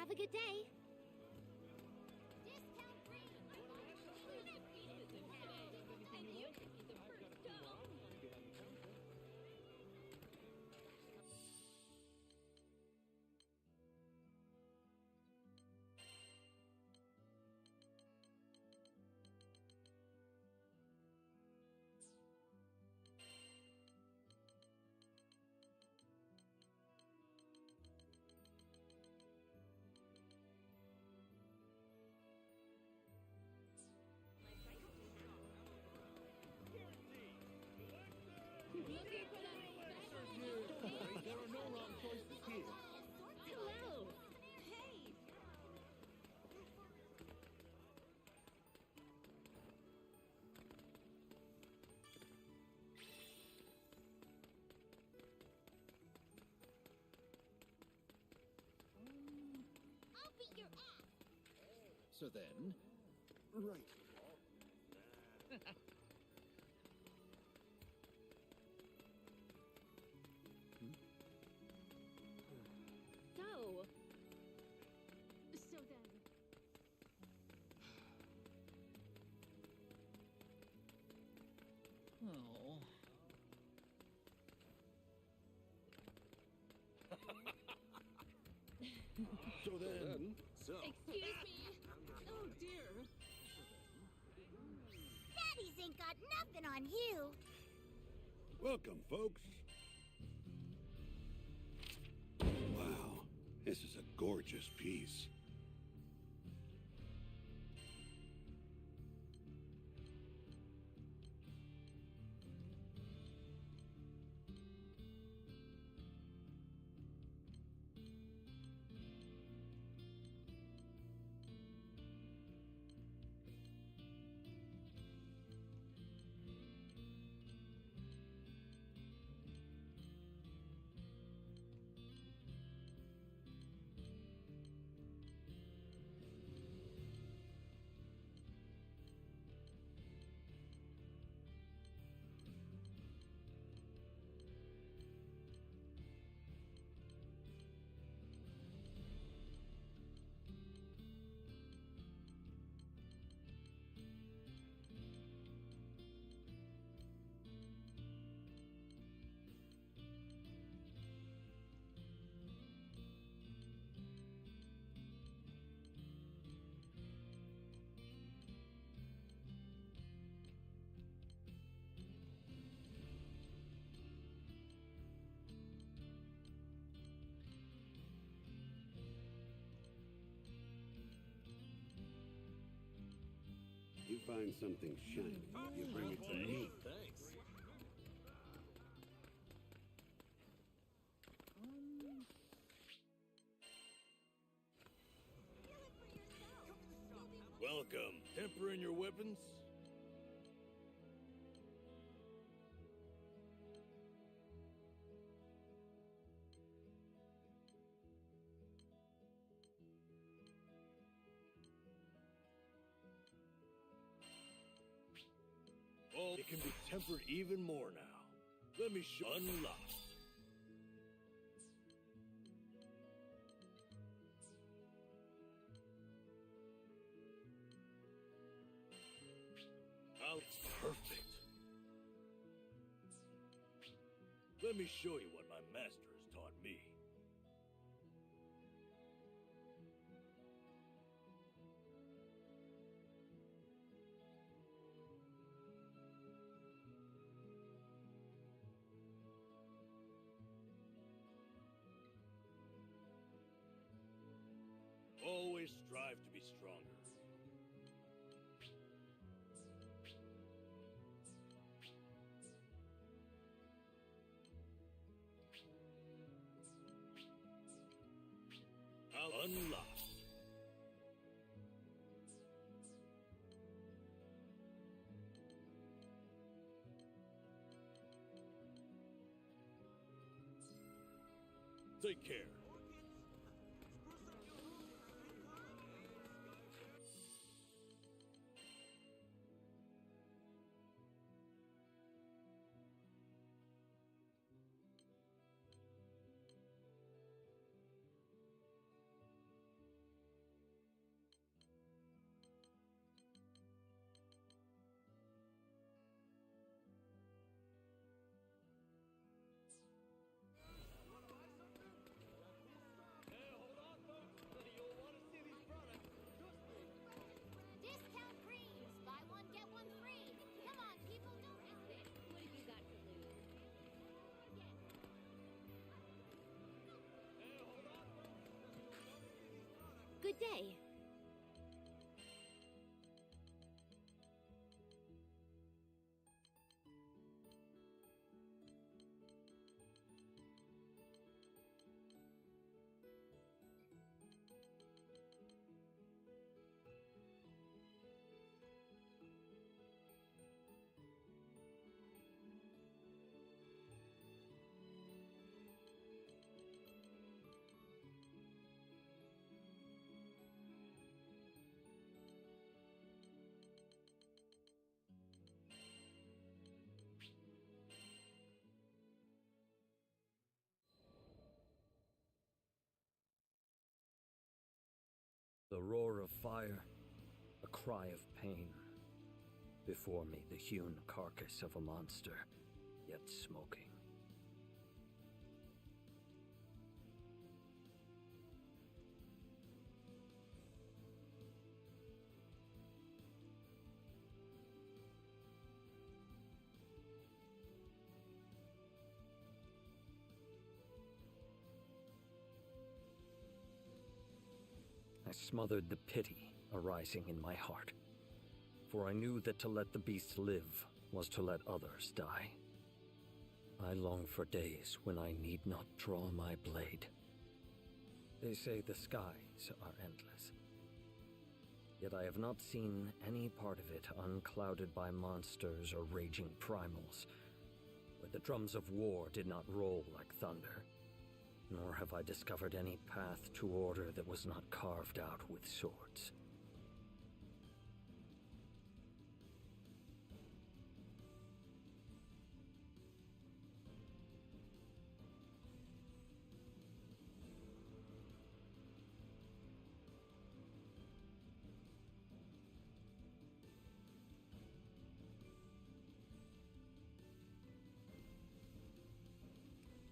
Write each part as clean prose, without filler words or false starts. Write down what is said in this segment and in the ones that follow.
Have a good day. There are no wrong choices here. Hello. Hey! I'll beat your ass. So then, right. So then. Oh. So then, Excuse me. Oh dear! Daddies ain't got nothing on you. Welcome, folks. Wow, this is a gorgeous piece. You find something shiny, you bring it to me. Thanks. Welcome. Tempering your weapons? Oh, it can be tempered even more now. Let me show. Unlocked. Alex, perfect. Let me show you what my master has taught me. Always strive to be stronger. Unlocked. Take care. Good day. The roar of fire, a cry of pain. Before me, the hewn carcass of a monster, yet smoking. I smothered the pity arising in my heart, for I knew that to let the beast live was to let others die. I long for days when I need not draw my blade. They say the skies are endless, yet I have not seen any part of it unclouded by monsters or raging primals, where the drums of war did not roll like thunder. Nor have I discovered any path to order that was not carved out with swords.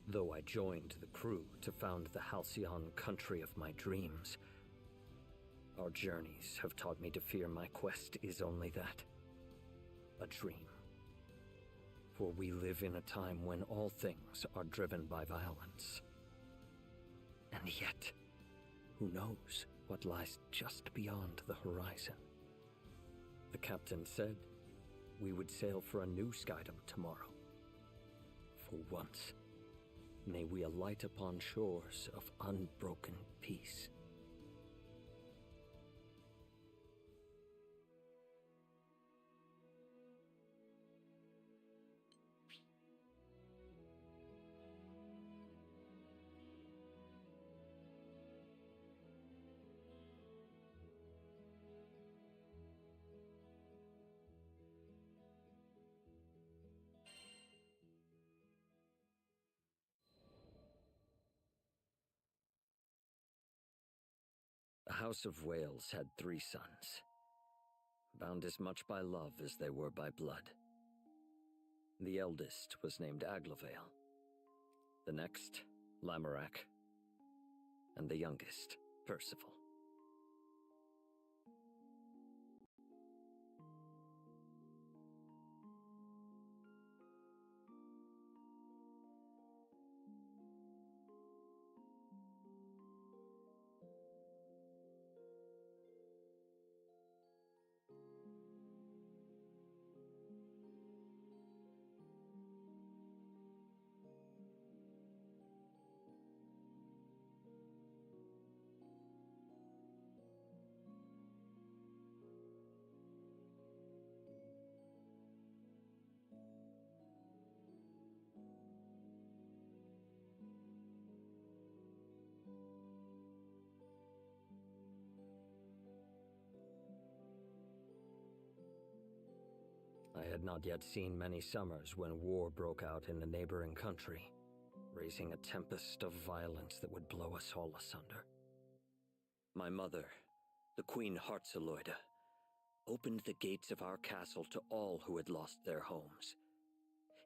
Though I joined the crew to found the halcyon country of my dreams, our journeys have taught me to fear my quest is only that, a dream. For we live in a time when all things are driven by violence. And yet, who knows what lies just beyond the horizon? The captain said we would sail for a new skydom tomorrow. For once, may we alight upon shores of unbroken peace. The House of Wales had 3 sons, bound as much by love as they were by blood. The eldest was named Aglavale, the next, Lamorak, and the youngest, Percival. I had not yet seen many summers when war broke out in the neighboring country, raising a tempest of violence that would blow us all asunder. My mother, the Queen Hartzeloida, opened the gates of our castle to all who had lost their homes,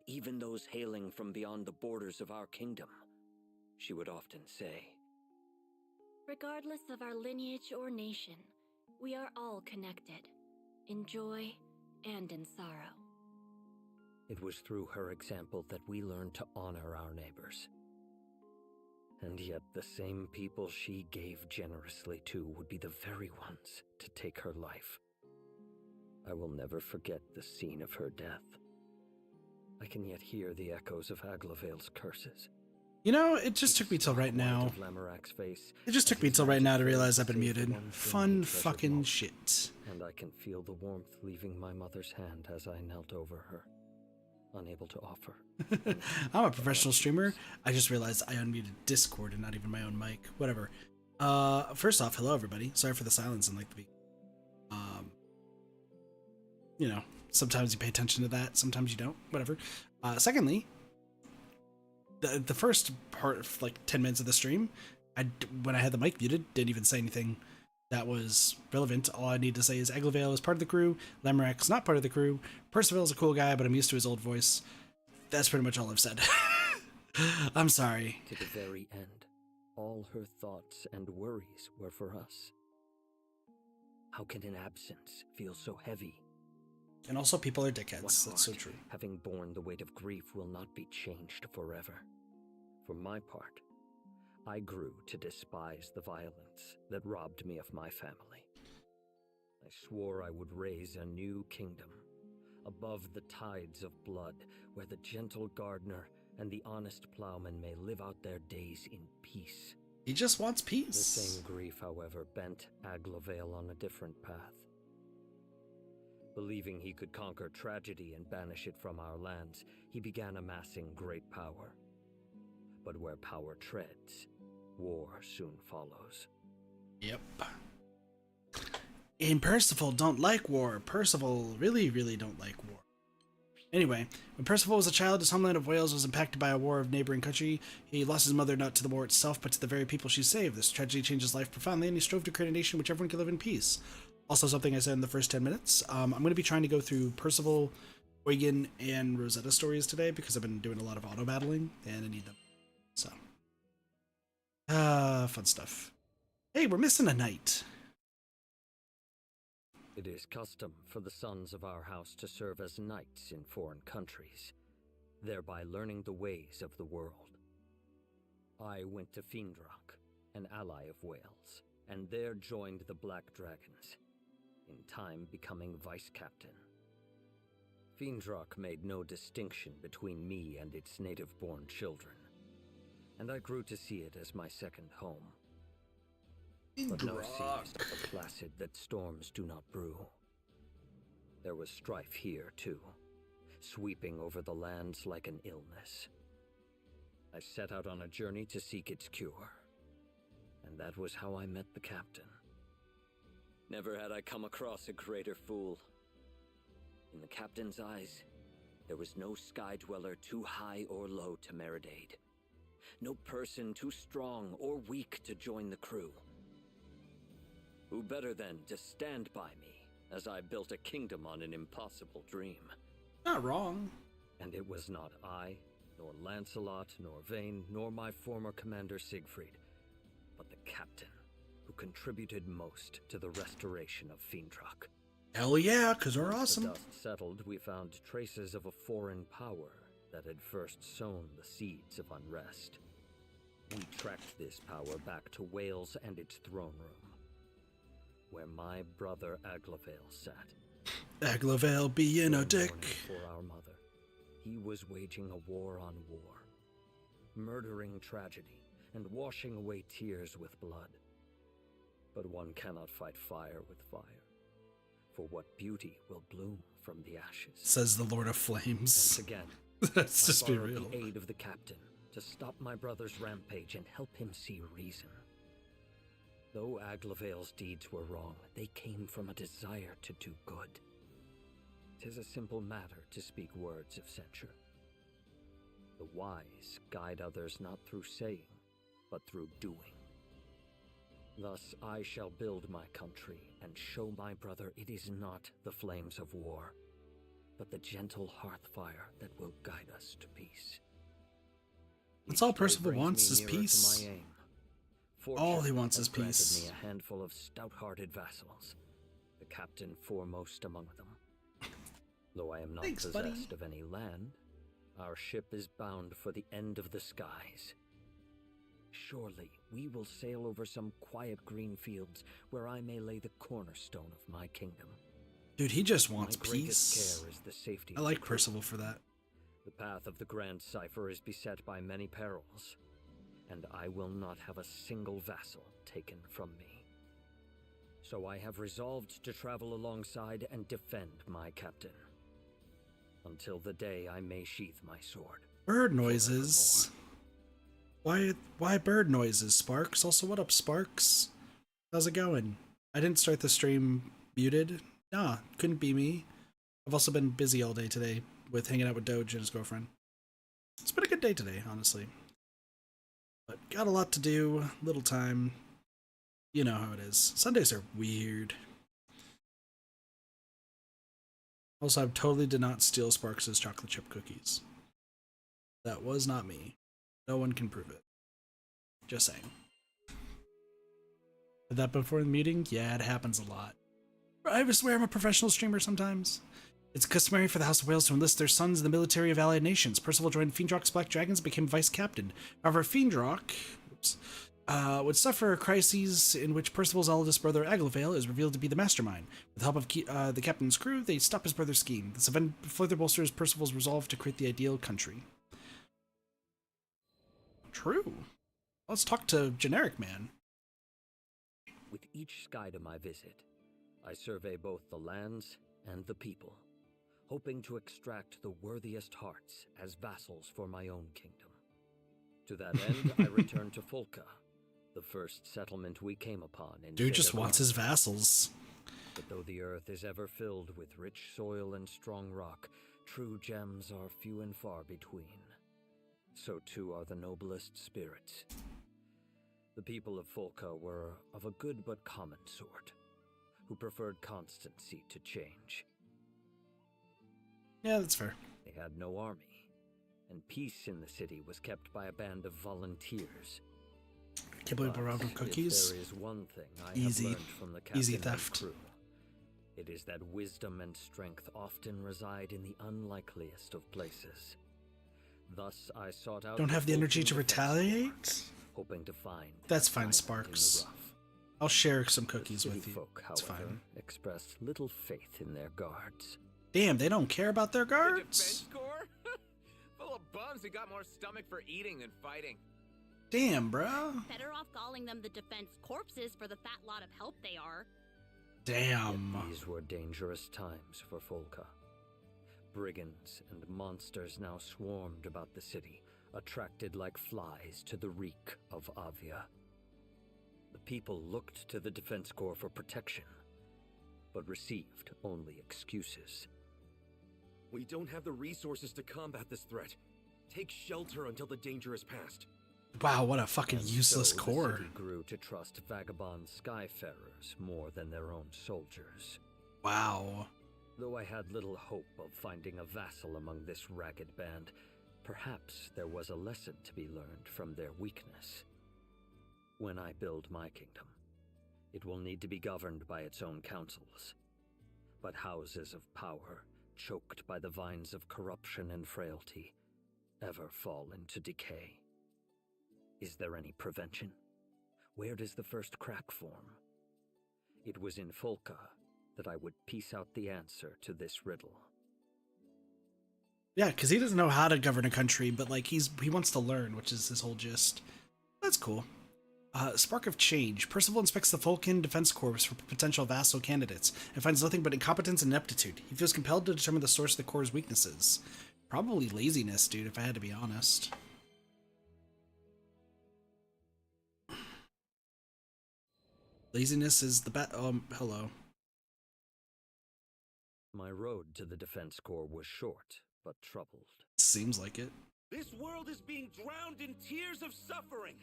even those hailing from beyond the borders of our kingdom. She would often say, Regardless of our lineage or nation, we are all connected, in joy and in sorrow. it was through her example that we learned to honor our neighbors. And yet the same people she gave generously to would be the very ones to take her life. I will never forget the scene of her death. I can yet hear the echoes of Aglavel's curses. You know, it just took me till right now. It just took me till right now to realize I've been muted. Fun fucking shit. And I can feel the warmth leaving my mother's hand as I knelt over her, unable to offer. I'm a professional streamer. I just realized I unmuted Discord and not even my own mic. Whatever. First off, hello everybody. Sorry for the silence and like the you know, sometimes you pay attention to that, sometimes you don't. Whatever. Secondly, the first part of like 10 minutes of the stream, when I had the mic muted, didn't even say anything that was relevant. All I need to say is Aglavel is part of the crew, Lemrek's not part of the crew, Percival's a cool guy, but I'm used to his old voice. That's pretty much all I've said. I'm sorry. To the very end, all her thoughts and worries were for us. How can an absence feel so heavy? And also people are dickheads, What that's so heart, true. having borne the weight of grief, will not be changed forever. For my part, I grew to despise the violence that robbed me of my family. I swore I would raise a new kingdom, above the tides of blood, where the gentle gardener and the honest plowman may live out their days in peace. He just wants The peace. same grief, however, bent Aglavel on a different path. Believing he could conquer tragedy and banish it from our lands, he began amassing great power. But where power treads, war soon follows. Yep. And Percival don't like war. Percival really, really don't like war. Anyway, when Percival was a child, his homeland of Wales was impacted by a war of neighboring country. He lost his mother not to the war itself, but to the very people she saved. This tragedy changed his life profoundly, and he strove to create a nation in which everyone could live in peace. Also, something I said in the first 10 minutes. I'm going to be trying to go through Percival, Eugen, and Rosetta stories today because I've been doing a lot of auto battling and I need them. So, fun stuff. Hey, we're missing a knight. It is custom for the sons of our house to serve as knights in foreign countries, thereby learning the ways of the world. I went to Fiendrock, an ally of Wales, and there joined the Black Dragons, in time becoming vice-captain. Fiendrock made no distinction between me and its native-born children, and I grew to see it as my second home. But no sea is so placid that storms do not brew. There was strife here, too, sweeping over the lands like an illness. I set out on a journey to seek its cure, and that was how I met the captain. Never had I come across a greater fool. In the captain's eyes, there was no sky dweller too high or low to merit aid. No person too strong or weak to join the crew. Who better than to stand by me as I built a kingdom on an impossible dream? Not wrong. And it was not I, nor Lancelot, nor Vane, nor my former commander Siegfried, but the captain, who contributed most to the restoration of Fiendrock. Hell yeah, because we're Once awesome. the dust settled, we found traces of a foreign power that had first sown the seeds of unrest. We tracked this power back to Wales and its throne room, where my brother Aglavel sat. Aglavel being a One dick. morning for our mother, he was waging a war on war, murdering tragedy and washing away tears with blood. But one cannot fight fire with fire, for what beauty will bloom from the ashes? Says the Lord of Flames. Once again, Let's I just be borrowed real. the aid of the captain to stop my brother's rampage and help him see reason. Though Aglavel's deeds were wrong, they came from a desire to do good. 'Tis a simple matter to speak words of censure. The wise guide others not through saying, but through doing. Thus I shall build my country and show my brother it is not the flames of war, but the gentle hearth fire that will guide us to peace. That's all Each day Percival brings wants me is nearer to peace. my aim. All he Fortune wants has is granted peace. me a handful of stout-hearted vassals, the captain foremost among them. Though I am not Thanks, possessed buddy. of any land, our ship is bound for the end of the skies. Surely we will sail over some quiet green fields where I may lay the cornerstone of my kingdom. Dude, he just wants My greatest peace. care is the safety I of like the crew. Percival for that. The path of the Grand Cipher is beset by many perils, and I will not have a single vassal taken from me. So I have resolved to travel alongside and defend my captain, until the day I may sheath my sword. Bird noises. Why bird noises, Sparks? Also, what up, Sparks? How's it going? I didn't start the stream muted. Nah, couldn't be me. I've also been busy all day today with hanging out with Doge and his girlfriend. It's been a good day today, honestly. But got a lot to do, little time. You know how it is. Sundays are weird. Also, I totally did not steal Sparks' chocolate chip cookies. That was not me. No one can prove it. Just saying. Did that before the meeting? Yeah, it happens a lot. I swear I'm a professional streamer sometimes. It's customary for the House of Wales to enlist their sons in the military of allied nations. Percival joined Fiendrock's Black Dragons and became vice captain. However, Fiendrock would suffer crises in which Percival's eldest brother Aglavale is revealed to be the mastermind. With the help of the captain's crew, they stop his brother's scheme. This event further bolsters Percival's resolve to create the ideal country. True. Let's talk to Generic Man. With each Skydom I visit, I survey both the lands and the people, hoping to extract the worthiest hearts as vassals for my own kingdom. To that end, I return to Folka, the first settlement we came upon in Dude just Shadowrun. wants his vassals. But though the earth is ever filled with rich soil and strong rock, true gems are few and far between. So too are the noblest spirits. The people of Folka were of a good but common sort, who preferred constancy to change. Yeah, that's fair. They had no army, and peace in the city was kept by a band of volunteers. Can't believe we're out of If cookies. there is one thing I Easy. have learned from the captain Easy and theft. crew, it is that wisdom and strength often reside in the unlikeliest of places. Thus, I sought out. Don't have the energy to Fulton defense retaliate? force, hoping to find. That's fine, diamond in the Sparks. rough. I'll share some The cookies city with you. folk, It's however, fine. expressed little faith in their guards. Damn, they don't care about their The guards? defense corps? Full of bums who got more stomach for eating than fighting. Damn, bro. Better off calling them the defense corpses for the fat lot of help they are. Damn. Yet these were dangerous times for Folka. Brigands and monsters now swarmed about the city, attracted like flies to the reek of Avia. The people looked to the Defense Corps for protection, but received only excuses. We don't have the resources to combat this threat. Take shelter until the danger is past. Wow, what a fucking And useless so core. The city grew to trust vagabond skyfarers more than their own soldiers. Wow. Though I had little hope of finding a vassal among this ragged band, perhaps there was a lesson to be learned from their weakness. When I build my kingdom, it will need to be governed by its own councils. But houses of power, choked by the vines of corruption and frailty, ever fall into decay. Is there any prevention? Where does the first crack form? It was in Folka that I would piece out the answer to this riddle. Yeah, because he doesn't know how to govern a country, but like he wants to learn, which is his whole gist. That's cool. Spark of Change. Percival inspects the Vulcan Defense Corps for potential vassal candidates and finds nothing but incompetence and ineptitude. He feels compelled to determine the source of the Corps' weaknesses. Probably laziness, dude, if I had to be honest. Laziness is the hello. My road to the Defense Corps was short, but troubled. Seems like it. This world is being drowned in tears of suffering.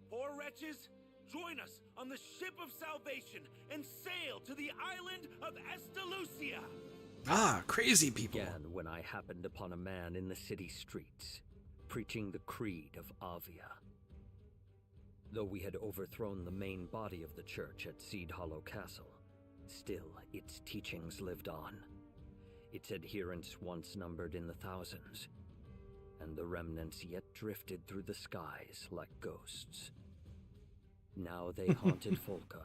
Poor wretches, join us on the ship of salvation and sail to the island of Estalucia. Ah, crazy people. Began when I happened upon a man in the city streets, preaching the creed of Avia. Though we had overthrown the main body of the church at Seed Hollow Castle, still its teachings lived on. Its adherents once numbered in the thousands. and the remnants yet drifted through the skies like ghosts. Now they haunted Folka,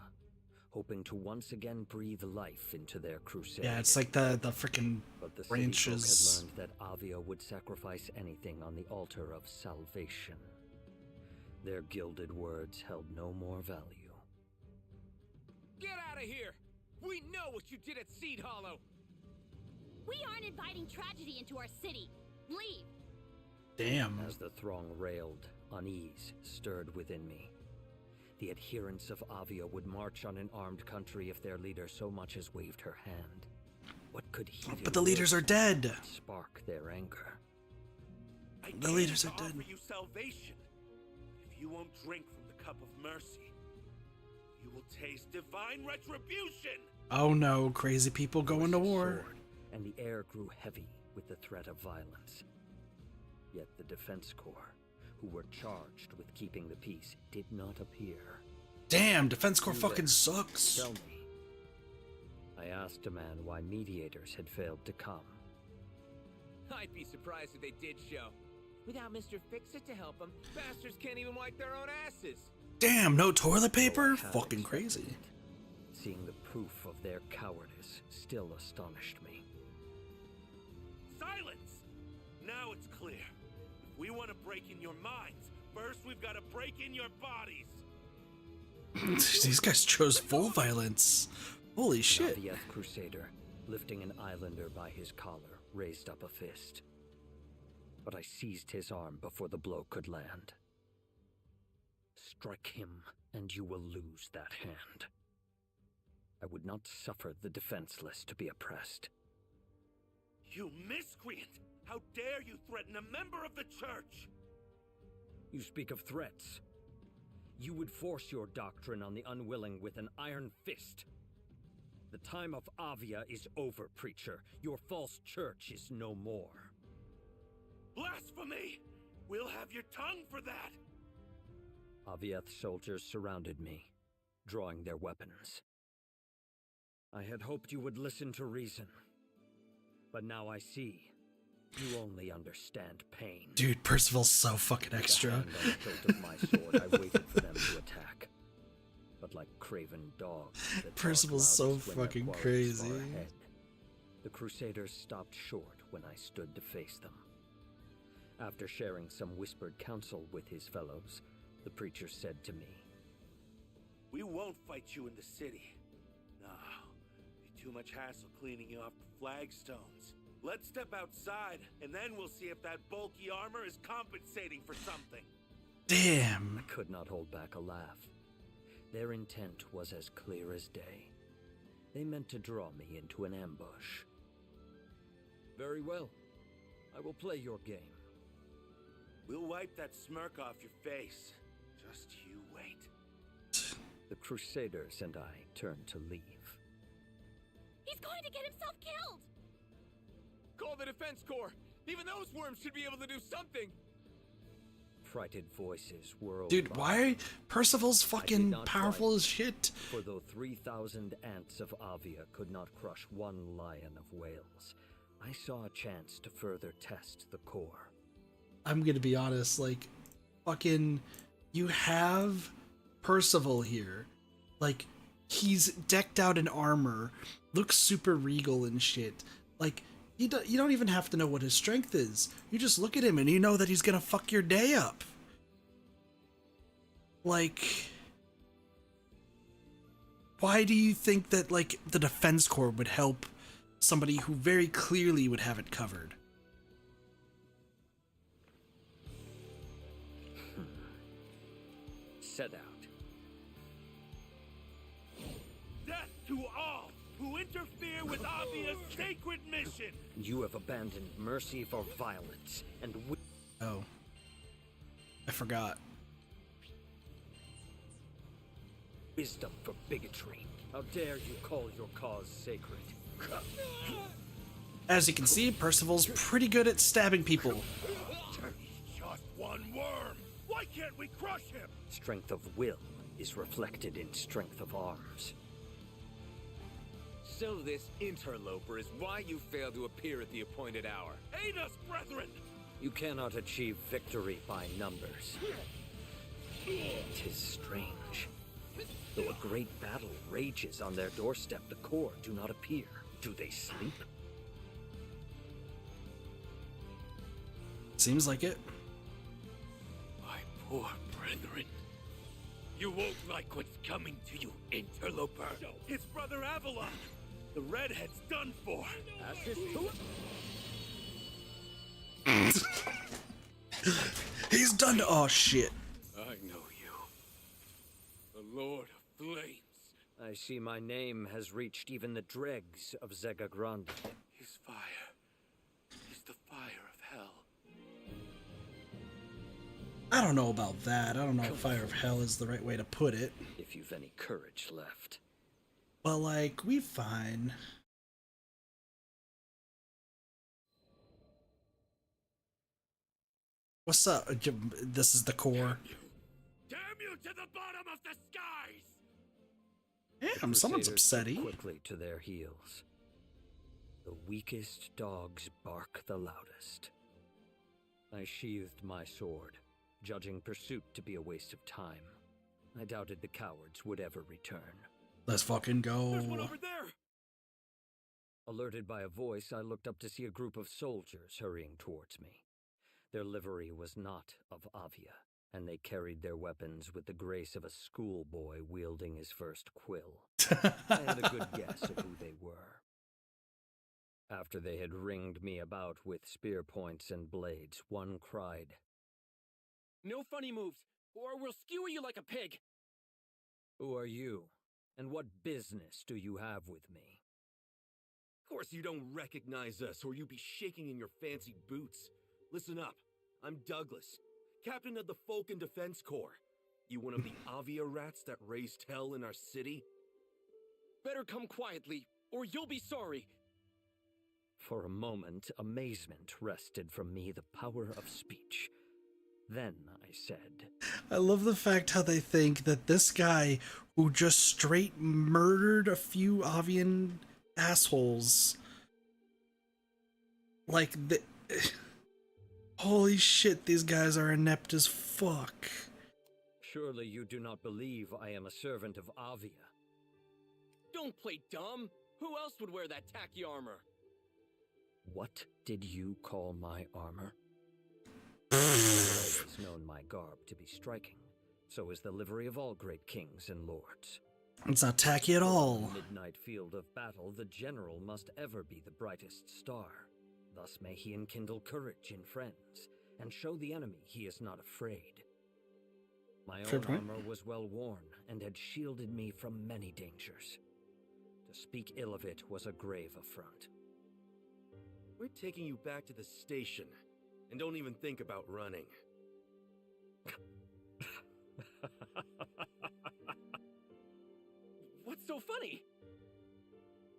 hoping to once again breathe life into their crusade. Yeah, it's like the freaking But the branches. city folk had learned that Avia would sacrifice anything on the altar of salvation. Their gilded words held no more value. Get out of here! We know what you did at Seed Hollow! We aren't inviting tragedy into our city. Leave. Damn. As the throng railed, unease stirred within me. The adherents of Avia would march on an armed country if their leader so much as waved her hand. What could heated But the leaders are dead. spark their anger? The leaders are I dead. offer you salvation. If you won't drink from the cup of mercy, you will taste divine retribution. Oh no, crazy people going to war. Sword, and the air grew heavy with the threat of violence. Yet the Defense Corps, who were charged with keeping the peace, did not appear. Damn, Defense Corps fucking sucks. Tell me. I asked a man why mediators had failed to come. I'd be surprised if they did show. Without Mr. Fix-It to help them, bastards can't even wipe their own asses. Damn, no toilet paper? Though I had Fucking expected crazy. it, seeing the proof of their cowardice still astonished me. Silence! Now it's clear. If we want to break in your minds, first we've got to break in your bodies. These guys chose full violence. Holy shit. An Aviath Crusader, lifting an islander by his collar, raised up a fist. But I seized his arm before the blow could land. Strike him, and you will lose that hand. I would not suffer the defenseless to be oppressed. You miscreant! How dare you threaten a member of the church? You speak of threats. You would force your doctrine on the unwilling with an iron fist. The time of Avia is over, preacher. Your false church is no more. Blasphemy! We'll have your tongue for that! Aviath soldiers surrounded me, drawing their weapons. I had hoped you would listen to reason. But now I see. You only understand pain. Dude, Percival's so fucking With a extra. hand on the hilt of my sword, I waited for them to attack. But like craven dogs, the dark Percival's so loudest when their fucking quarries far crazy. ahead. The Crusaders stopped short when I stood to face them. After sharing some whispered counsel with his fellows, the preacher said to me, We won't fight you in the city. No, be too much hassle cleaning you off the flagstones. Let's step outside, and then we'll see if that bulky armor is compensating for something. Damn. I could not hold back a laugh. Their intent was as clear as day. They meant to draw me into an ambush. Very well. I will play your game. We'll wipe that smirk off your face. Just you wait. The Crusaders and I turned to leave. He's going to get himself killed! Call the Defense Corps! Even those worms should be able to do something! Frighted voices whirled Dude, by. why? Percival's fucking not powerful try. as shit. For though 3,000 ants of Avia could not crush one lion of Wales, I saw a chance to further test the core. I'm gonna be honest, like, fucking, you have Percival here. Like, he's decked out in armor, looks super regal and shit. Like, you don't even have to know what his strength is. You just look at him and you know that he's gonna fuck your day up. Like, why do you think that, like, the Defense Corps would help somebody who very clearly would have it covered? Set out. Death to all who interfere with Avia's sacred mission! You have abandoned mercy for violence, and Oh. I forgot. wisdom for bigotry. How dare you call your cause sacred? As you can see, Percival's pretty good at stabbing people. He's just one worm! Why can't we crush him? Strength of will is reflected in strength of arms. So this interloper is why you failed to appear at the appointed hour. Aid us, brethren! You cannot achieve victory by numbers. 'Tis strange. Though a great battle rages on their doorstep, the core do not appear. Do they sleep? Seems like it. My poor brethren. You won't like what's coming to you, interloper. It's Brother Avalon. The redhead's done for. Ashes to it. He's done. Oh shit. I know you. The Lord of Flames. I see my name has reached even the dregs of Zega Grande. His fire is the fire of hell. I don't know about that. I don't know if Fire of Hell is the right way to put it. If you've any courage left. But like, we fine. What's up? This is the core. Damn you to the bottom of the skies! Damn, someone's Crusaders upsetty. took quickly to their heels. The weakest dogs bark the loudest. I sheathed my sword, judging pursuit to be a waste of time. I doubted the cowards would ever return. Let's fucking go. There's one over there! Alerted by a voice, I looked up to see a group of soldiers hurrying towards me. Their livery was not of Avia, and they carried their weapons with the grace of a schoolboy wielding his first quill. I had a good guess of who they were. After they had ringed me about with spear points and blades, one cried, No funny moves, or we'll skewer you like a pig. "Who are you, and what business do you have with me?" Of course you don't recognize us, or you'd be shaking in your fancy boots. Listen up. I'm Douglas, captain of the Falcon Defense Corps. You one of the Avia rats that raised hell in our city? Better come quietly, or you'll be sorry. For a moment, amazement wrested from me the power of speech. Then I said, I love the fact how they think that this guy who just straight murdered a few Avian assholes, like, holy shit, these guys are inept as fuck. "Surely you do not believe I am a servant of Avia?" Don't play dumb. Who else would wear that tacky armor? What did you call my armor? I've always known my garb to be striking. So is the livery of all great kings and lords. It's not tacky at all. On the midnight field of battle, the general must ever be the brightest star. Thus may he enkindle courage in friends, and show the enemy he is not afraid. My Fair own point. armor was well worn, and had shielded me from many dangers. To speak ill of it was a grave affront. We're taking you back to the station, and don't even think about running. What's so funny?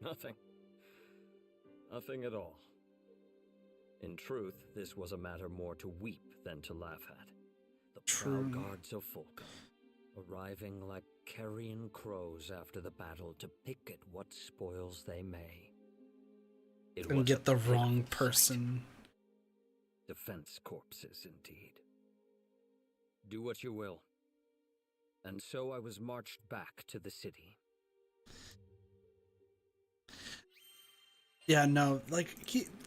Nothing. Nothing at all. In truth, this was a matter more to weep than to laugh at. The proud guards of Fulka, arriving like carrion crows after the battle to pick at what spoils they may. It And was get a the wrong pitiful sight. person. Defense corpses, indeed. Do what you will. And so I was marched back to the city. Yeah, no, like,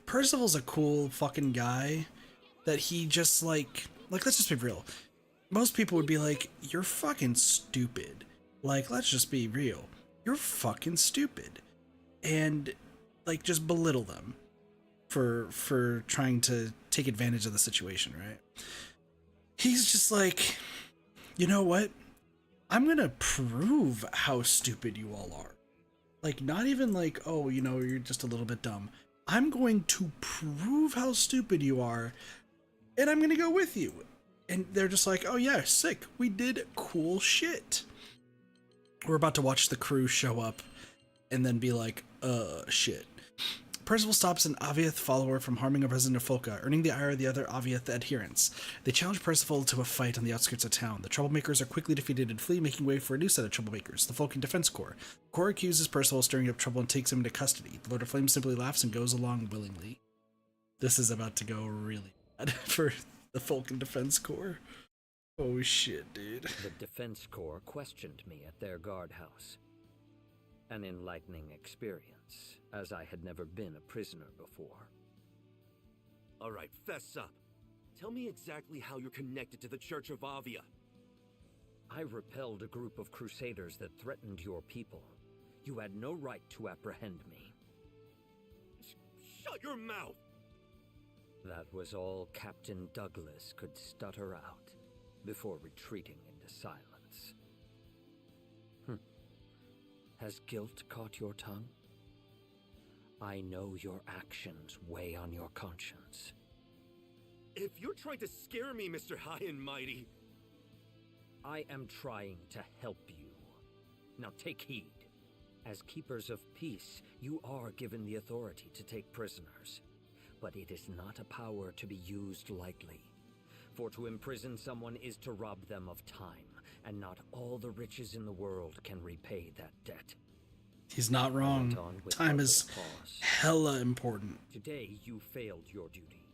Percival's a cool fucking guy that he just, like, let's just be real. Most people would be like, you're fucking stupid. Like, let's just be real. You're fucking stupid. And, like, just belittle them for trying to take advantage of the situation, right? He's just like, you know what? I'm gonna prove how stupid you all are. Like, not even like, oh, you know, you're just a little bit dumb. I'm going to prove how stupid you are, and I'm gonna go with you. And they're just like, oh yeah, sick. We did cool shit. We're about to watch the crew show up and then be like, shit. Percival stops an Aviath follower from harming a resident of Folka, earning the ire of the other Aviath adherents. They challenge Percival to a fight on the outskirts of town. The troublemakers are quickly defeated and flee, making way for a new set of troublemakers, the Falcon Defense Corps. The Corps accuses Percival of stirring up trouble and takes him into custody. The Lord of Flame simply laughs and goes along willingly. This is about to go really god for the Vulcan Defense Corps. Oh shit, dude. The Defense Corps questioned me at their guardhouse. An enlightening experience, as I had never been a prisoner before. All right, fess up. Tell me exactly how you're connected to the Church of Avia. I repelled a group of crusaders that threatened your people. You had no right to apprehend me. Shut your mouth! That was all Captain Douglas could stutter out before retreating into silence. Has guilt caught your tongue? I know your actions weigh on your conscience. If you're trying to scare me, Mr. High and Mighty... I am trying to help you. Now take heed. As keepers of peace, you are given the authority to take prisoners. But it is not a power to be used lightly. For to imprison someone is to rob them of time, and not all the riches in the world can repay that debt. He's not wrong. Time is hella important. Today you failed your duty.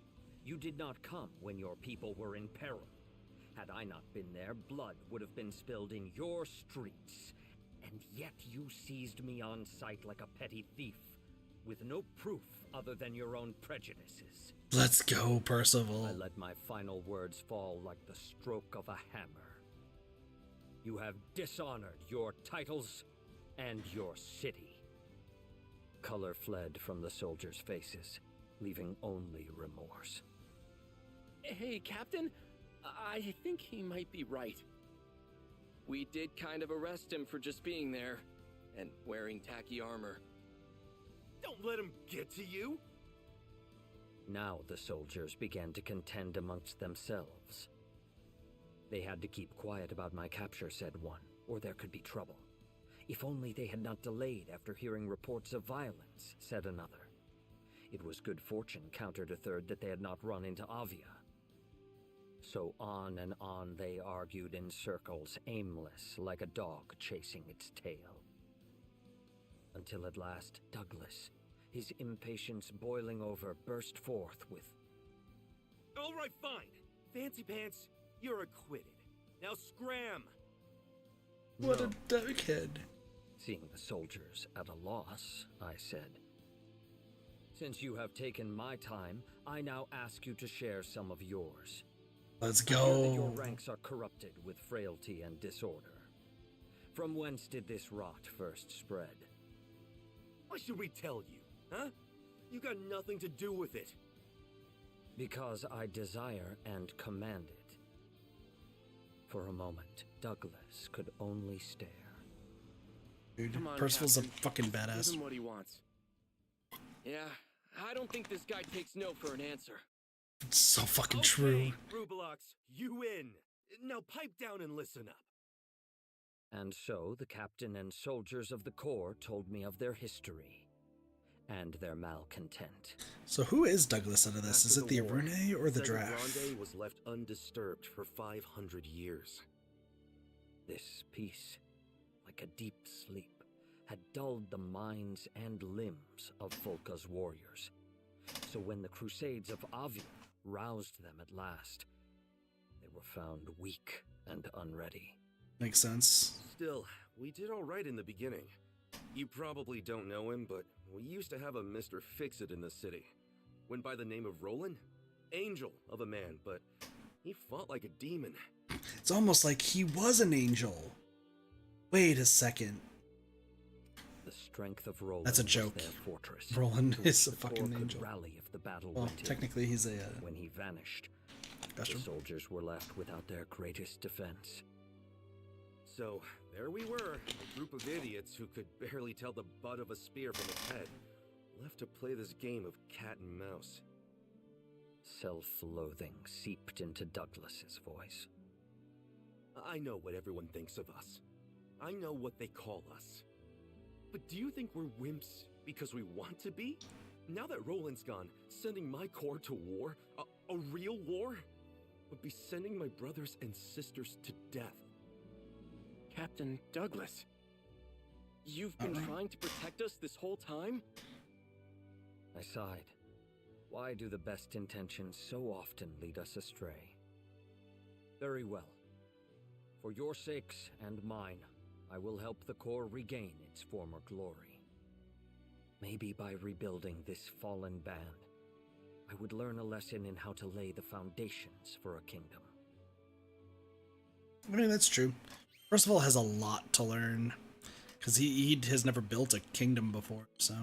You did not come when your people were in peril. Had I not been there, blood would have been spilled in your streets. And yet you seized me on sight like a petty thief, with no proof other than your own prejudices. Let's go, Percival. I let my final words fall like the stroke of a hammer. You have dishonored your titles and your city. Color fled from the soldiers' faces, leaving only remorse. Hey, Captain, I think he might be right. We did kind of arrest him for just being there and wearing tacky armor. Don't let him get to you! Now the soldiers began to contend amongst themselves. They had to keep quiet about my capture, said one, or there could be trouble. If only they had not delayed after hearing reports of violence, said another. It was good fortune, countered a third, that they had not run into Avia. So on and on they argued in circles, aimless, like a dog chasing its tail. Until at last, Douglas, his impatience boiling over, burst forth with... All right, fine. Fancy Pants, you're acquitted. Now scram! What a dickhead. Seeing the soldiers at a loss, I said, since you have taken my time, I now ask you to share some of yours. Let's I hear that go. your ranks are corrupted with frailty and disorder. From whence did this rot first spread? Why should we tell you, huh? You got nothing to do with it. Because I desire and command it. For a moment, Douglas could only stare. Dude, Come on, Percival's Captain. a fucking Give badass. him what he wants. Yeah, I don't think this guy takes no for an answer. It's so fucking Okay, true. Rublox, you win. Now pipe down and listen up. And so the captain and soldiers of the Corps told me of their history and their malcontent. So who is Douglas out of this? Is After it the war, Arune or the Sega Draft? Grande was left undisturbed for 500 years. This peace, like a deep sleep, had dulled the minds and limbs of Volca's warriors. So when the Crusades of Avia roused them at last, they were found weak and unready. Makes sense. Still, we did all right in the beginning. You probably don't know him, but we used to have a Mr. Fix-It in the city. Went by the name of Roland? Angel of a man, but he fought like a demon. It's almost like he was an angel. Wait a second. The strength of Roland That's a was joke. their fortress. Roland to is which a the Corps fucking could angel. rally if the battle Well, went in. technically he's a... When he vanished, Gotcha. the soldiers were left without their greatest defense. So, there we were, a group of idiots who could barely tell the butt of a spear from its head, left to play this game of cat and mouse. Self-loathing seeped into Douglas's voice. I know what everyone thinks of us. I know what they call us. But do you think we're wimps because we want to be? Now that Roland's gone, sending my corps to war, a real war, would be sending my brothers and sisters to death. Captain Douglas, you've been trying to protect us this whole time? I sighed. Why do the best intentions so often lead us astray? Very well. For your sakes and mine, I will help the Corps regain its former glory. Maybe by rebuilding this fallen band, I would learn a lesson in how to lay the foundations for a kingdom. I mean, that's true. Percival has a lot to learn, because he has never built a kingdom before, so...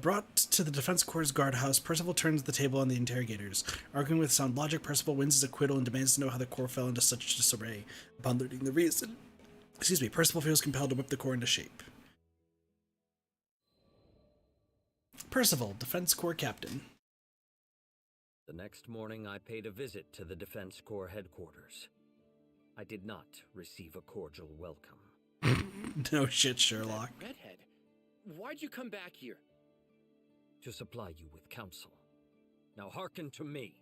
brought to the Defense Corps' guardhouse, Percival turns the table on the interrogators. Arguing with sound logic, Percival wins his acquittal and demands to know how the Corps fell into such disarray. Upon learning the reason, Percival feels compelled to whip the Corps into shape. Percival, Defense Corps Captain. The next morning, I paid a visit to the Defense Corps headquarters. I did not receive a cordial welcome. No shit, Sherlock. Redhead, why'd you come back here? To supply you with counsel. Now hearken to me.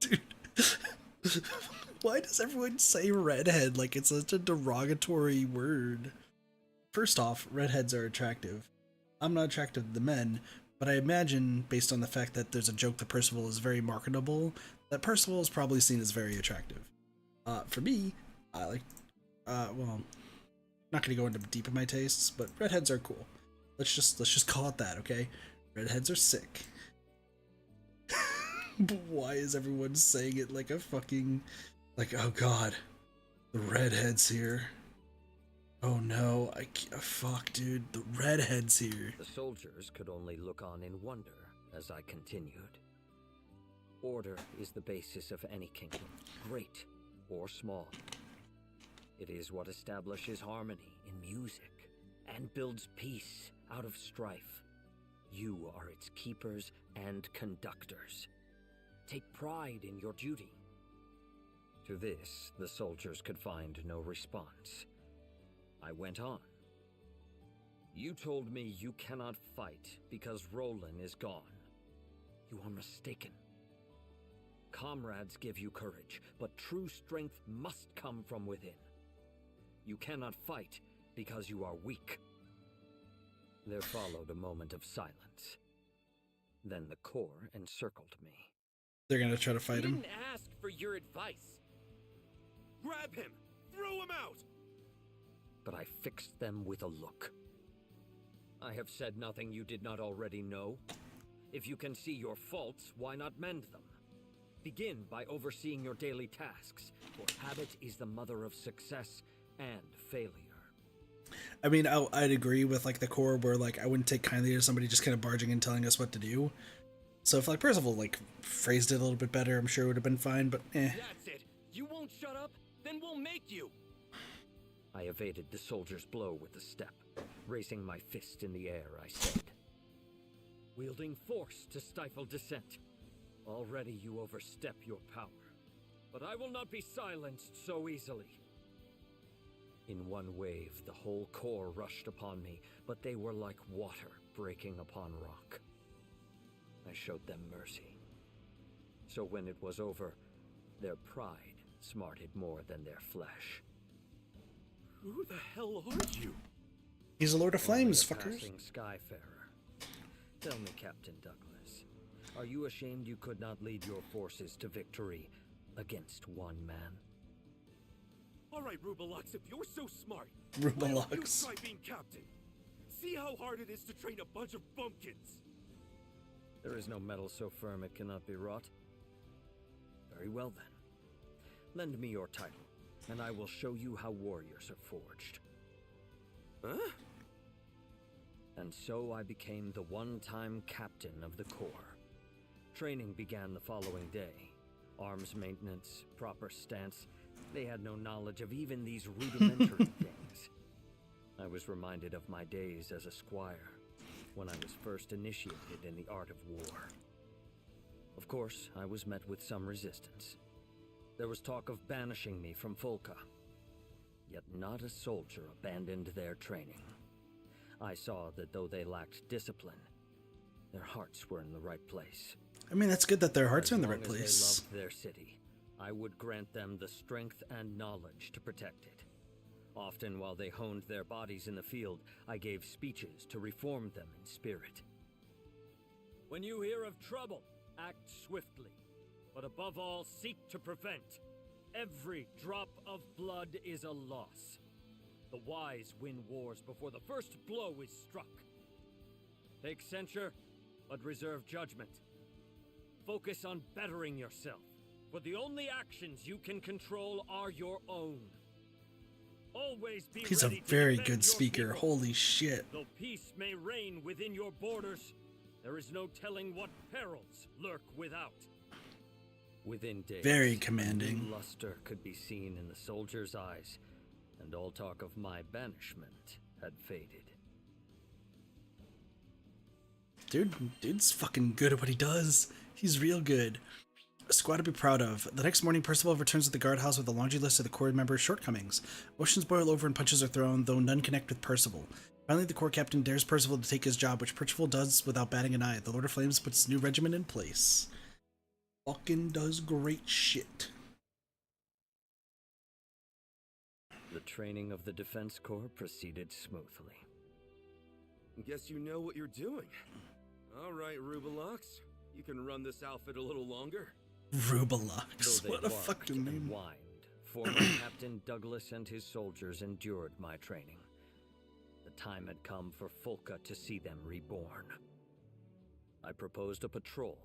Dude. Why does everyone say redhead like it's such a derogatory word? First off, redheads are attractive. I'm not attracted to the men, but I imagine, based on the fact that there's a joke that Percival is very marketable, that Percival is probably seen as very attractive. For me, I like, well, not gonna go into deep in my tastes, but redheads are cool. Let's just call it that, okay? Redheads are sick. But why is everyone saying it like a fucking, like, oh god, the redhead's here. Oh no, fuck, dude, the redhead's here. The soldiers could only look on in wonder as I continued. Order is the basis of any kingdom, great or small. It is what establishes harmony in music and builds peace out of strife. You are its keepers and conductors. Take pride in your duty. To this, the soldiers could find no response. I went on. You told me you cannot fight because Roland is gone. You are mistaken. Comrades give you courage, but true strength must come from within. You cannot fight because you are weak. There followed a moment of silence. Then the Corps encircled me. They're gonna try to fight him? I didn't ask for your advice. Grab him! Throw him out! But I fixed them with a look. I have said nothing you did not already know. If you can see your faults, why not mend them? Begin by overseeing your daily tasks, for habit is the mother of success and failure. I mean, I'd agree with, like, the Corps where, like, I wouldn't take kindly to somebody just kind of barging in telling us what to do. So if, like, Percival, like, phrased it a little bit better, I'm sure it would have been fine, but eh. That's it. You won't shut up? Then we'll make you. I evaded the soldier's blow with a step. Raising my fist in the air, I said, wielding force to stifle dissent. Already you overstep your power, but I will not be silenced so easily. In one wave, the whole Corps rushed upon me, but they were like water breaking upon rock. I showed them mercy. So when it was over, their pride smarted more than their flesh. Who the hell are you? He's a Lord of Flames, Only a fuckers. passing Skyfarer. Tell me, Captain Douglas, are you ashamed you could not lead your forces to victory against one man? All right, Rubalux, if you're so smart, why don't you Rubalux. try being captain? See how hard it is to train a bunch of bumpkins. There is no metal so firm it cannot be wrought. Very well then. Lend me your title, and I will show you how warriors are forged. Huh? And so I became the one-time captain of the Corps. Training began the following day. Arms maintenance, proper stance. They had no knowledge of even these rudimentary things. I was reminded of my days as a squire, when I was first initiated in the art of war. Of course, I was met with some resistance. There was talk of banishing me from Folka. Yet not a soldier abandoned their training. I saw that though they lacked discipline, their hearts were in the right place. I mean, that's good that their hearts are in the right As long as place. they loved their city, I would grant them the strength and knowledge to protect it. Often while they honed their bodies in the field, I gave speeches to reform them in spirit. When you hear of trouble, act swiftly. But above all, seek to prevent. Every drop of blood is a loss. The wise win wars before the first blow is struck. Take censure, but reserve judgment. Focus on bettering yourself, for the only actions you can control are your own. Always be He's a ready to very defend good your speaker. people. Holy shit. Though peace may reign within your borders, there is no telling what perils lurk without. Within days, Very a commanding. new luster could be seen in the soldiers' eyes, and all talk of my banishment had faded. Dude's fucking good at what he does. He's real good. A squad to be proud of. The next morning, Percival returns to the guardhouse with a laundry list of the Corps members' shortcomings. Motions boil over and punches are thrown, though none connect with Percival. Finally, the Corps captain dares Percival to take his job, which Percival does without batting an eye. The Lord of Flames puts his new regiment in place. Fucking does great shit. The training of the Defense Corps proceeded smoothly. Guess you know what you're doing. All right, Rubalox. You can run this outfit a little longer. Rubalox. Though they What a barked fucking and name. whined, former Captain Douglas and his soldiers endured my training. The time had come for Folka to see them reborn. I proposed a patrol,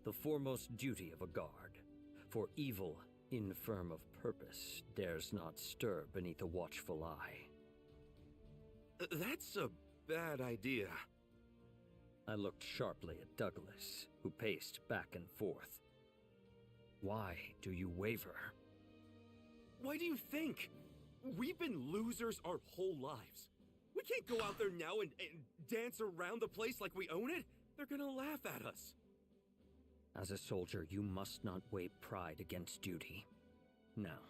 the foremost duty of a guard, for evil, infirm of purpose, dares not stir beneath a watchful eye. That's a bad idea. I looked sharply at Douglas, who paced back and forth. Why do you waver? Why do you think? We've been losers our whole lives. We can't go out there now and dance around the place like we own it. They're gonna laugh at us. As a soldier, you must not weigh pride against duty. Now,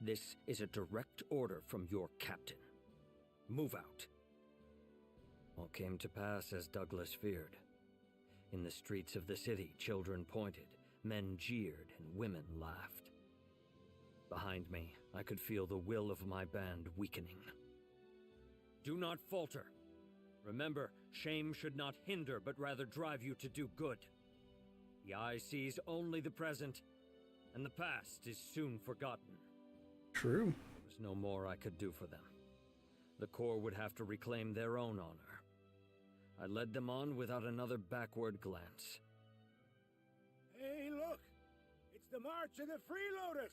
this is a direct order from your captain. Move out. All came to pass as Douglas feared. In the streets of the city, children pointed, men jeered, and women laughed. Behind me, I could feel the will of my band weakening. Do not falter. Remember, shame should not hinder, but rather drive you to do good. The eye sees only the present, and the past is soon forgotten. True. There was no more I could do for them. The Corps would have to reclaim their own honor. I led them on without another backward glance. Hey, look! It's the March of the Freeloaders!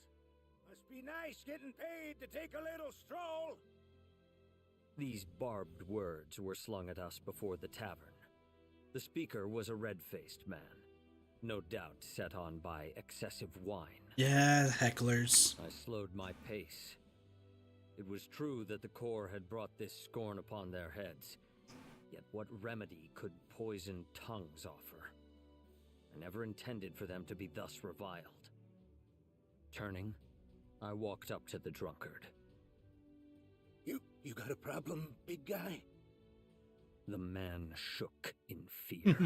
Must be nice getting paid to take a little stroll! These barbed words were slung at us before the tavern. The speaker was a red-faced man, no doubt set on by excessive wine. Yeah, hecklers. I slowed my pace. It was true that the Corps had brought this scorn upon their heads, yet what remedy could poisoned tongues offer? I never intended for them to be thus reviled. Turning, I walked up to the drunkard. You got a problem, big guy? The man shook in fear.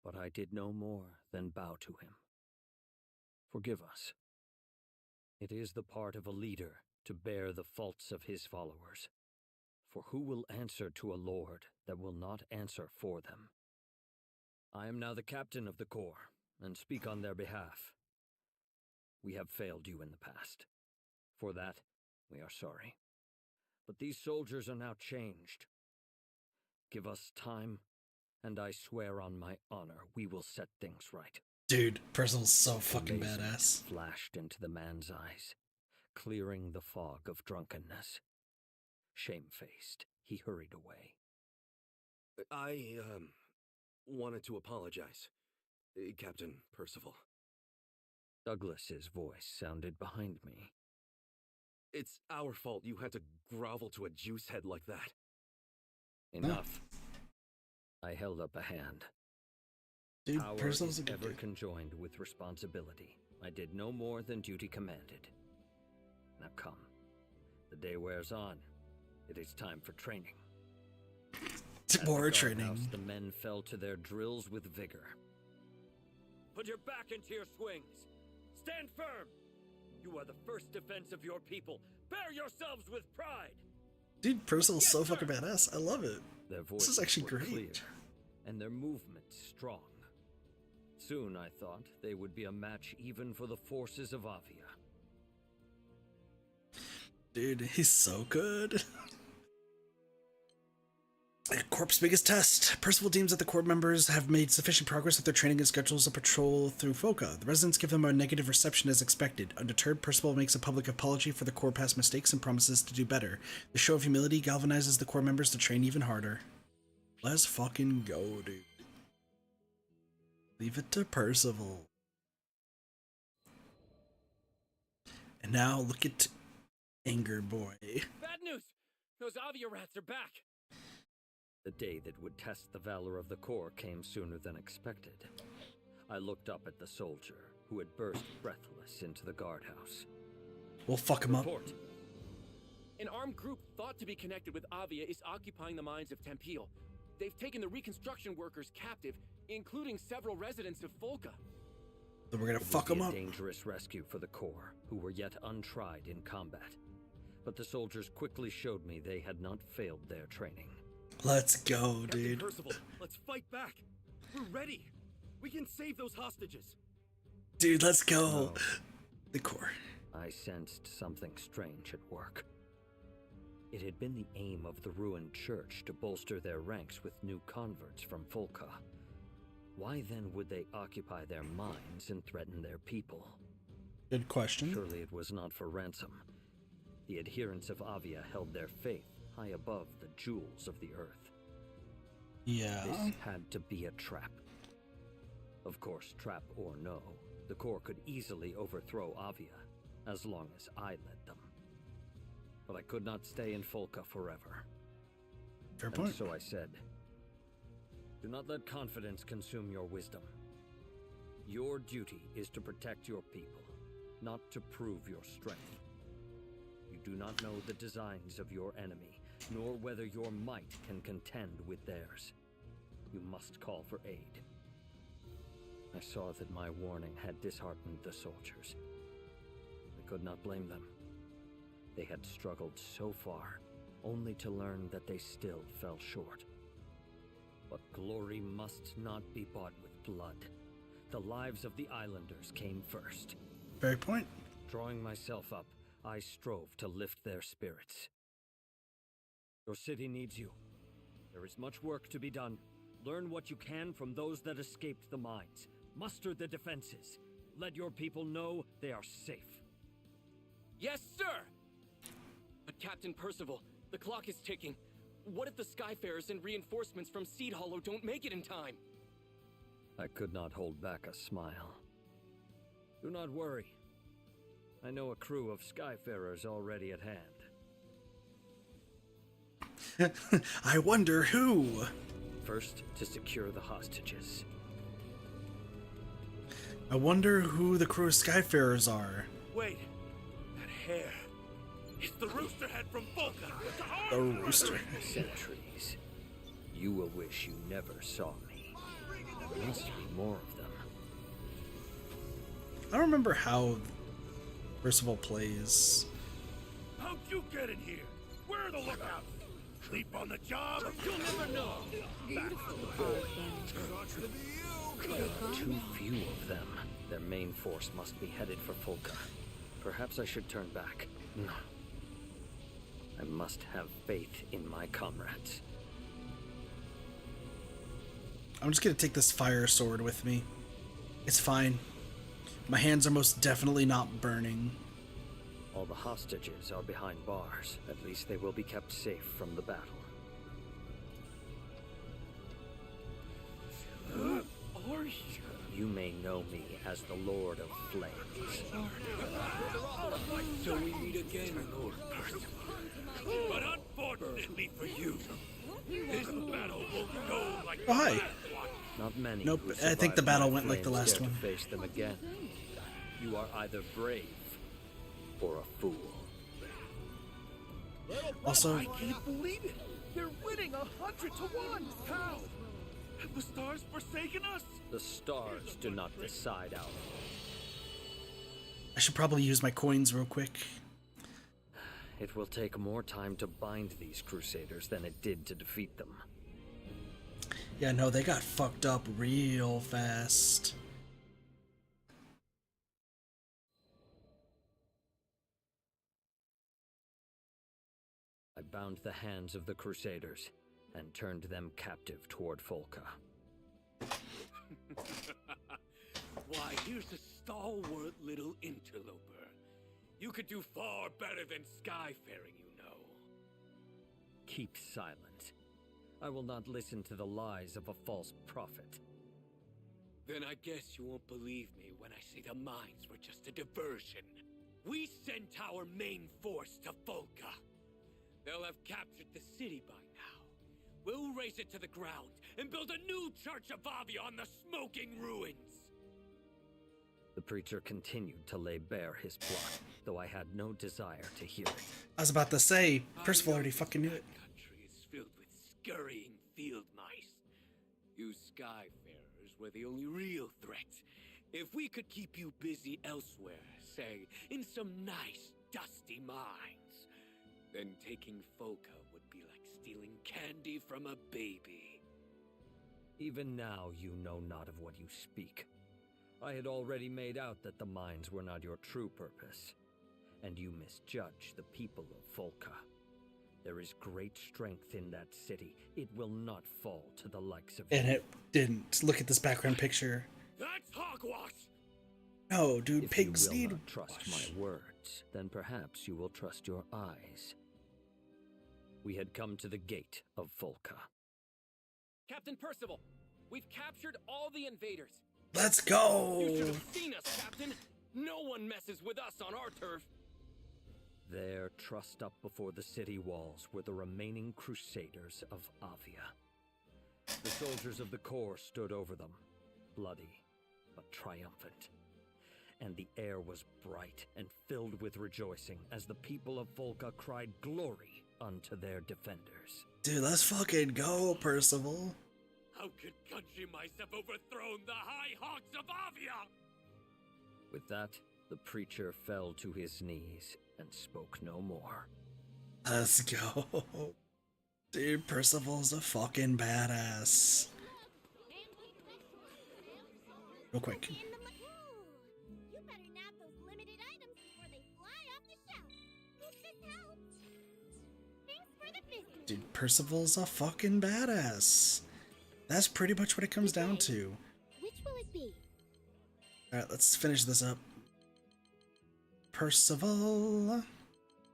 But I did no more than bow to him. Forgive us. It is the part of a leader to bear the faults of his followers. For who will answer to a lord that will not answer for them? I am now the captain of the Corps, and speak on their behalf. We have failed you in the past. For that, we are sorry. But these soldiers are now changed. Give us time, and I swear on my honor we will set things right. Dude, Percival's so fucking Amazement badass. flashed into the man's eyes, clearing the fog of drunkenness. Shamefaced, he hurried away. I, wanted to apologize, Captain Percival. Douglas's voice sounded behind me. It's our fault you had to grovel to a juice head like that. Enough. I held up a hand. Dude, Power Percival's is a good ever dude. conjoined with responsibility. I did no more than duty commanded. Now come. The day wears on. It is time for training. At More the training. guardhouse, the men fell to their drills with vigor. Put your back into your swings. Stand firm. You are the first defense of your people. Bear yourselves with pride. Dude, Percival's so fucking badass. I love it. Their This is voices actually were great. clear. and their movement strong. Soon, I thought, they would be a match even for the forces of Avia. Dude, he's so good. Corp's biggest test. Percival deems that the Corps members have made sufficient progress with their training and schedules of patrol through Foca. The residents give them a negative reception as expected. Undeterred, Percival makes a public apology for the Corps' past mistakes and promises to do better. The show of humility galvanizes the Corps members to train even harder. Let's fucking go, dude. Leave it to Percival. And now look at Anger Boy. Bad news! Those Avia rats are back! The day that would test the valor of the Corps came sooner than expected. I looked up at the soldier, who had burst breathless into the guardhouse. We'll fuck him up. An armed group thought to be connected with Avia is occupying the mines of Tempeel. They've taken the reconstruction workers captive, including several residents of Folka. So we're gonna fuck them up. A dangerous rescue for the Corps, who were yet untried in combat. But the soldiers quickly showed me they had not failed their training. Let's go, dude. Captain Percival, let's fight back. We're ready. We can save those hostages. Dude, let's go. No. The Corps. I sensed something strange at work. It had been the aim of the ruined church to bolster their ranks with new converts from Folka. Why then would they occupy their mines and threaten their people? Good question. Surely it was not for ransom. The adherents of Avia held their faith high above the jewels of the earth. Yeah. This had to be a trap. Of course, trap or no, the Corps could easily overthrow Avia, as long as I led them. But I could not stay in Folka forever. Fair point. So I said, do not let confidence consume your wisdom. Your duty is to protect your people, not to prove your strength. You do not know the designs of your enemy, nor whether your might can contend with theirs. You must call for aid. I saw that my warning had disheartened the soldiers. I could not blame them. They had struggled so far, only to learn that they still fell short. But glory must not be bought with blood. The lives of the islanders came first. Very point. Drawing myself up, I strove to lift their spirits. Your city needs you. There is much work to be done. Learn what you can from those that escaped the mines. Muster the defenses. Let your people know they are safe. Yes, sir! But Captain Percival, the clock is ticking. What if the Skyfarers and reinforcements from Seed Hollow don't make it in time? I could not hold back a smile. Do not worry. I know a crew of Skyfarers already at hand. I wonder who. First, to secure the hostages. I wonder who the crew of Skyfarers are. Wait, that hair. It's the rooster head from Volca. The rooster. Sentries. You will wish you never saw me. There must be more of them. I don't remember how Percival plays. How'd you get in here? Where are the lookouts? Sleep on the job? You'll never know. Too few of them. Their main force must be headed for Folka. Perhaps I should turn back. No. I must have faith in my comrades. I'm just gonna take this fire sword with me. It's fine. My hands are most definitely not burning. All the hostages are behind bars. At least they will be kept safe from the battle. Who are you? You may know me as the Lord of Flames. So we meet again, Lord Percival. But unfortunately for you, this battle will go like Oh, hi. the last one. Not many. Nope, who I think the survived battle my went like the flames last dare one. to face them again. You are either brave or a fool. Also, I can't believe it. They're winning 100 to 1. How? Have the stars forsaken us? The stars do not decide our. I should probably use my coins real quick. It will take more time to bind these crusaders than it did to defeat them. Yeah, no, they got fucked up real fast. I bound the hands of the Crusaders and turned them captive toward Folka. Why, here's a stalwart little interloper. You could do far better than skyfaring, you know. Keep silent. I will not listen to the lies of a false prophet. Then I guess you won't believe me when I say the mines were just a diversion. We sent our main force to Folka. They'll have captured the city by now. We'll raze it to the ground and build a new Church of Avia on the smoking ruins. The preacher continued to lay bare his plot, though I had no desire to hear it. I was about to say, Percival already fucking knew it. Country is filled with scurrying field mice. You skyfarers were the only real threat. If we could keep you busy elsewhere, say, in some nice, dusty mines, then taking Folka would be like stealing candy from a baby. Even now you know not of what you speak. I had already made out that the mines were not your true purpose, and you misjudge the people of Folka. There is great strength in that city. It will not fall to the likes of And you. it didn't. Look at this background picture. That's hogwash! No, dude, If pigs you will need not trust my words, then perhaps you will trust your eyes. We had come to the gate of Folka. Captain Percival, we've captured all the invaders. Let's You should go! have seen us, Captain. No one messes with us on our turf. There, trussed up before the city walls, were the remaining Crusaders of Avia. The soldiers of the Corps stood over them, bloody but triumphant. And the air was bright and filled with rejoicing as the people of Folka cried glory unto their defenders. Dude, let's fucking go, Percival. How could country mice have overthrown the high hawks of Avia? With that, the preacher fell to his knees and spoke no more. Let's go. Dude, Percival's a fucking badass. Real quick. You better nab those limited items before they fly off the shelf. Hope this helped. Thanks for the business. Dude, Percival's a fucking badass. That's pretty much what it comes down to. Which will it be? Alright, let's finish this up. Percival.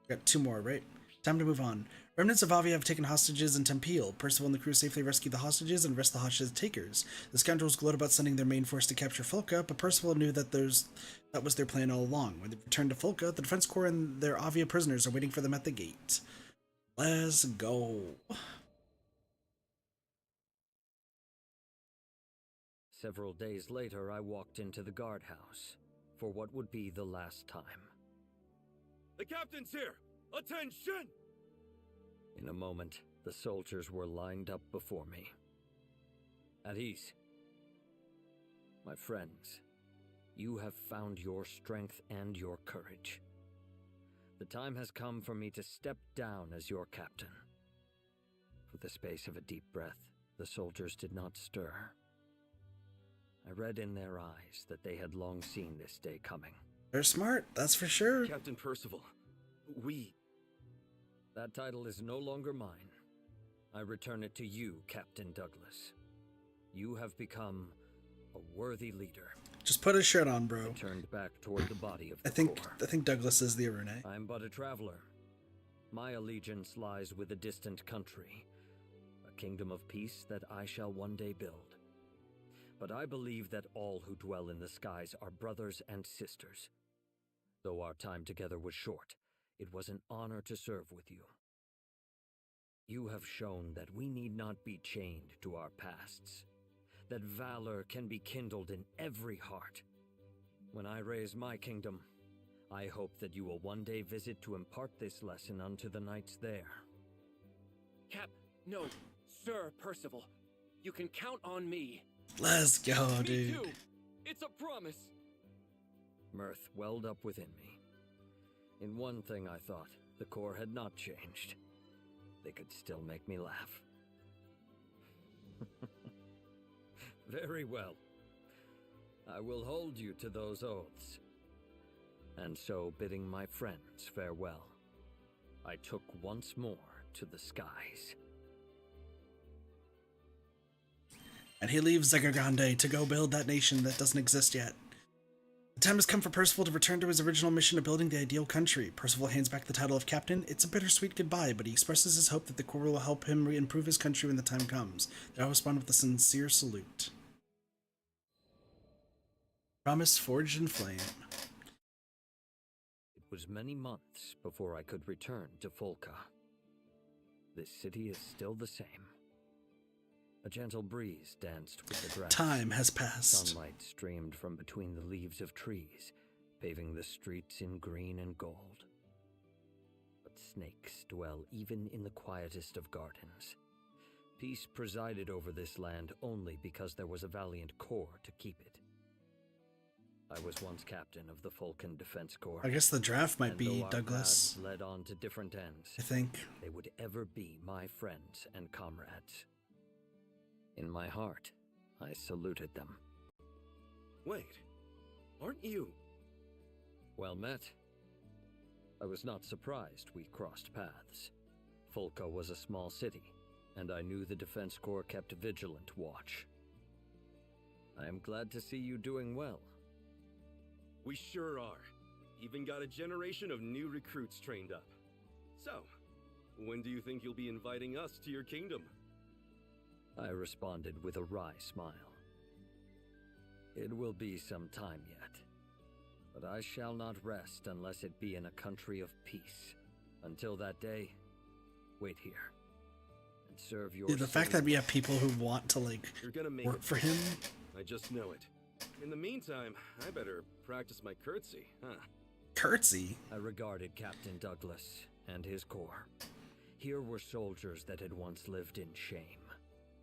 Got two more, right? Time to move on. Remnants of Avia have taken hostages in Tempeal. Percival and the crew safely rescue the hostages and arrest the hostage takers. The scoundrels gloat about sending their main force to capture Folka, but Percival knew that that was their plan all along. When they return to Folka, the Defense Corps and their Avia prisoners are waiting for them at the gate. Let's go. Several days later, I walked into the guardhouse for what would be the last time. The captain's here! Attention! In a moment, the soldiers were lined up before me. At ease. My friends, you have found your strength and your courage. The time has come for me to step down as your captain. For the space of a deep breath, the soldiers did not stir. I read in their eyes that they had long seen this day coming. They're smart, that's for sure. Captain Percival, That title is no longer mine. I return it to you, Captain Douglas. You have become a worthy leader. Just put a shirt on, bro. I turned back toward the body of the I think Douglas is the Arune. I am but a traveler. My allegiance lies with a distant country, a kingdom of peace that I shall one day build. But I believe that all who dwell in the skies are brothers and sisters. Though our time together was short, it was an honor to serve with you. You have shown that we need not be chained to our pasts, that valor can be kindled in every heart. When I raise my kingdom, I hope that you will one day visit to impart this lesson unto the knights there. No, Sir Percival. You can count on me. Let's go, dude. Me too. It's a promise. Mirth welled up within me. In one thing I thought, the Corps had not changed. They could still make me laugh. Very well. I will hold you to those oaths. And so, bidding my friends farewell, I took once more to the skies. And he leaves Zegargrande to go build that nation that doesn't exist yet. The time has come for Percival to return to his original mission of building the ideal country. Percival hands back the title of captain. It's a bittersweet goodbye, but he expresses his hope that the Corps will help him improve his country when the time comes. They all respond with a sincere salute. Promise forged in flame. It was many months before I could return to Folka. This city is still the same. A gentle breeze danced with the grass. Time has passed. Sunlight streamed from between the leaves of trees, paving the streets in green and gold. But snakes dwell even in the quietest of gardens. Peace presided over this land only because there was a valiant corps to keep it. I was once captain of the Falcon Defense Corps. I guess the draft might and be though our Douglas. paths led on to different ends. I think. They would ever be my friends and comrades. In my heart, I saluted them. Wait, aren't you? Well met. I was not surprised we crossed paths. Folka was a small city, and I knew the Defense Corps kept vigilant watch. I am glad to see you doing well. We sure are. Even got a generation of new recruits trained up. So, when do you think you'll be inviting us to your kingdom? I responded with a wry smile. It will be some time yet, but I shall not rest unless it be in a country of peace. Until that day, wait here and serve your. Dude, the fact that we have people who want to like You're gonna make work for him. I just know it. In the meantime, I better practice my curtsy, huh? Curtsy? I regarded Captain Douglas and his corps. Here were soldiers that had once lived in shame,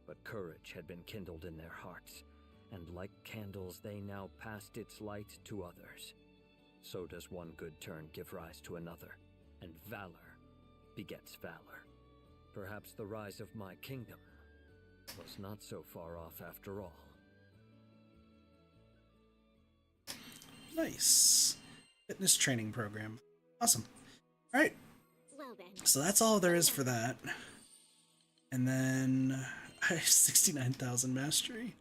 but courage had been kindled in their hearts, and like candles they now passed its light to others. So does one good turn give rise to another, and valor begets valor. Perhaps the rise of my kingdom was not so far off after all. Nice. Fitness training program. Awesome. Alright. Well then. So that's all there is for that. And then I have 69,000 mastery.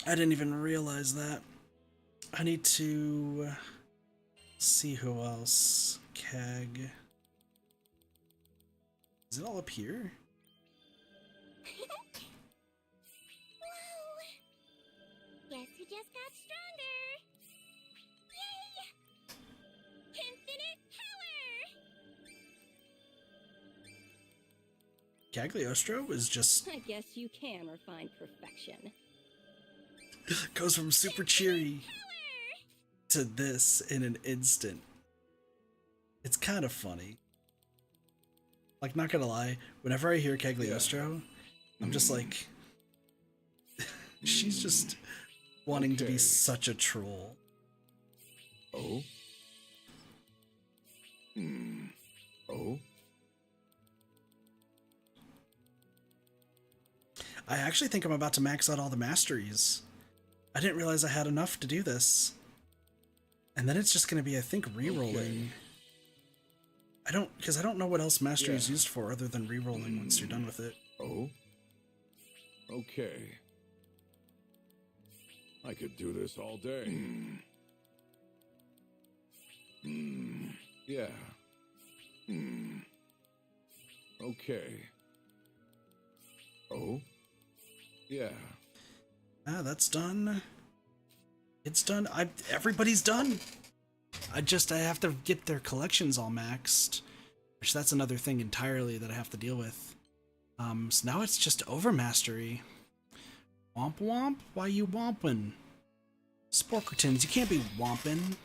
I didn't even realize that. I need to see who else. Keg. Is it all up here? Whoa! Guess who just got stronger? Yay! Infinite power! Cagliostro is just I guess you can refine perfection. goes from super cheery to this in an instant. It's kind of funny. Like, not gonna lie, whenever I hear Cagliostro, I'm just like, she's just wanting to be such a troll. Oh? Oh? I actually think I'm about to max out all the masteries. I didn't realize I had enough to do this. And then it's just gonna be, I think, re-rolling. Because I don't know what else mastery is used for other than re-rolling once you're done with it. Oh? Okay. I could do this all day. Yeah. Okay. Oh? Yeah. Ah, that's done. It's done. Everybody's done. I have to get their collections all maxed, which that's another thing entirely that I have to deal with. So now it's just overmastery. Womp womp, why you wompin'? Sporkertons, you can't be wompin'.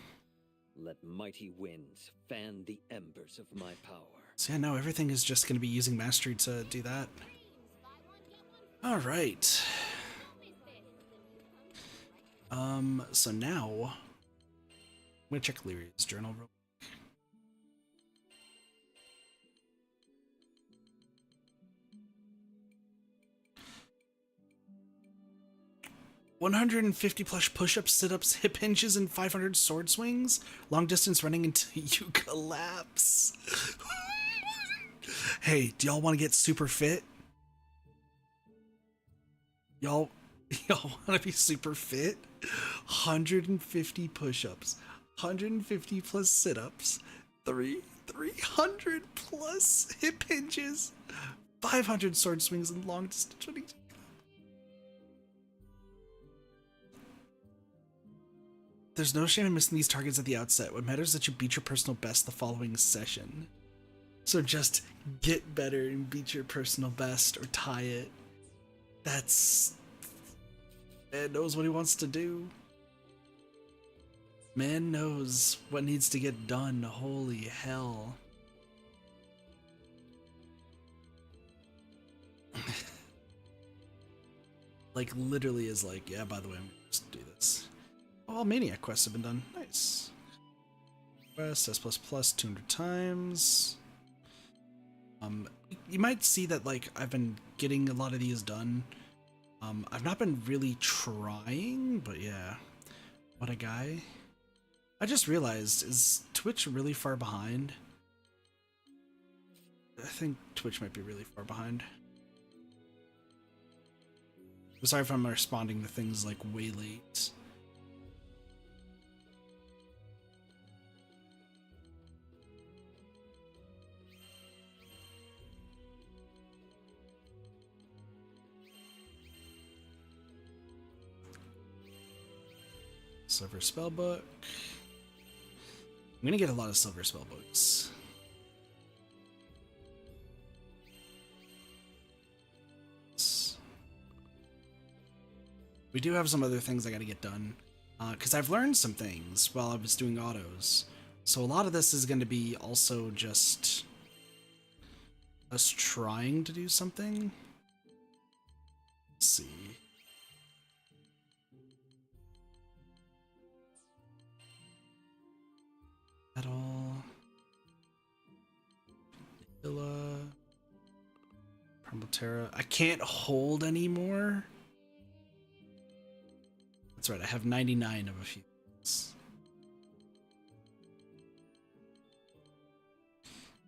Let mighty winds fan the embers of my power. So yeah, no, everything is just going to be using mastery to do that. Alright. So now I'm gonna check Lyria's journal real quick. 150 plus push-ups, sit-ups, hip hinges, and 500 sword swings. Long distance running until you collapse. Hey, do y'all want to get super fit? Y'all want to be super fit? 150 push-ups, 150 plus sit-ups, 300 plus hip hinges, 500 sword swings, and long distance running. There's no shame in missing these targets at the outset. What matters is that you beat your personal best the following session. So just get better and beat your personal best or tie it. That's... Man knows what he wants to do. Man knows what needs to get done. Holy hell. Like, literally is like, yeah, by the way, I'm gonna just do this. All Maniac quests have been done. Nice. Quest S++ 200 times. You might see that, like, I've been getting a lot of these done. I've not been really trying, but yeah. What a guy. I just realized, is Twitch really far behind? I think Twitch might be really far behind. I'm sorry if I'm responding to things, like, way late. Silver Spellbook. I'm gonna get a lot of Silver Spellbooks. We do have some other things I gotta get done. Because I've learned some things while I was doing autos. So a lot of this is gonna be also just us trying to do something. Let's see. At all. Villa. Primotera. I can't hold anymore. That's right, I have 99 of a few things.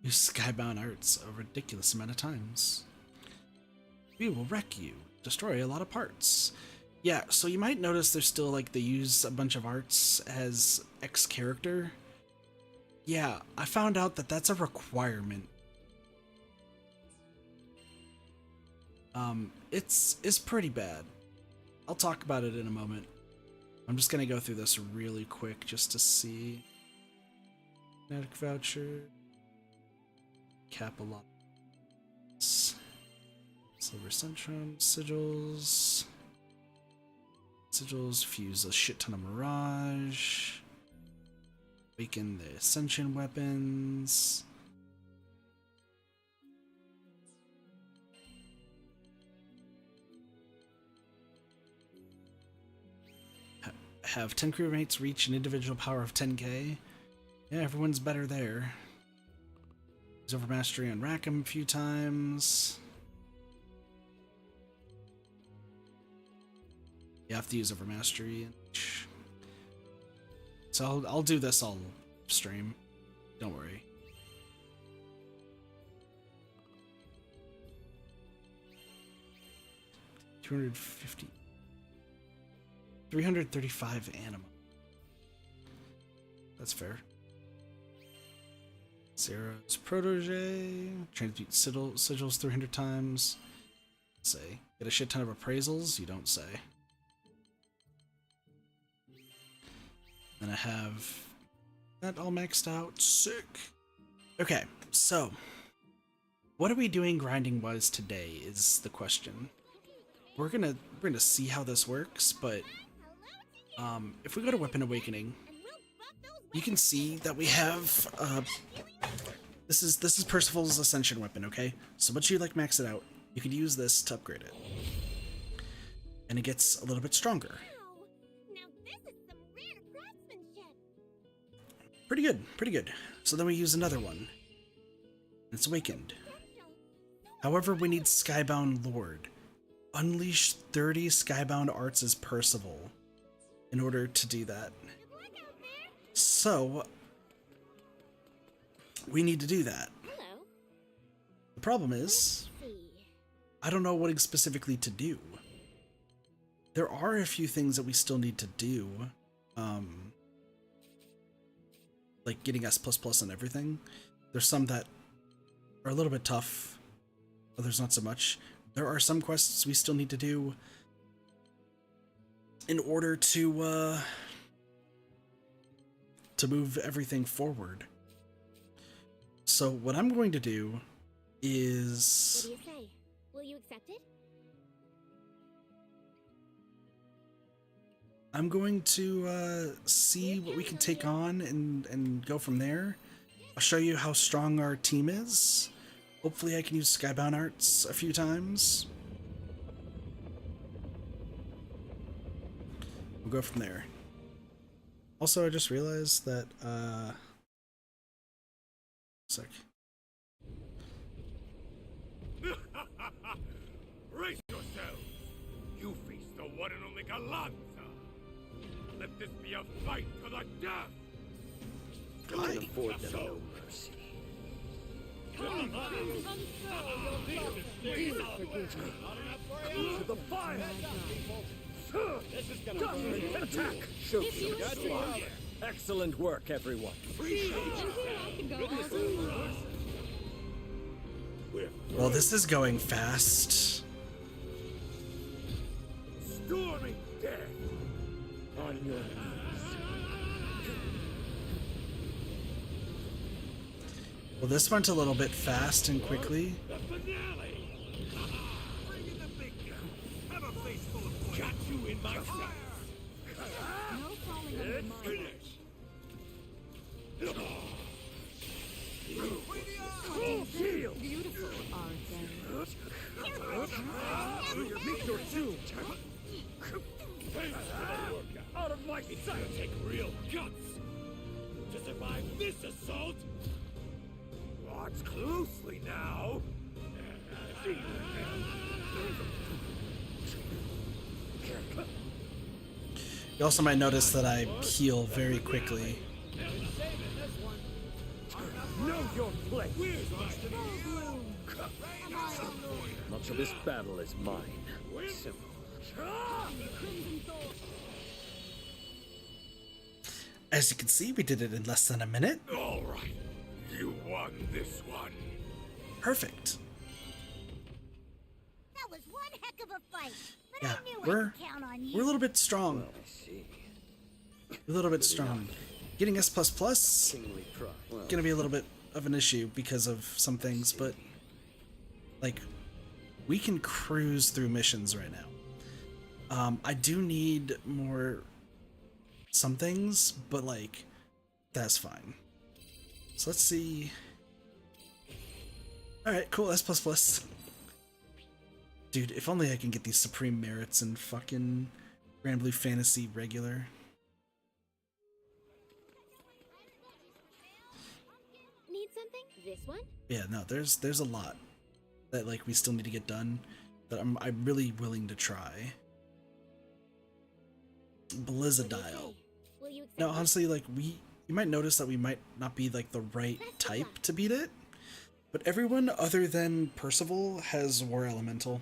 Use Skybound Arts a ridiculous amount of times. We will wreck you. Destroy a lot of parts. Yeah, so you might notice there's still, like, they use a bunch of arts as X character. Yeah, I found out that that's a requirement. It's pretty bad. I'll talk about it in a moment. I'm just gonna go through this really quick just to see. Kinetic voucher. Cap a lot. Silver Centrum. Sigils. Sigils fuse a shit ton of Mirage. Awaken the Ascension weapons. Have 10 crewmates reach an individual power of 10k. Yeah, everyone's better there. Use Overmastery on Rackham a few times. You have to use Overmastery. So I'll do this all stream. Don't worry. $250. 335 anima. That's fair. Sarah's protege. Transmute sigils 300 times. Say. Get a shit ton of appraisals? You don't say. Then I have that all maxed out. Sick. Okay, so what are we doing grinding wise today is the question. We're gonna see how this works, but if we go to Weapon Awakening, you can see that we have this is Percival's Ascension weapon, okay? So once you like max it out, you could use this to upgrade it. And it gets a little bit stronger. Pretty good, pretty good. So then we use another one. It's Awakened. However, we need Skybound Lord. unleash 30 Skybound Arts as Percival in order to do that. So, we need to do that. Hello. The problem is, I don't know what specifically to do. There are a few things that we still need to do. Like getting S++ and everything. There's some that are a little bit tough, others not so much. There are some quests we still need to do in order to move everything forward. So what I'm going to do is... What do you say? Will you accept it? I'm going to see what we can take on and go from there. I'll show you how strong our team is. Hopefully I can use Skybound Arts a few times. We'll go from there. Also, I just realized that, sec. Brace yourself! You face the one and only Galanza! Let this be a fight to the death! I can afford them no mercy. Come on! To the fire! This is gonna hurt. Attack! Shoot! Excellent work, everyone. Well, this is going fast. Storming death! On your knees. Well, this went a little bit fast and quickly. The finale! Bring in the big gun! Have a face full of fire! Got you in my sights! No falling under It's my finished! beautiful, aren't they? Meet your doom! Out of my sight! It's gonna take real guts to survive this assault! Watch closely now! You also might notice that I heal very quickly. Know your place. Where's my Much of this battle is mine. Simple. As you can see, we did it in less than a minute. All right, you won this one. Perfect. That was one heck of a fight. But Yeah, I knew I we're could count on you. a little bit strong. I see. A little bit strong. Getting S++ Kingly pride. gonna be a little bit of an issue because of some things, but like we can cruise through missions right now. I do need more some things, but like that's fine. So let's see. All right, cool. S++. Dude, if only I can get these supreme merits in fucking Granblue Fantasy regular. Need something? This one? Yeah, no, there's a lot that like we still need to get done that I'm really willing to try. Blizzadile. Will you accept No, it? honestly, like you might notice that we might not be like the right type to beat it, but everyone other than Percival has War Elemental,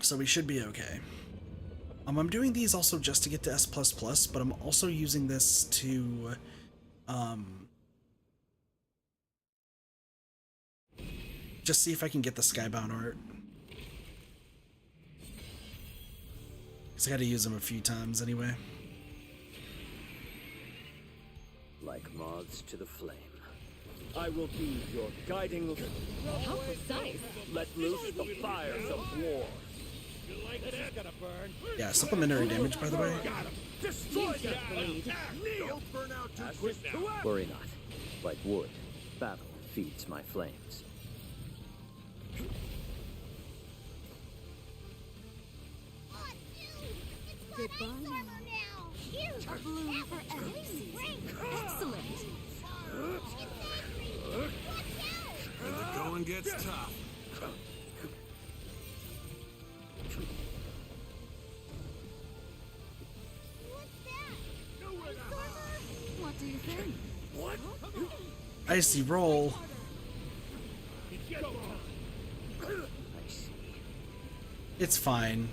so we should be okay. I'm doing these also just to get to S++, but I'm also using this to just see if I can get the Skybound art. Because I gotta use them a few times anyway. Like moths to the flame. I will be your guiding. How precise. Let loose the fires of war. Yeah, supplementary damage, by the way. Destroy them. Don't burn out too quick now. Worry not. Like wood, battle feeds my flames. Oh, dude! It's got ice armor now! Huge! A balloon for every Excellent. Watch out! When the going gets tough. What do you think? Icy roll. It's fine.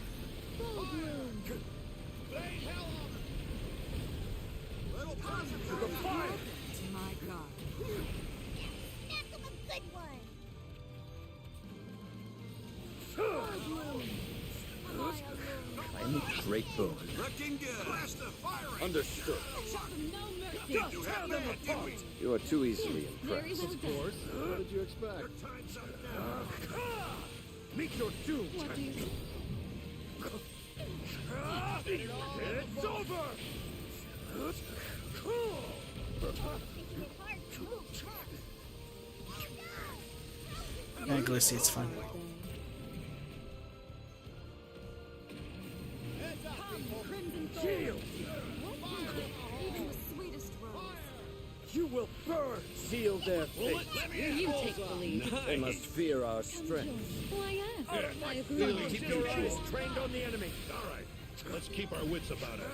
My God. Smack him a good one. I need great boon. Looking good. Blast the fire. Understood. Show them no mercy. Tear them apart. You are too easily Very impressed. well done. What did you expect? Time's up now. Meet your doom. What do you think? It's over. Making it hard to move, huh? Yeah, Glissy, it's fine. Crimson Shield. Even the sweetest rose. You will burn. Seal their fate. You take the lead. They must fear our strength. Why, yes. I agree. Keep your eyes trained on the enemy. All right, let's keep our wits about us.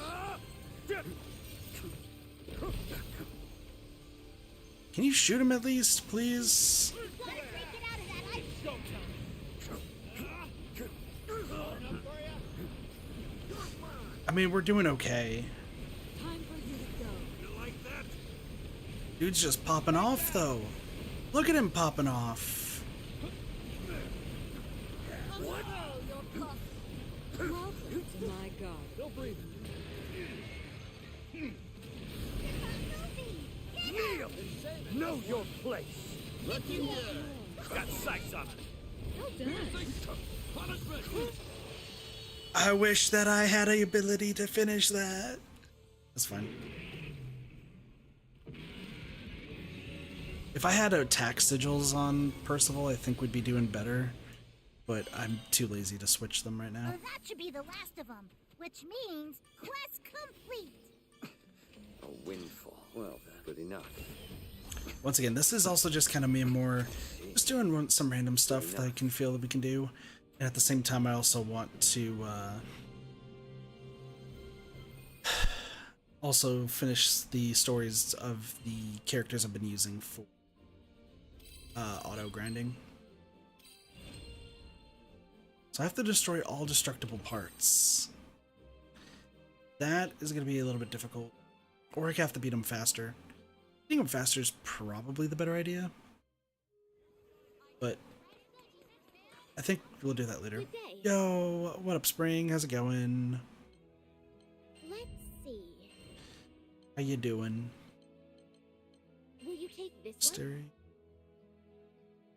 Can you shoot him at least, please? Gotta break it out of that ice. I mean, we're doing okay. Time for you to go. You like that? Dude's just popping off, though. Look at him popping off. Welcome to my God. Don't breathe. Kneel! Know your place. Looking good. Got sights on it. Well done. Punishment. I wish that I had the ability to finish that. That's fine. If I had attack sigils on Percival, I think we'd be doing better. But I'm too lazy to switch them right now. Well, that should be the last of them, which means quest complete. A windfall. Well, then, good enough. Once again, this is also just kind of me more just doing some random stuff that I can feel that we can do. And at the same time, I also want to also finish the stories of the characters I've been using for auto grinding. So I have to destroy all destructible parts. That is going to be a little bit difficult. Or I have to beat them faster. Beating them faster is probably the better idea. But I think we'll do that later. Good day. Yo, what up, Spring? How's it going? Let's see. How you doing? Will you take this one? Mystery.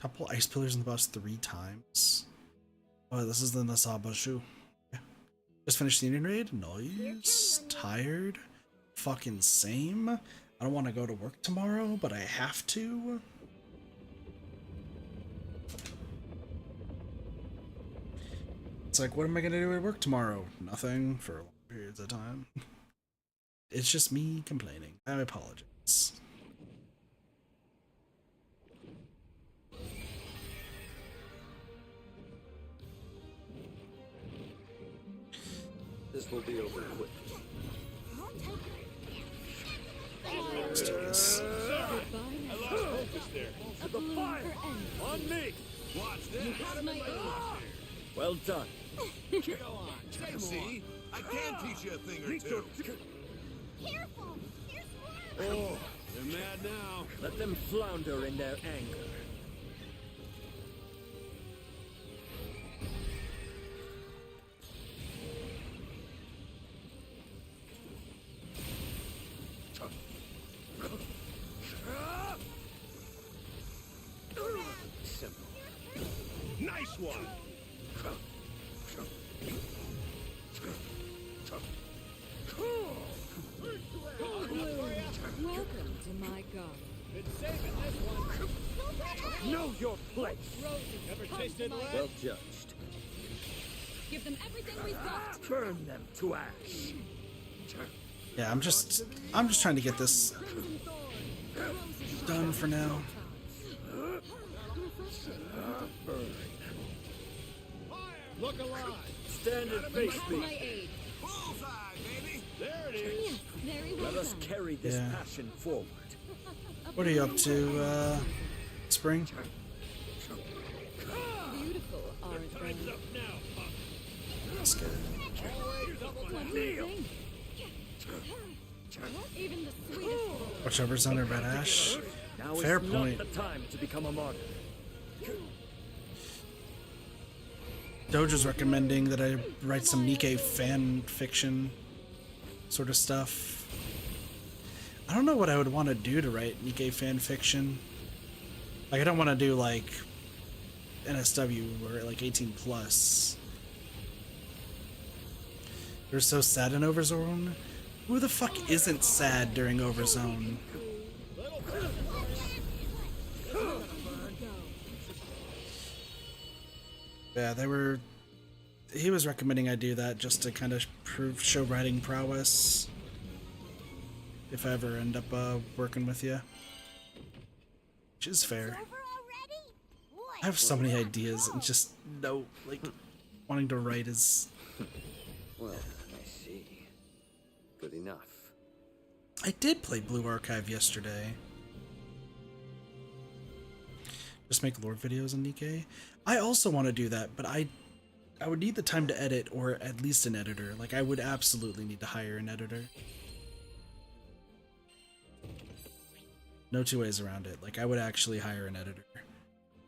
Couple ice pillars in the boss 3 times. Oh, this is the Nasaba shoe. Yeah. Just finished the Union raid. Nice. Tired. Fucking same. I don't want to go to work tomorrow, but I have to. It's like, what am I gonna do at work tomorrow? Nothing for long periods of time. It's just me complaining. I apologize. This will be over quick. Let's do this. I lost focus there. A balloon for end. On me. Watch this. You have my aid. Well done. Go on. See, I can teach you a thing or two. Careful! There's more! Oh, they're mad now. Let them flounder in their anger. Simple. Nice one. Welcome to my garden. Been saving this one. Know your place. Never tasted my- lead. Well judged. Give them everything we've got. Burn them to ash. Yeah, I'm just trying to get this Crimson thorn. Roses done for now. refreshing. Look alive. Stand and face Have me. my aid. Bullseye, baby. There it is. Yes, very well Let us us carry this Yeah. passion forward. What are you up to, Spring? Beautiful, aren't they? Let's get it. What do you think? Even the sweetest Whichever's under Red Ash. Now Fair is point. not the time to become a martyr. Doja's recommending that I write some Nikkei fan fiction sort of stuff. I don't know what I would want to do to write Nikkei fan fiction. Like, I don't want to do like NSW or like 18 plus. You're so sad in Overzone. Who the fuck isn't sad during Overzone? Yeah, he was recommending I do that just to kind of show writing prowess. If I ever end up working with you. Which is fair. I have so many ideas and just no, like, wanting to write is... Well, I see. Good enough. I did play Blue Archive yesterday. Just make lore videos on Nikkei. I also want to do that, but I would need the time to edit, or at least an editor. Like, I would absolutely need to hire an editor. No two ways around it. Like, I would actually hire an editor.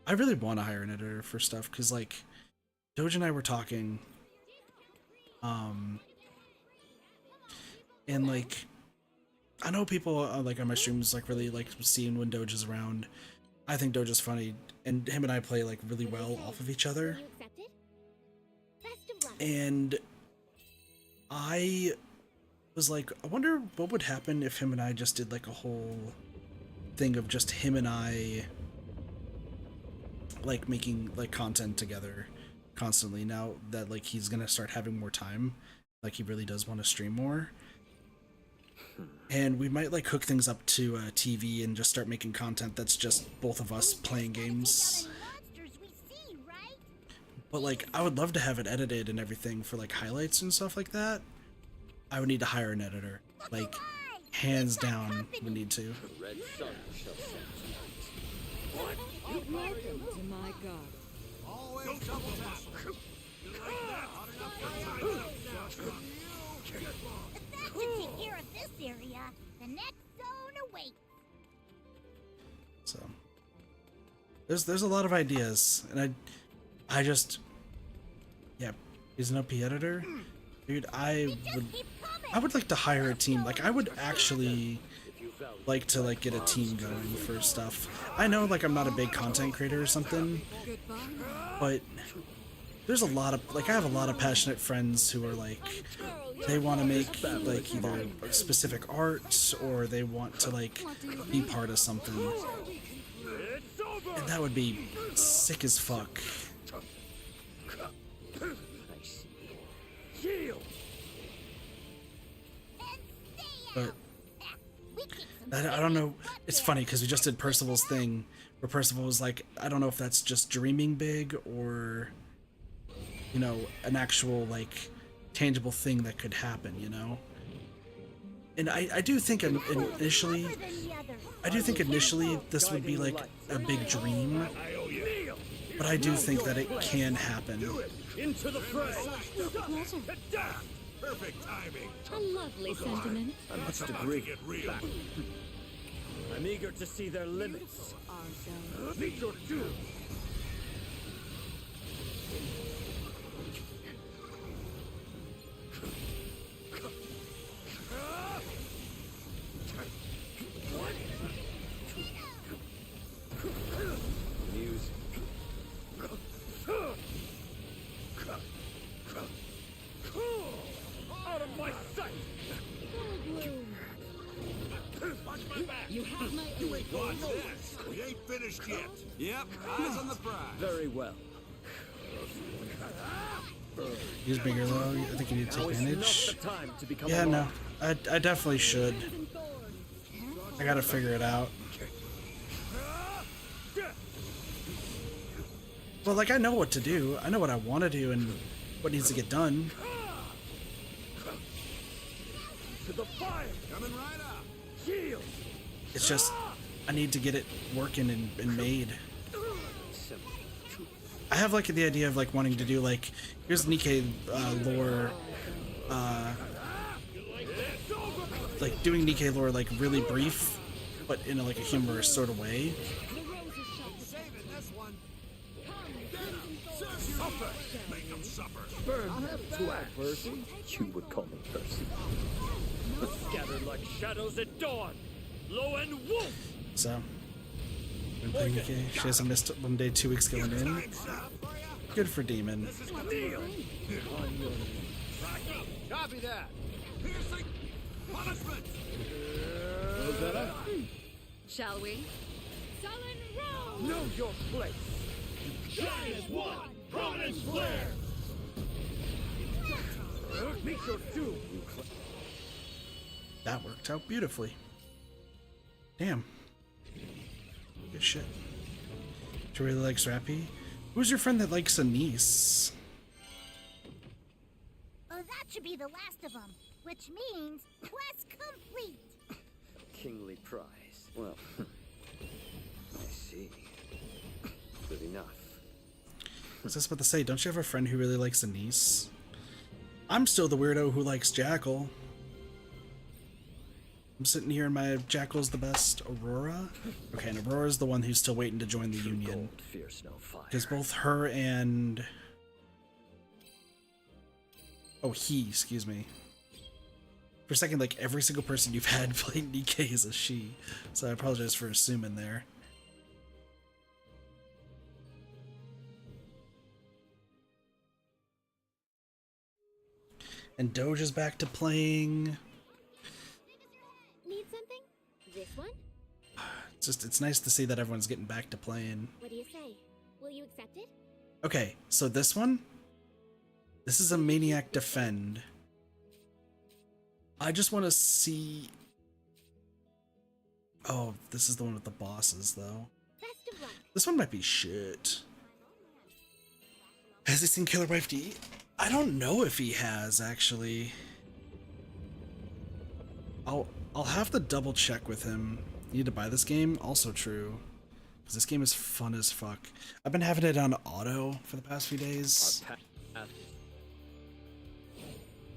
I really want to hire an editor for stuff, because, like, Doge and I were talking, and, like, I know people, like, on my streams, like, really like seeing when Doge is around. I think Doge is funny, and him and I play, like, really well off of each other. And I was like, I wonder what would happen if him and I just did, like, a whole thing of just him and I, like, making, like, content together constantly now that, like, he's gonna start having more time. Like, he really does want to stream more. And we might, like, hook things up to TV and just start making content that's just both of us playing games. But, like, I would love to have it edited and everything for, like, highlights and stuff like that. I would need to hire an editor. Like, hands down, would need to. Welcome to my garden. Always double tap. You like that? If that can take care of this area, the next zone awaits. So there's a lot of ideas, and I just, yeah, he's an OP editor, dude. I would like to hire a team. Like, I would actually like to, like, get a team going for stuff. I know, like, I'm not a big content creator or something, but there's a lot of, like, I have a lot of passionate friends who are like, they want to make, like, either specific art or they want to, like, be part of something. And that would be sick as fuck. But I don't know. It's funny because we just did Percival's thing where Percival was like, I don't know if that's just dreaming big or, you know, an actual, like, tangible thing that could happen, you know? And I do think initially this would be, like, a big dream, but I do think that it can happen. Into the fray. Perfect timing. A lovely sentiment. I must agree. I'm eager to see their limits. Me too. Out of my sight! You have my Watch this. We ain't finished yet. Yep, eyes on the prize. Very well. He's bigger though. I think you need to take advantage. Not the time to become Yeah, a no. I definitely should. I gotta figure it out. Well, like, I know what to do. I know what I want to do and what needs to get done. To the fire! Coming right up. Shield! It's just, I need to get it working and made. I have like the idea of like wanting to do like, here's Nikkei lore, like doing Nikkei lore like really brief, but in like a humorous sort of way. Burn to act, Percy. You would call me Percy. Scattered like shadows at dawn. Low and wolf. So, been playing Nikkei. She hasn't missed one day 2 weeks going in. Good for Demon. Copy that. Piercing punishment. Rosetta, Shall we? Sullen Rose! know your place. Shine as one. Prominence flare. Meet your doom. That worked out beautifully. Damn. Good shit. She really likes Rappy. Who's your friend that likes Anise? Oh, that should be the last of them, which means quest complete. Kingly prize. Well, I see. Good enough. What's this about to say? Don't you have a friend who really likes Anise? I'm still the weirdo who likes Jackal. I'm sitting here and my Jackal's the best. Aurora? Okay, and Aurora's the one who's still waiting to join the Union. Fears no fire. Because both her and... Oh, he, excuse me. For a second, like, every single person you've had playing Nikkei is a she. So I apologize for assuming there. And Doge is back to playing. Need something? This one? It's nice to see that everyone's getting back to playing. What do you say? Will you accept it? Okay, so this one? This is a Maniac Defend. I just want to see... Oh, this is the one with the bosses, though. Best of luck. This one might be shit. Has he seen Killer Wife D? I don't know if he has, actually. I'll have to double check with him. You need to buy this game? Also true. Because this game is fun as fuck. I've been having it on auto for the past few days.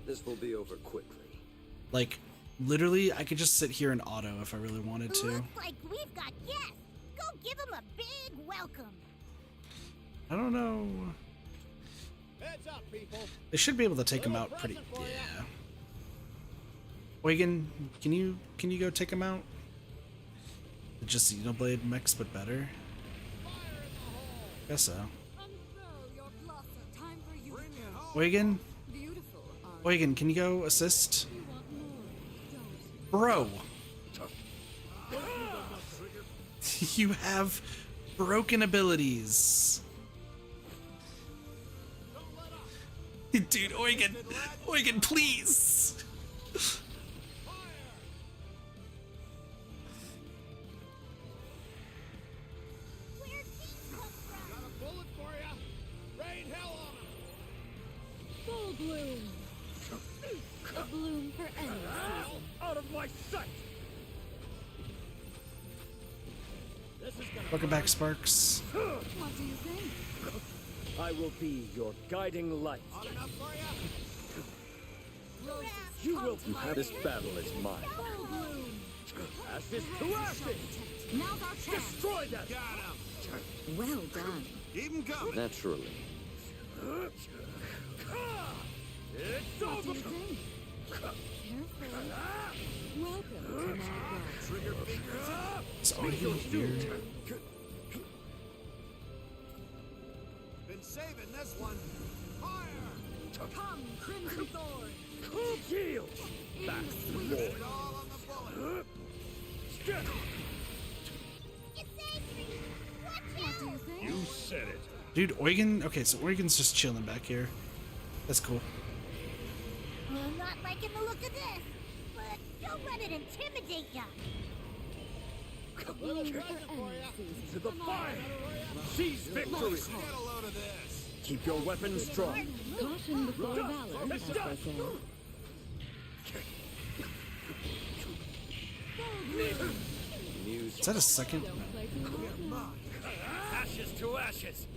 This will be over quickly. Like, literally, I could just sit here in auto if I really wanted to. Looks like we've got guests. Go give them a big welcome. I don't know. Heads up, people. They should be able to take him out pretty... Yeah. Eugen, can you go take him out? Just Xenoblade mechs, but better? Guess so. Eugen? Eugen, can you go assist? Bro! You have broken abilities. Dude, Eugen! Eugen, please! Full bloom. A bloom for any season. Out of my sight! Welcome back, Sparks. What do you think? I will be your guiding light. You will have this battle is mine. Full bloom. ashes to ashes! Now's our chance. Destroy them! Well done. Keep 'em coming. Naturally. It's What do over! you think? Careful. Welcome to my world. Trigger fingers up. Is Eugen here? Been saving this one. Fire. Come, Crimson Thorn. Cool shield! Back to war! It all on the bullet. Get it! What do you think? You said it. Dude, Eugen... Okay, so Eugen's just chilling back here. That's cool. I'm not liking the look of this, but don't let it intimidate ya. A bloom for any season. To the fire! Seize victory! Get a load of this. Keep your weapons strong! Caution before valor, as they say. Is that a second? Ashes to ashes.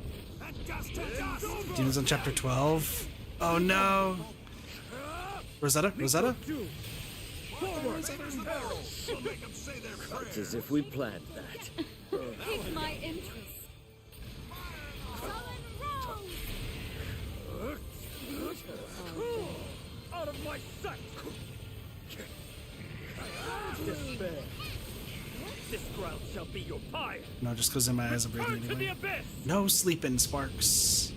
And dust to dust. Demons on chapter 12. Oh no. Rosetta? Rosetta? It's as if we planned that. Pique my interest. Out of my sight. Despair. This ground shall be your pyre. No, just because in my eyes are breathing Return to the anyway. abyss. No sleeping, Sparks.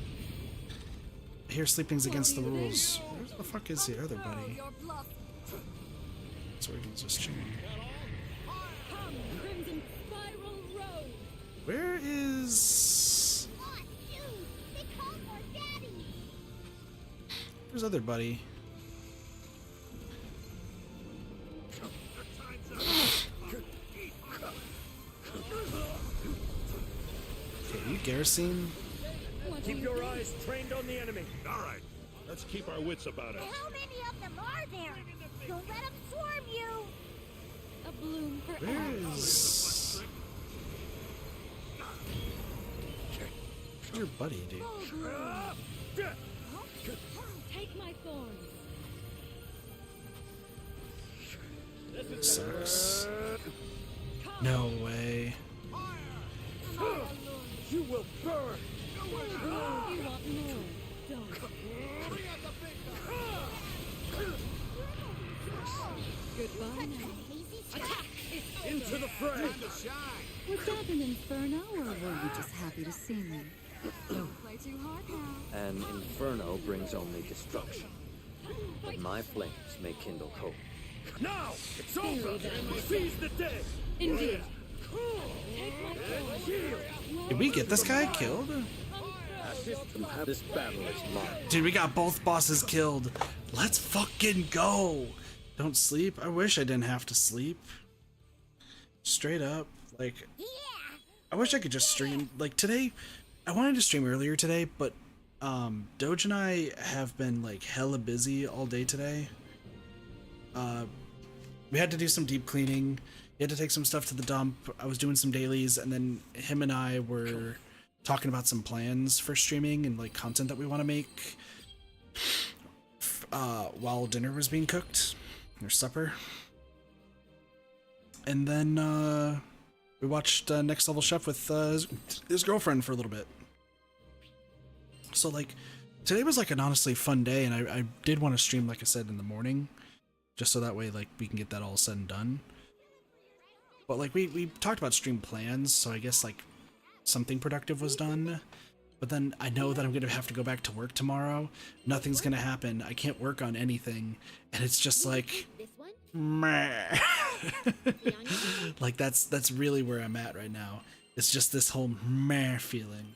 I hear sleeping's against the rules. Where the fuck is the other buddy? That's where he's just chilling. Crimson Spiral Road. Where is... Where's other buddy? Okay, you Garrison? Keep your eyes trained on the enemy. All right, let's keep our wits about us. How many of them are there? Don't let them swarm you. A bloom for Where Eris. is... Where's your buddy, dude? Take my thorns. Sucks. No way. You will burn. You want more? Don't. Goodbye now. Attack! Into the fray. Was that an inferno, or were you just happy to see me? Don't play too hard now. An inferno brings only destruction, but my flames may kindle hope. Now it's over. Seize the day. Indeed. Take my thorns. Did we get this guy killed? This battle is mine. Dude, we got both bosses killed. Let's fucking go. Don't sleep. I wish I didn't have to sleep. Straight up. Like, I wish I could just stream. Like, today, I wanted to stream earlier today, but Doge and I have been, like, hella busy all day today. We had to do some deep cleaning. He had to take some stuff to the dump. I was doing some dailies, and then him and I were talking about some plans for streaming and like content that we want to make while dinner was being cooked, or supper. And then we watched Next Level Chef with his girlfriend for a little bit. So like today was like an honestly fun day, and I did want to stream, like I said, in the morning, just so that way like we can get that all said and done. But like we talked about stream plans, so I guess like something productive was done. But then I know that I'm gonna have to go back to work tomorrow. Nothing's gonna happen. I can't work on anything, and it's just like, meh. Like that's really where I'm at right now. It's just this whole meh feeling.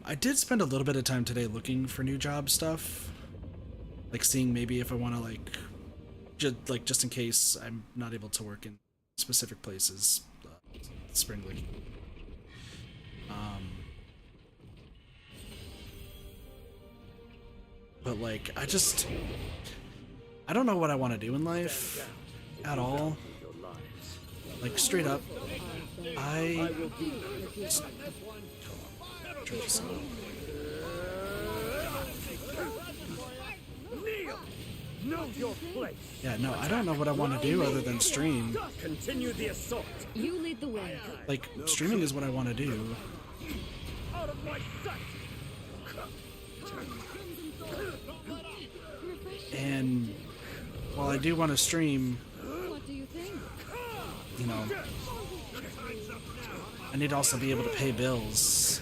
I did spend a little bit of time today looking for new job stuff, like seeing maybe if I want to like just in case I'm not able to work in specific places, spring league. But like I don't know what I want to do in life at all. Like straight up, I Know your place. yeah, no, I don't know what I want to do other than stream. Continue the assault. You lead the way. Like, streaming is what I want to do. Out of my sight. And while I do want to stream, What do you think? you know, I need to also be able to pay bills.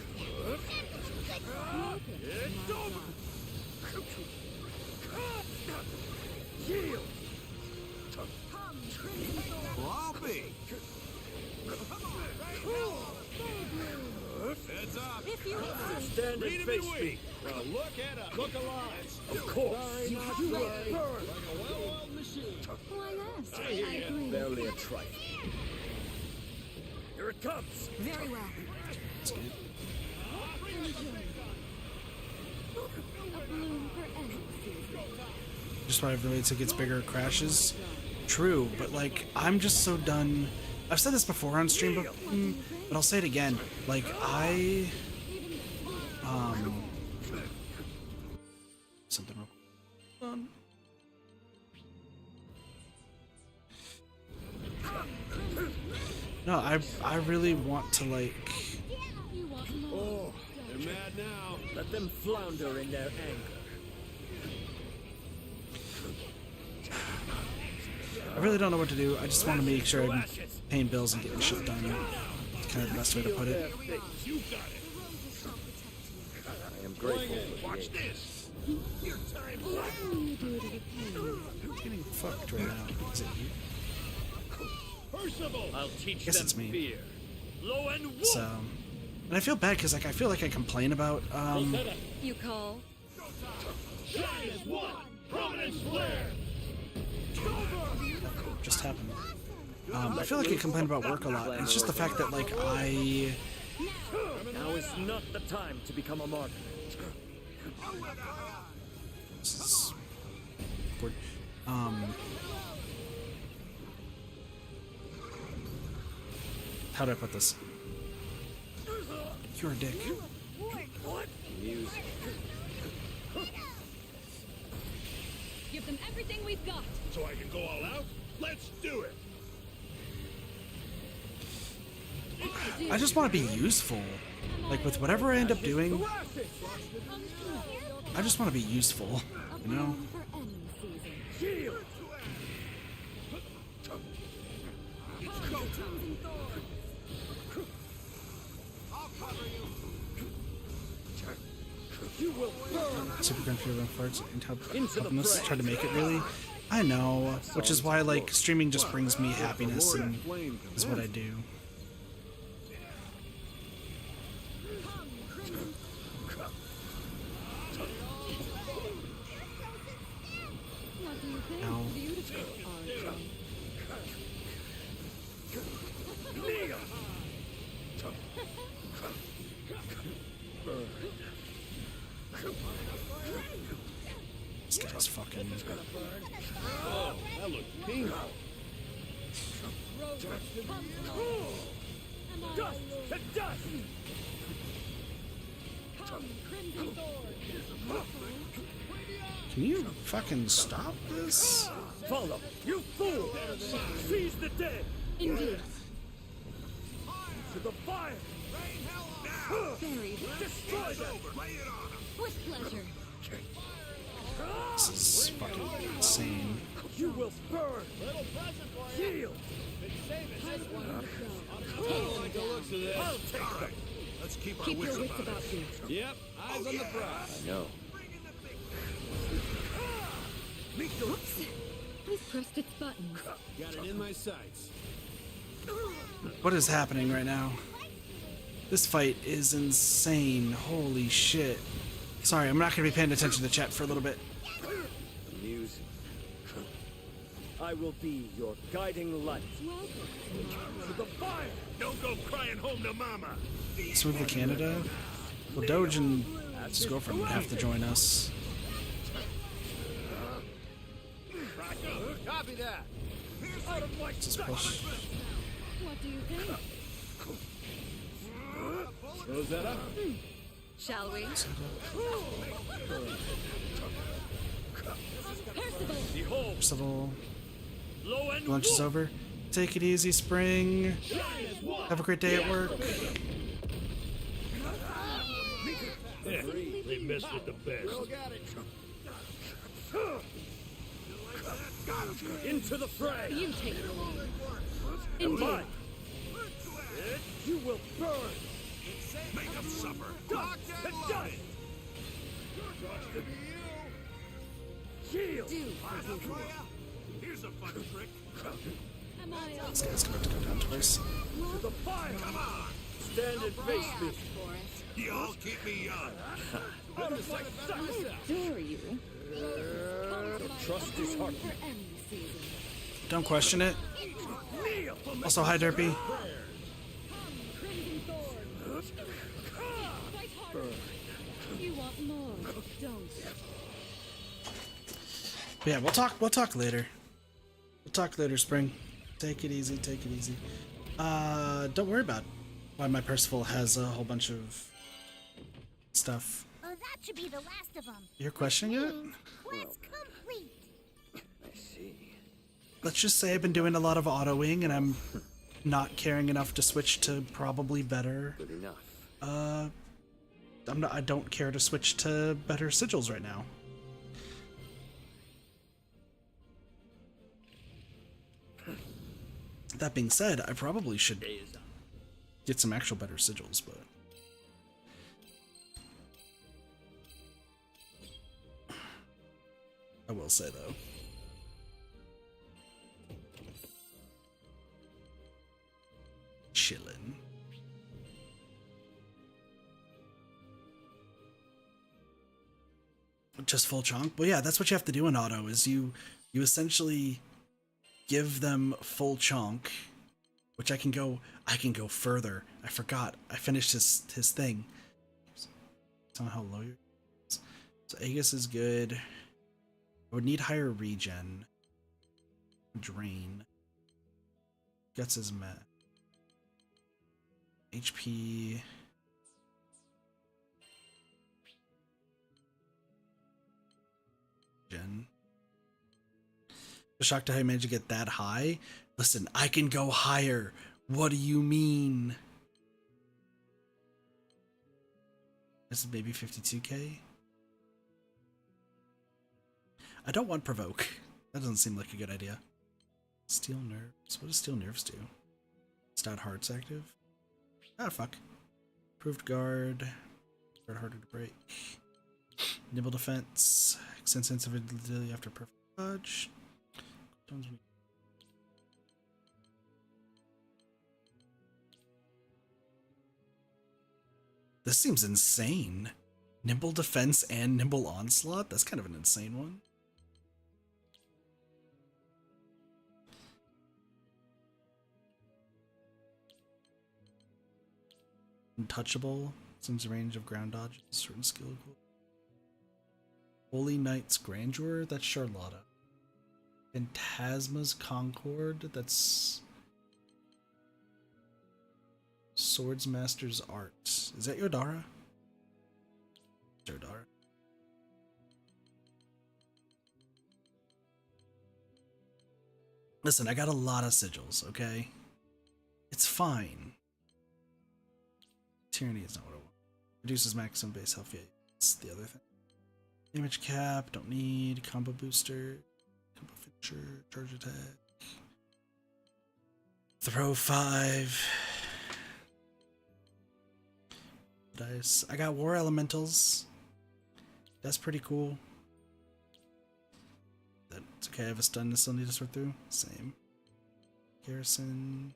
Heads up. If you insist. Stand and face me. Well, look at us. Look alive. Of course. You will burn. Like a well-oiled machine. Why yes, I hear I ya. agree. Barely a trifle. Here it comes. Very well. A bloom for Eris. Just whenever the tickets bigger crashes. True, but like I'm just so done. I've said this before on stream, but I'll say it again. Like something real quick. No, I really want to like. Oh, they're mad now. Let them flounder in their anger. I really don't know what to do. I just want to make sure I'm paying bills and getting shit done. It's kind of the best way to put it. You got it. I am grateful for Watch the this. Your time. Who's getting fucked right now? Is it you? Percival. I'll teach Guess them it's me. fear. Low and wolf. So, and I feel bad because like I feel like I complain about You call? Shine as one. Prominence flare. just happened. I feel like I complain about work a lot. It's just the fact that like I. Now is not the time to become a martyr. This is awkward. How do I put this? You're a dick. Music. Give them everything we've got. So I can go all out? Let's do it. I just want to be useful. Like with whatever I end up doing, I just want to be useful, you know? Super Granblue farts helping us try to make it really. I know, which is why like streaming just brings me happiness and is what I do. This guy's fucking. Oh, that looks painful. Dust to dust! Can you fucking stop this? Follow, you fool! Seize the dead! Indeed. To the fire! Buried. Destroy them! With pleasure. This is fucking insane. You will burn! Shield! I'll take them! Let's keep our Keep wits your wits about about us. you. Yep, eyes on the prize. I know. Whoops. We've pressed its buttons. Got it in my sights. What is happening right now? This fight is insane. Holy shit. Sorry, I'm not going to be paying attention to chat for a little bit. Music. I will be your guiding light. To the fire! Don't go crying home to mama. Let's move to Canada. Well, Doge and his girlfriend would have to join us. Copy that. Let's just push. What do you think? Rosetta? Shall we? Percival! Behold, Percival, low and lunch is over. Take it easy, Spring. Have a great day at work. They messed with the best. into the fray! You take it. And Indeed. mine! You will burn! Make them suffer. Dust to dust! Shield! Do Here's a fun trick. am I This guy's about to go down twice. To the fire! Come on. Stand and face me! Y'all keep me young. Out of my sight! adore you. Trust is hard. For any season. Don't question it. Also, hi, Derpy. Crimson Thorn. Fight harder. You want more, don't you? But yeah, we'll talk later. We'll talk later, Spring. Take it easy, take it easy. Don't worry about why my Percival has a whole bunch of stuff. Oh, that should be the last of them. You're questioning it? Quest complete. I see. Let's just say I've been doing a lot of autoing and I'm not caring enough to switch to probably better. Good enough. I don't care to switch to better sigils right now. That being said, I probably should get some actual better sigils, but I will say though, chillin'. Just full chunk? Well, yeah, that's what you have to do in auto, is you essentially give them full chunk, which I can go further. I forgot. I finished his thing. Tell me how low you're. So Aegis is good. I would need higher regen. Drain. Guts is met. HP. Gen. Shocked how I managed to get that high. Listen, I can go higher. What do you mean? This is maybe 52k. I don't want provoke. That doesn't seem like a good idea. Steel nerves. What does steel nerves do? Stat hearts active. Ah, fuck. Improved guard. Guard harder to break. Nibble defense. Extend sensitivity after perfect dodge. This seems insane. Nimble defense and nimble onslaught? That's kind of an insane one. Untouchable. Seems range of ground dodges. Certain skill. Holy Knight's Grandeur? That's Charlotta. Phantasma's Concord? That's Swordsmaster's Art. Is that Yodara? Yodara. Listen, I got a lot of sigils, okay? It's fine. Tyranny is not what I want. Reduces maximum base health. Yeah, it's the other thing. Damage cap, don't need. Combo booster. Combo finisher. Charge attack. Throw 5. Dice. I got War Elementals. That's pretty cool. That's okay. I have a stun I still need to sort through. Same. Garrison.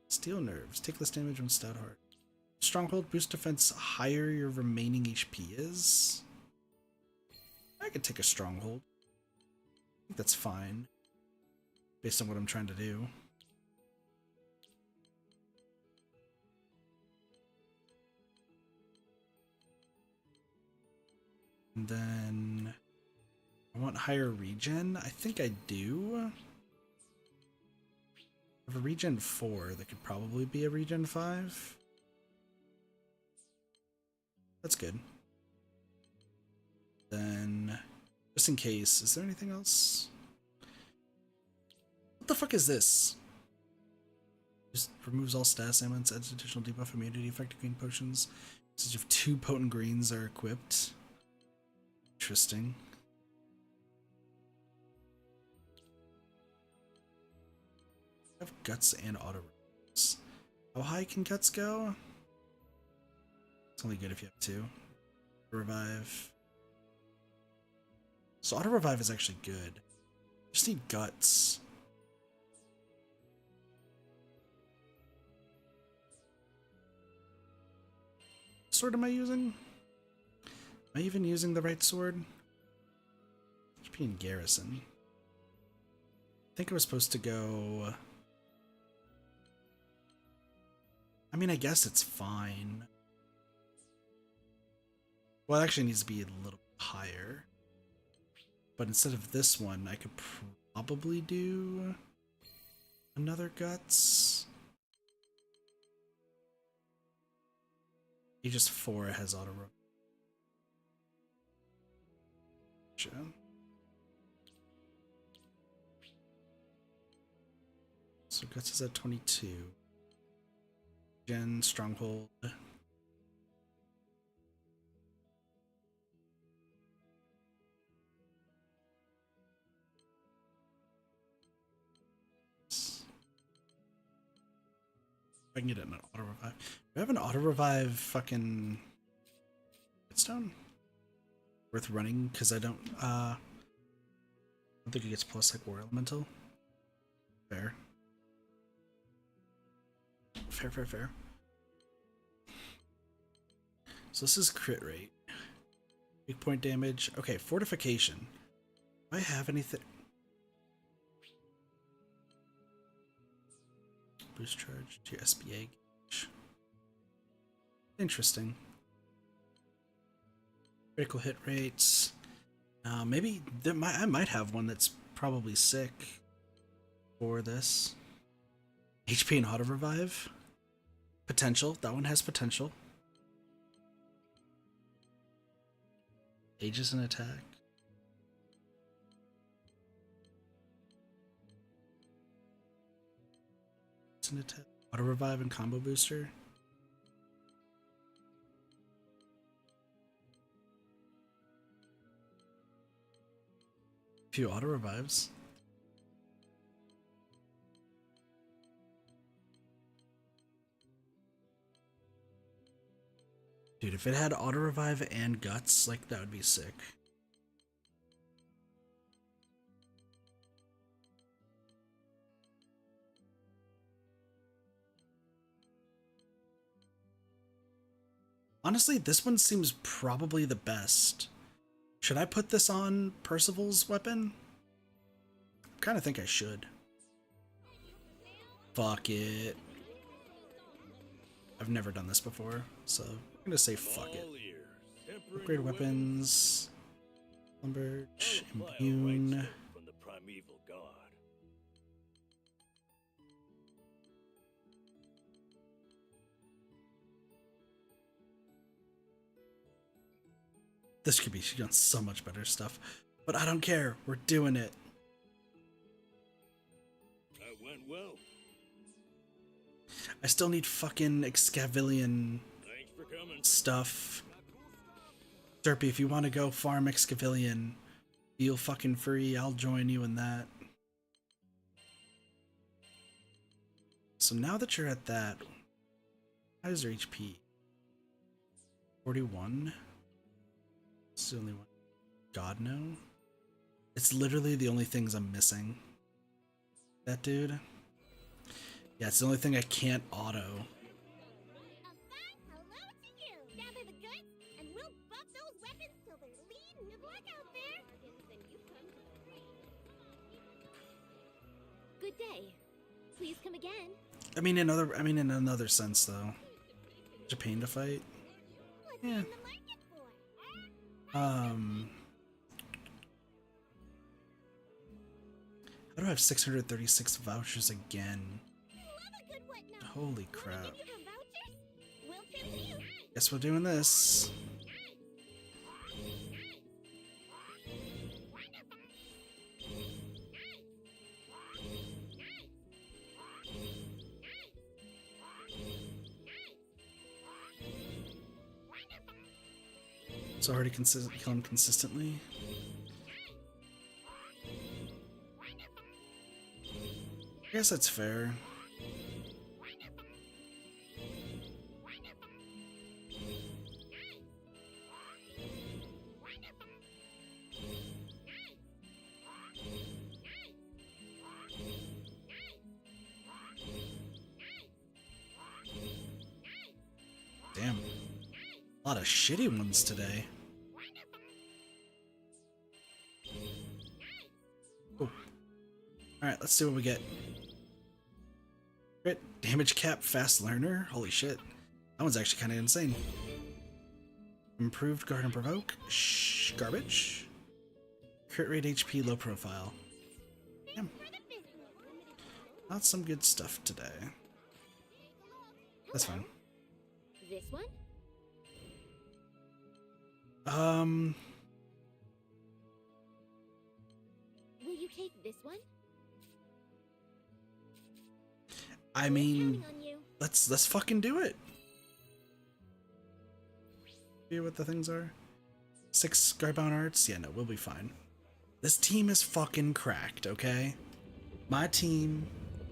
Steel Nerves. Take less damage when Stout Heart. Stronghold boost defense higher your remaining HP is. I could take a Stronghold. I think that's fine. Based on what I'm trying to do. And then I want higher regen. I think I do. I have a regen 4 that could probably be a regen 5. That's good. Then, just in case, is there anything else? What the fuck is this? Just removes all status ailments, adds additional debuff immunity, effective green potions. Since you have 2 potent greens are equipped. Interesting. I have guts and auto revives. How high can guts go? It's only good if you have 2. Revive. So auto revive is actually good. Just need guts. What sword am I using? Am I even using the right sword? HP and Garrison. I think I was supposed to go... I mean, I guess it's fine. Well, it actually needs to be a little higher. But instead of this one, I could probably do another Guts. Aegis 4 has auto rope. So Guts is at 22. Gen Stronghold. I can get it in an auto revive. Do I have an auto revive fucking stone worth running? Because I don't think it gets plus like War Elemental. Fair. Fair. So this is crit rate. Big point damage. Okay, fortification. Do I have anything? Boost charge to your SBA gauge. Interesting. Critical hit rates. Maybe I might have one that's probably sick for this. HP and auto revive. Potential. That one has potential. Aegis and attack. It's an attack. Auto revive and combo booster. Few auto revives. Dude, if it had auto revive and guts, like, that would be sick. Honestly, this one seems probably the best. Should I put this on Percival's weapon? I kind of think I should. Fuck it. I've never done this before, so I'm gonna say fuck it. Upgrade weapons. Lumberch, immune. From the primeval god. This could be on so much better stuff, but I don't care. We're doing it. That went well. I still need fucking Excavilian Thanks for coming. stuff. Derpy, if you want to go farm Excavilian, feel fucking free. I'll join you in that. So now that you're at that, how is your HP? 41? It's the only one. God, no. It's literally the only things I'm missing. That dude. Yeah, it's the only thing I can't auto. Hello to you. Gather the goods, and we'll buff those weapons till they're lean and black out there. Good day. Please come again. I mean, in another sense, though. Such a pain to fight. Yeah. How do I have 636 vouchers again? Holy crap. Guess we're doing this. It's already kill him consistently. I guess that's fair. Damn. A lot of shitty ones today. Cool. Alright, let's see what we get. Crit, damage cap, fast learner. Holy shit. That one's actually kind of insane. Improved guard and provoke. Shh, garbage. Crit rate, HP, low profile. Damn. Not some good stuff today. That's fine. This one? Will you take this one? I mean, let's fucking do it. See what the things are. 6 Scarbound Arts? Yeah, no, we'll be fine. This team is fucking cracked, okay? My team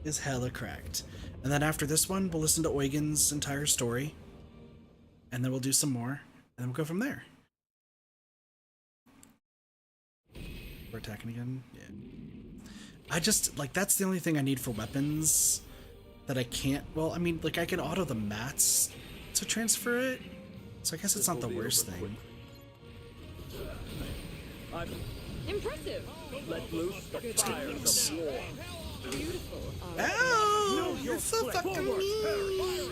is hella cracked. And then after this one, we'll listen to Eugen's entire story. And then we'll do some more. And then we'll go from there. We're attacking again? Yeah. I just, like, that's the only thing I need for weapons that I can't, well, I mean, like, I can auto the mats to transfer it. So I guess it's not the worst thing. Impressive. Let loose the fire of war. Beautiful. Ow! You're so fucking mean!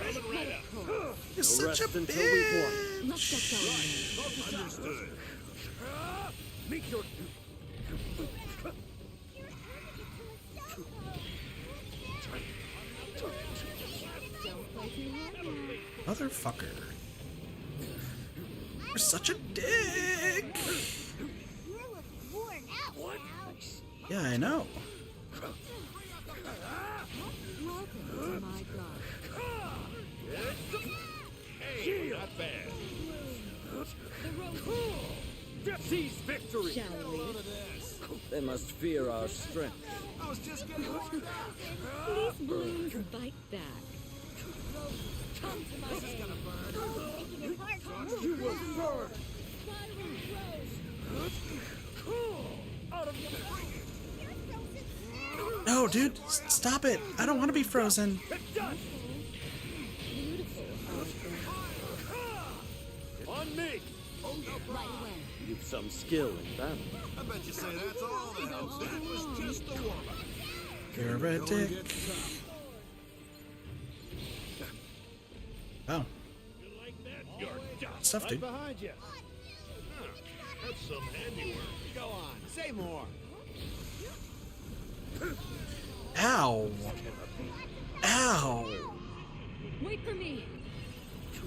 You're such a bitch! Understood. Meet your... Motherfucker. You're such a dick! Yeah, I know. Welcome to my Hey, not bad. Seize victory! Shall we? They must fear our strength. I was just getting warmed up. These balloons bite back. Come to my This is gonna burn. You will burn. Out of No, dude, stop it. I don't want to be frozen. On me! You've some skill in battle. I bet you say that's all the hell. That was just the warm-up. You're a dick. Oh. You like that? You're done. Stuff, dude. Behind you. Huh. That's some handiwork. Go on, say more. Ow. Ow. Wait for me.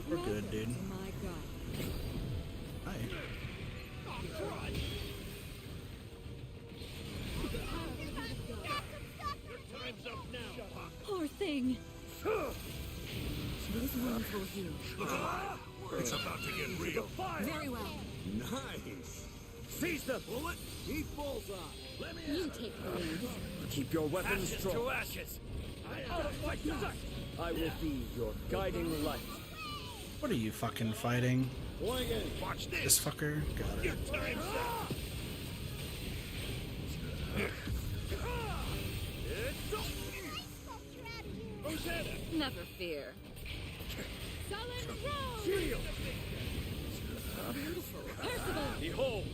We're good, dude. Oh my god. Hi. Time's up now. Poor thing. These wounds will heal. It's about to get real. Very well. Nice. Seize them! Bullet, keep bullseye. Let me You take the lead. Keep your weapons Ashes strong. to ashes! Out of my sight! I will be your guiding light. What are you fucking fighting? watch this. This fucker? Got Your it. time's up. Rosetta. Never fear. Sullen Road! Shield! Beautiful. Percival! Behold!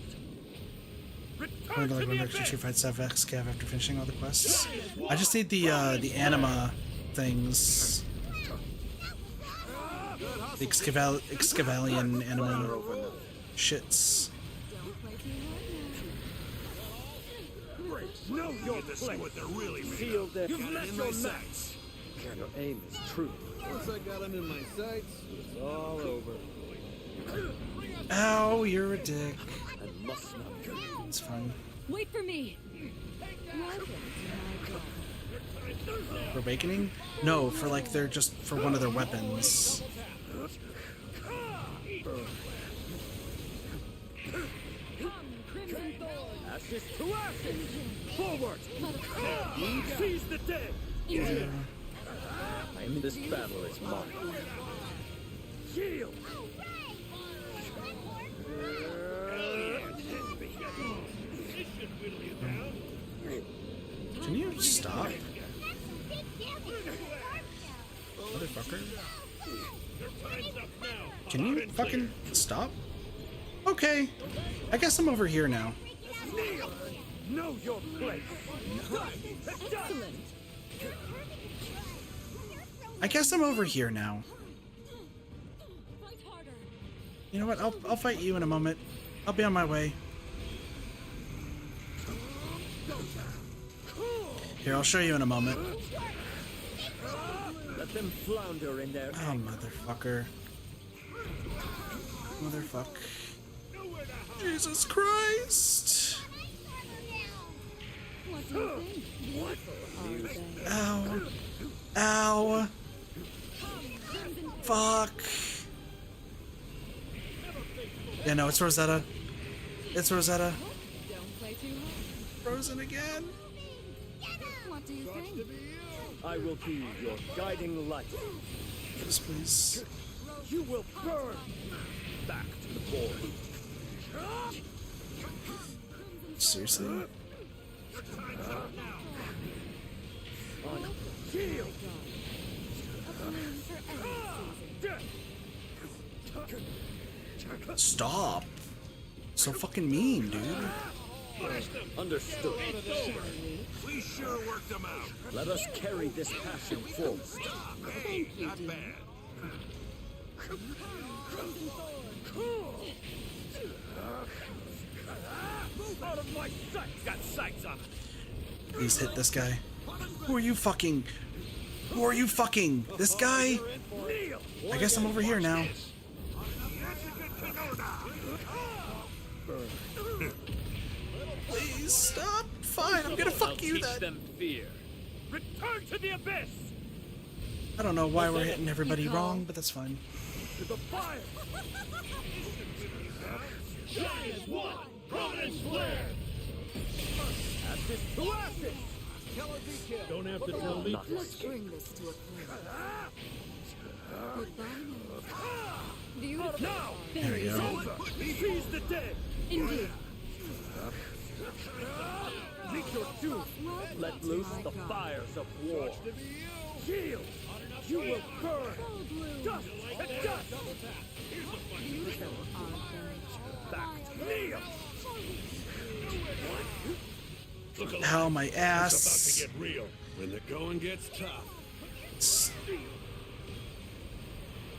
I'm Return gonna to like the one extra abyss! 2 fight Scav after finishing all the quests. I just need the anima things. The Excavalian anima shits. Know your Get to see place! what they're really made Feel of. their You've met your match! Your aim is true. Once I got him in my sights, it's all over. Ow, you're a dick. I must not go. It's fine. Wait for me. Welcome to my god. For awakening? No, for like they're just for one of their weapons. Ashes to ashes! Forward! Seize the day! This battle is mine. Shield! Can you stop? Motherfucker. Can you fucking stop? Okay. I guess I'm over here now. Know your place! Excellent. I guess I'm over here now. Fight harder. You know what? I'll fight you in a moment. I'll be on my way. Here, I'll show you in a moment. Let them flounder in their Oh, motherfucker. Motherfuck. Jesus Christ! What do you think? Ow. Ow. Fuck. Yeah, no, it's Rosetta. It's Rosetta. Don't play too hard. Frozen again. What do you think? I will be your guiding light. Yes, please. You will burn. Back to the board. Seriously? On shield. Stop. So fucking mean, dude. Understood. We sure worked them out. Let us carry this passion forward. Hey, not bad. Out of my sight! Got sights on him! Please hit this guy. Who are you fucking? Who are you fucking? This guy? I guess I'm over here now. Please stop. Fine, I'm gonna fuck you teach then. them fear. Return to the abyss! I don't know why we're hitting everybody wrong, but that's fine. To the fire! Giant one! Prominence flare! Ashes to ashes! Don't have to tell me. Let's bring this to a close. Goodbye now. Beautiful. Now! There we go. Seize the day! Indeed. Meet your doom! Let loose the fires of war. Shield! You will burn! Dust to dust! Back! Kneel! Ow, my It's ass. about to get real when the going gets tough.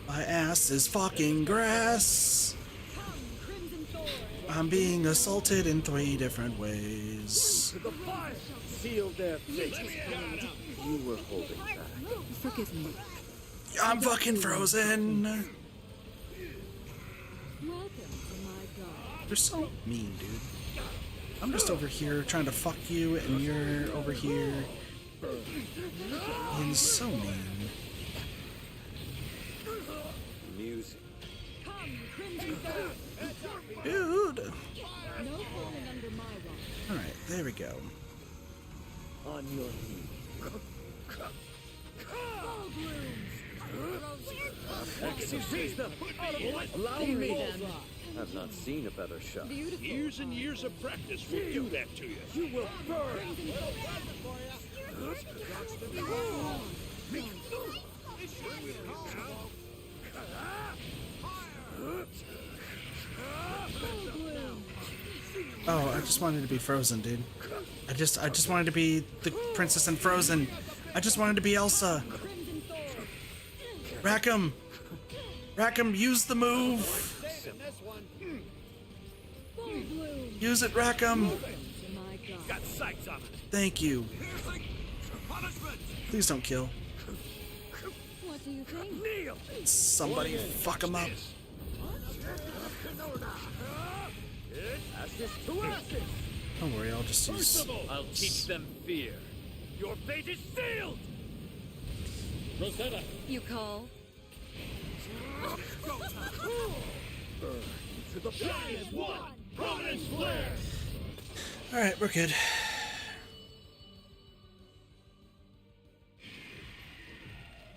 My ass is fucking grass. I'm being assaulted in 3 different ways. To the fire! Seal their fate. You were holding back. Forgive me. I'm fucking frozen. Welcome to my garden. You're so mean, dude. I'm just over here trying to fuck you, and you're over here being so mean. Music. Dude. No falling under my watch. Alright, there we go. On your knees. Exorcise them! Allow me! I've not seen a better shot. Years and years of practice will do that to you. You will burn! Oh, I just wanted to be Frozen, dude. I just wanted to be the princess in Frozen. I just wanted to be Elsa. Rackham! Rackham, use the move! Use it, Rackham! Got sights on it! Thank you. Please don't kill. What do you think? Kneel! Somebody fuck him up. Ashes to ashes! Don't worry, I'll just use... I'll teach them fear. Your fate is sealed! Rosetta! You call? To the giant one! Prominence flare! Alright, we're good.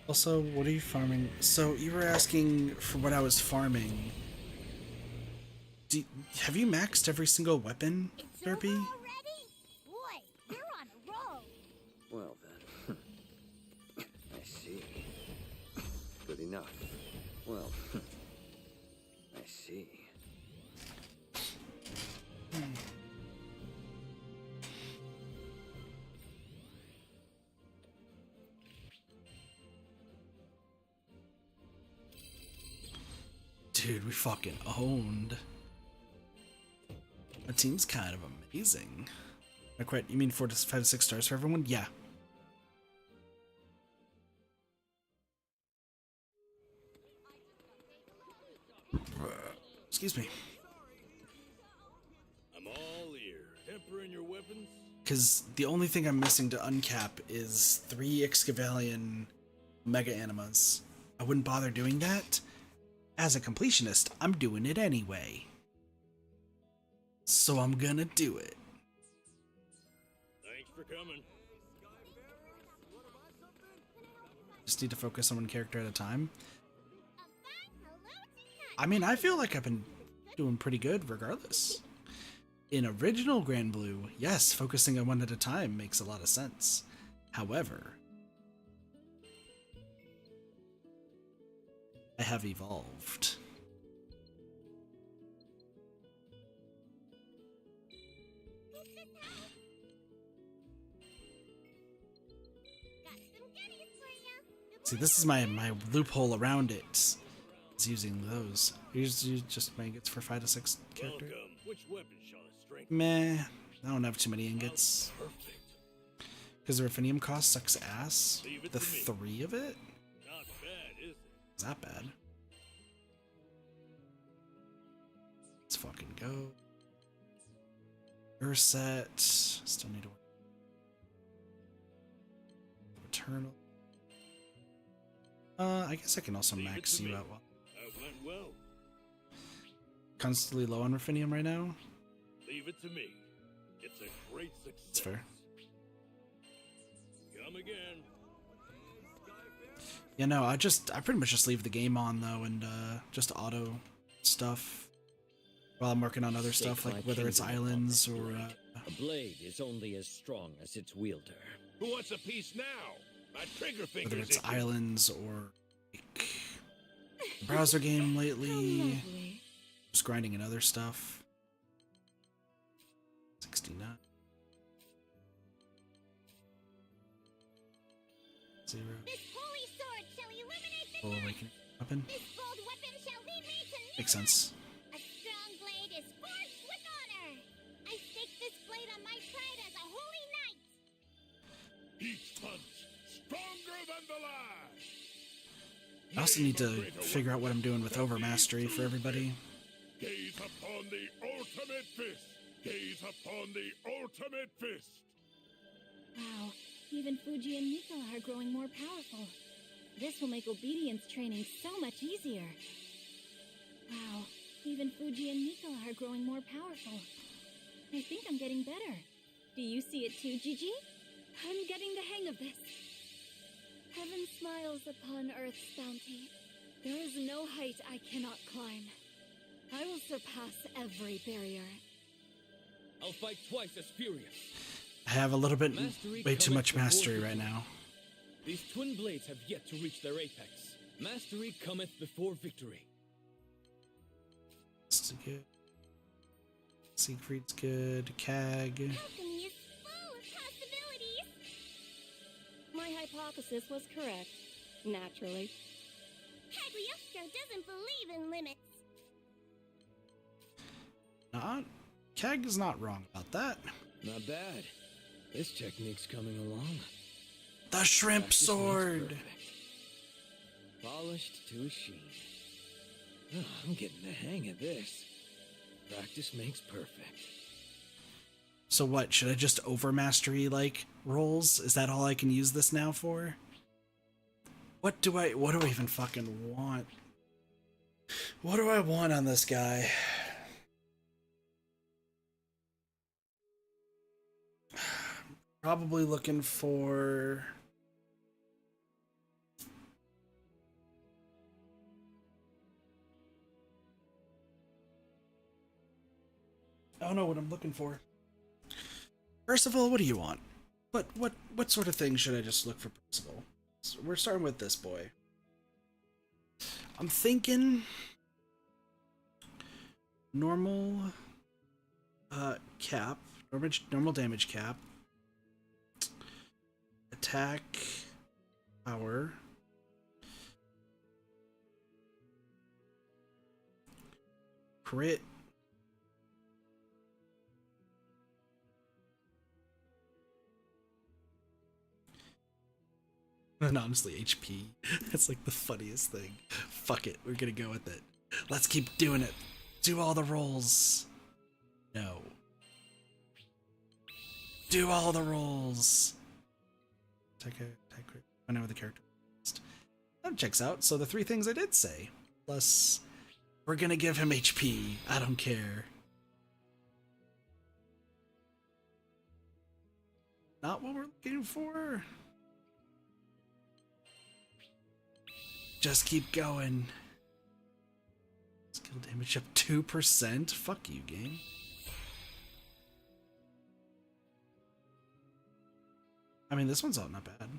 Also, what are you farming? So, you were asking for what I was farming. Have you maxed every single weapon, Derpy? Already? Boy, you're on a roll. Well then. I see. Good enough. Well, I see. Dude, we fucking owned. That team's kind of amazing. Not quite. You mean 4 to 5 to 6 stars for everyone? Yeah. Excuse me. I'm all ear. Tempering your weapons? Because the only thing I'm missing to uncap is 3 Excavalian Mega Animas. I wouldn't bother doing that. As a completionist, I'm doing it anyway. So I'm gonna do it. Thanks for coming. Just need to focus on one character at a time. I mean, I feel like I've been doing pretty good regardless. In original Granblue, yes, focusing on one at a time makes a lot of sense. However, I have evolved. See, this is my loophole around it. Is using those. Here's just my ingots for 5 to 6 characters. Which weapon shall I strengthen? Meh, I don't have too many ingots. Perfect. Because the Ruffinium cost sucks ass. The 3 of it? Not bad, is it? Is that bad? Let's fucking go. Urset. Still need to work. Eternal. I guess I can also max you out well. That went well. Constantly low on Ruffinium right now. Leave it to me. It's a great success. That's fair. Come again. Yeah, no, I pretty much just leave the game on though, and just auto stuff while I'm working on other stuff, like whether it's islands or. A blade is only as strong as its wielder. Who wants a piece now? My trigger fingers. Whether it's islands or like browser game lately, just grinding in other stuff. 69. 0. This holy sword shall eliminate the Full awakening weapon. This bold weapon shall lead me to new Makes sense. A strong blade is forged with honor. I stake this blade on my pride as a holy knight. Each punch stronger than the last. I also need to figure out what I'm doing with Overmastery for everybody. Gaze upon the ultimate fist. Gaze upon the ultimate fist. Wow, even Fuji and Miko are growing more powerful. This will make obedience training so much easier. Wow, even Fuji and Miko are growing more powerful. I think I'm getting better. Do you see it too, Gigi? I'm getting the hang of this. Heaven smiles upon Earth's bounty. There is no height I cannot climb. I will surpass every barrier. I'll fight twice as furious. I have a little bit, way too much mastery right now. These twin blades have yet to reach their apex. Mastery cometh before victory. This is good. Siegfried's good. Cag. Alchemy is full of possibilities. My hypothesis was correct. Naturally. Cagliostro doesn't believe in limits. Cag is not wrong about that. Not bad. This technique's coming along. The shrimp Practice makes sword. perfect. Polished to a sheen. Oh, I'm getting the hang of this. Practice makes perfect. So what, should I just overmastery like rolls? Is that all I can use this now for? What do I even fucking want? What do I want on this guy? Probably looking for I don't know what I'm looking for. Percival, what do you want? What sort of thing should I just look for Percival? So we're starting with this boy. I'm thinking normal cap, normal damage cap, attack power, crit, And honestly, HP. It's like the funniest thing. Fuck it, we're gonna go with it. Let's keep doing it. Do all the rolls. No. Do all the rolls. Whenever the character. That checks out. So the 3 things I did say. Plus, we're gonna give him HP. I don't care. Not what we're looking for. Just keep going. Skill damage up 2%. Fuck you, game. I mean, this one's not bad.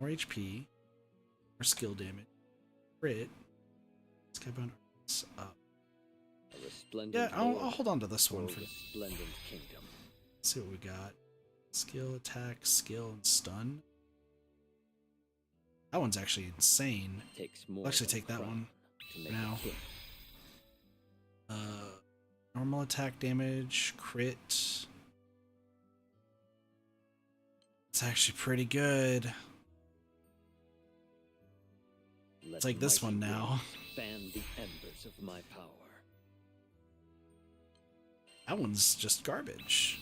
More HP. More skill damage. Crit. Skybound arts up. Yeah, I'll hold on to this one for Splendid Kingdom. Let's see what we got. Skill, attack, skill, and stun. That one's actually insane. I'll actually take that one for now. Normal attack damage, crit. It's actually pretty good. It's like this one now. Fan the embers of my power. That one's just garbage.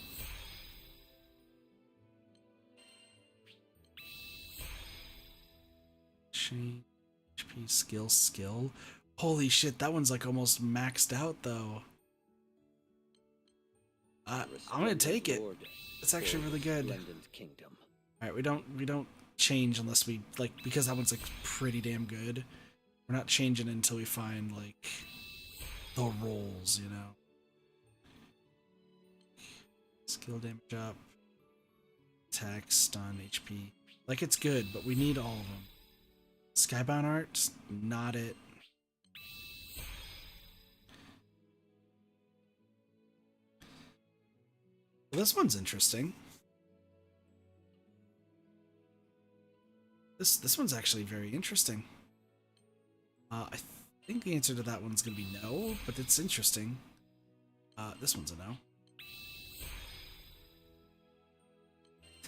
Change HP, skill. Holy shit, that one's like almost maxed out though. I'm gonna take it. It's actually really good. Alright, we don't change unless we like, because that one's like pretty damn good. We're not changing until we find like the rolls, you know. Skill damage up. Attack, stun, HP. Like, it's good, but we need all of them. Skybound art, not it. Well, this one's interesting. This one's actually very interesting. I think the answer to that one's gonna be no, but it's interesting. This one's a no.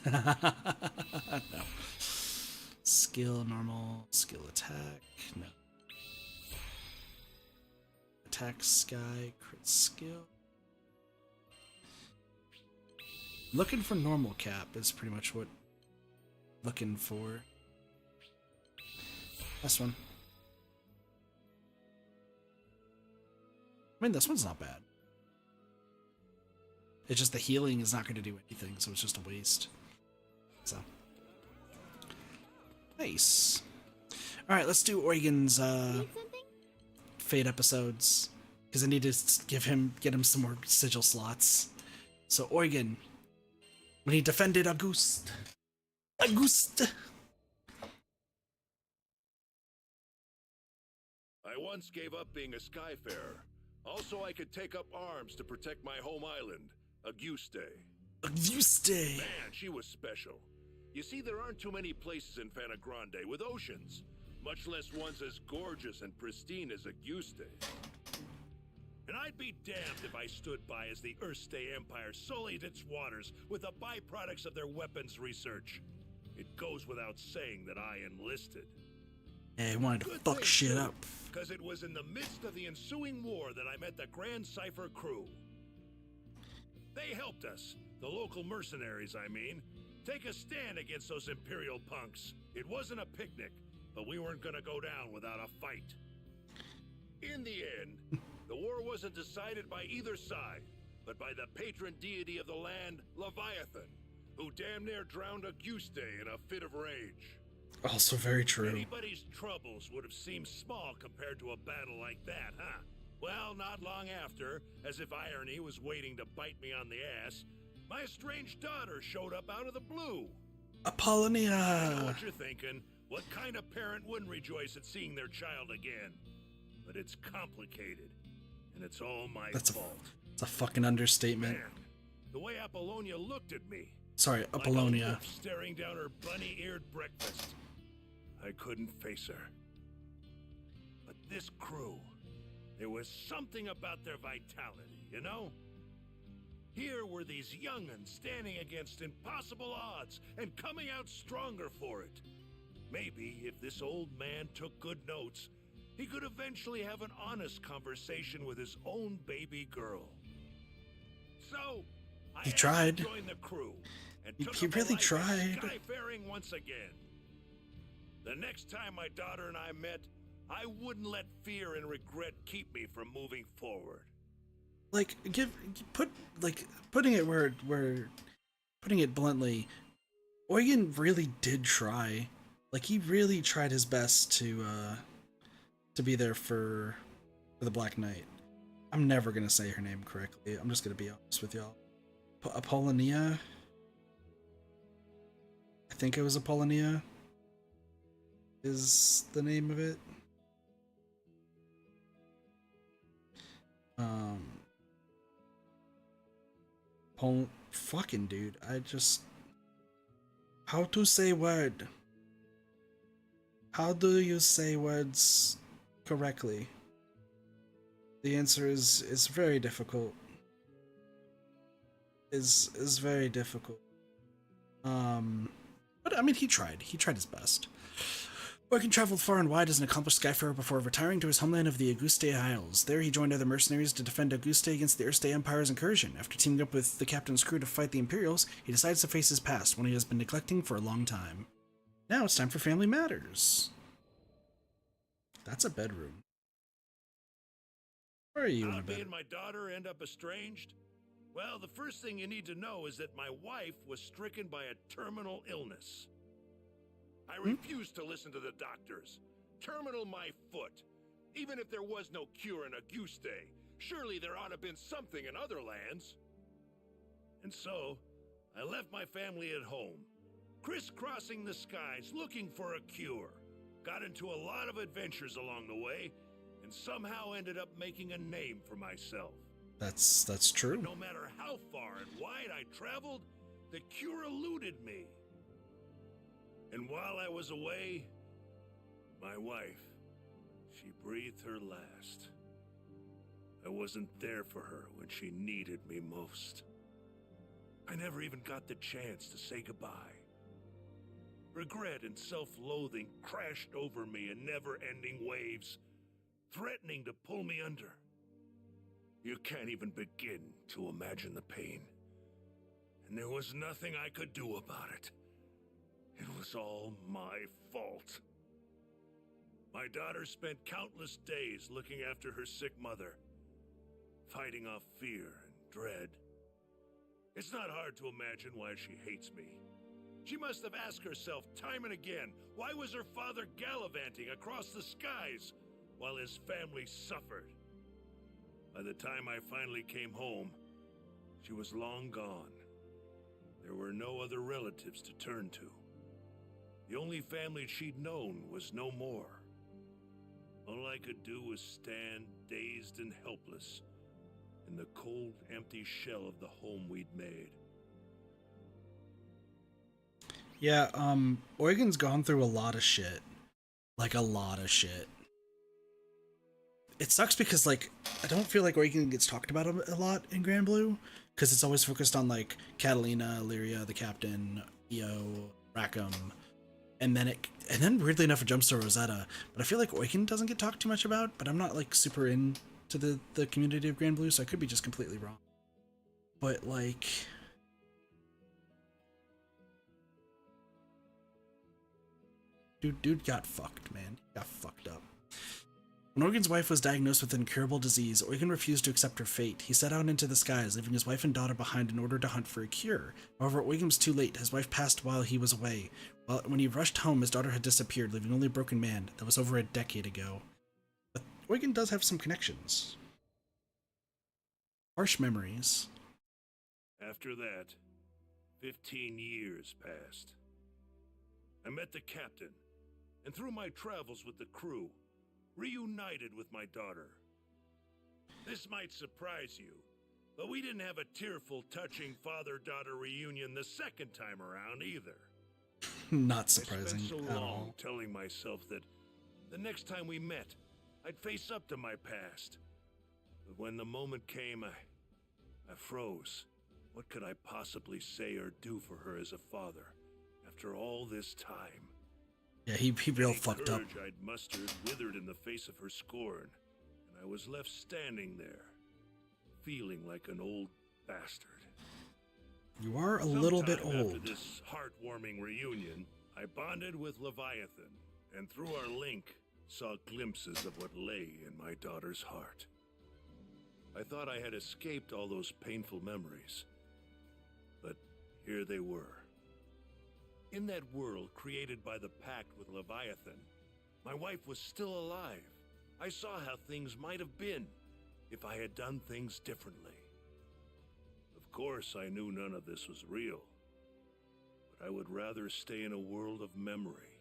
No. Skill, normal, skill, attack, no. Attack, sky, crit, skill. Looking for normal cap is pretty much what I'm looking for. This one. I mean, this one's not bad. It's just the healing is not going to do anything, so it's just a waste. So. Nice. Alright, let's do Eugen's Fate episodes. Because I need to get him some more sigil slots. So, Eugen. When he defended Auguste. I once gave up being a skyfarer. Also, I could take up arms to protect my home island, Auguste. Man, she was special. You see, there aren't too many places in Fana Grande with oceans, much less ones as gorgeous and pristine as Auguste. And I'd be damned if I stood by as the Erste Empire sullied its waters with the byproducts of their weapons research. It goes without saying that I enlisted. Yeah, he wanted to fuck shit up. Because it was in the midst of the ensuing war that I met the Grand Cipher crew. They helped us, the local mercenaries, I mean, take a stand against those Imperial punks. It wasn't a picnic, but we weren't gonna go down without a fight. In the end, the war wasn't decided by either side, but by the patron deity of the land, Leviathan, who damn near drowned Auguste in a fit of rage. Also very true. Anybody's troubles would have seemed small compared to a battle like that, huh? Well, not long after, as if irony was waiting to bite me on the ass, my estranged daughter showed up out of the blue. Apollonia! I know what you're thinking. What kind of parent wouldn't rejoice at seeing their child again? But it's complicated, and it's all my fault. It's a fucking understatement. Man, the way Apollonia looked at me. Sorry, like Apollonia. a wolf staring down her bunny-eared breakfast. I couldn't face her. But this crew, there was something about their vitality, you know? Here were these young'uns standing against impossible odds and coming out stronger for it. Maybe if this old man took good notes, he could eventually have an honest conversation with his own baby girl. So, He tried. joined the crew and took He up a really life of tried. skyfaring once again. The next time my daughter and I met, I wouldn't let fear and regret keep me from moving forward. Like, putting it bluntly, Eugen really did try. Like, he really tried his best to be there for the Black Knight. I'm never gonna say her name correctly. I'm just gonna be honest with y'all. Apollonia? I think it was Apollonia is the name of it. Fucking dude, how to say word? How do you say words correctly? The answer is very difficult. Is very difficult. But I mean, he tried his best. Eugen traveled far and wide as an accomplished skyfarer before retiring to his homeland of the Auguste Isles. There he joined other mercenaries to defend Auguste against the Erste Empire's incursion. After teaming up with the captain's crew to fight the Imperials, he decides to face his past, one he has been neglecting for a long time. Now it's time for Family Matters. That's a bedroom. Where are you in a How me bed? and my daughter end up estranged? Well, the first thing you need to know is that my wife was stricken by a terminal illness. I refused to listen to the doctors. Terminal my foot. Even if there was no cure in Auguste, surely there ought to have been something in other lands. And so, I left my family at home, crisscrossing the skies looking for a cure. Got into a lot of adventures along the way, and somehow ended up making a name for myself. That's true. But no matter how far and wide I traveled, the cure eluded me. And while I was away, my wife, she breathed her last. I wasn't there for her when she needed me most. I never even got the chance to say goodbye. Regret and self-loathing crashed over me in never-ending waves, threatening to pull me under. You can't even begin to imagine the pain. And there was nothing I could do about it. It was all my fault. My daughter spent countless days looking after her sick mother, fighting off fear and dread. It's not hard to imagine why she hates me. She must have asked herself time and again, why was her father gallivanting across the skies while his family suffered? By the time I finally came home, she was long gone. There were no other relatives to turn to. The only family she'd known was no more. All I could do was stand dazed and helpless in the cold, empty shell of the home we'd made. Yeah, Eugen's gone through a lot of shit. Like, a lot of shit. It sucks because, like, I don't feel like Eugen gets talked about a lot in Granblue, because it's always focused on, like, Catalina, Lyria, the captain, Io, Rackham, and then weirdly enough it jumps to Rosetta. But I feel like Eugen doesn't get talked too much about, but I'm not, like, super into the community of Granblue, so I could be just completely wrong. But, like, dude got fucked, man. He got fucked up. When Eugen's wife was diagnosed with an incurable disease, Eugen refused to accept her fate. He set out into the skies, leaving his wife and daughter behind in order to hunt for a cure. However, Eugen was too late. His wife passed while he was away. When he rushed home, his daughter had disappeared, leaving only a broken man. That was over a decade ago. But Eugen does have some connections. Harsh memories. After that, 15 years passed. I met the captain, and through my travels with the crew, reunited with my daughter. This might surprise you, but we didn't have a tearful, touching father-daughter reunion the second time around either. Not surprising I spent so at long all. telling myself that the next time we met, I'd face up to my past. But when the moment came, I froze. What could I possibly say or do for her as a father after all this time? Yeah, he real fucked up. Courage I'd mustered withered in the face of her scorn, and I was left standing there, feeling like an old bastard. You are a little bit Sometime old. After this heartwarming reunion, I bonded with Leviathan, and through our link, saw glimpses of what lay in my daughter's heart. I thought I had escaped all those painful memories, but here they were. In that world created by the pact with Leviathan, my wife was still alive. I saw how things might have been if I had done things differently. Of course, I knew none of this was real, but I would rather stay in a world of memory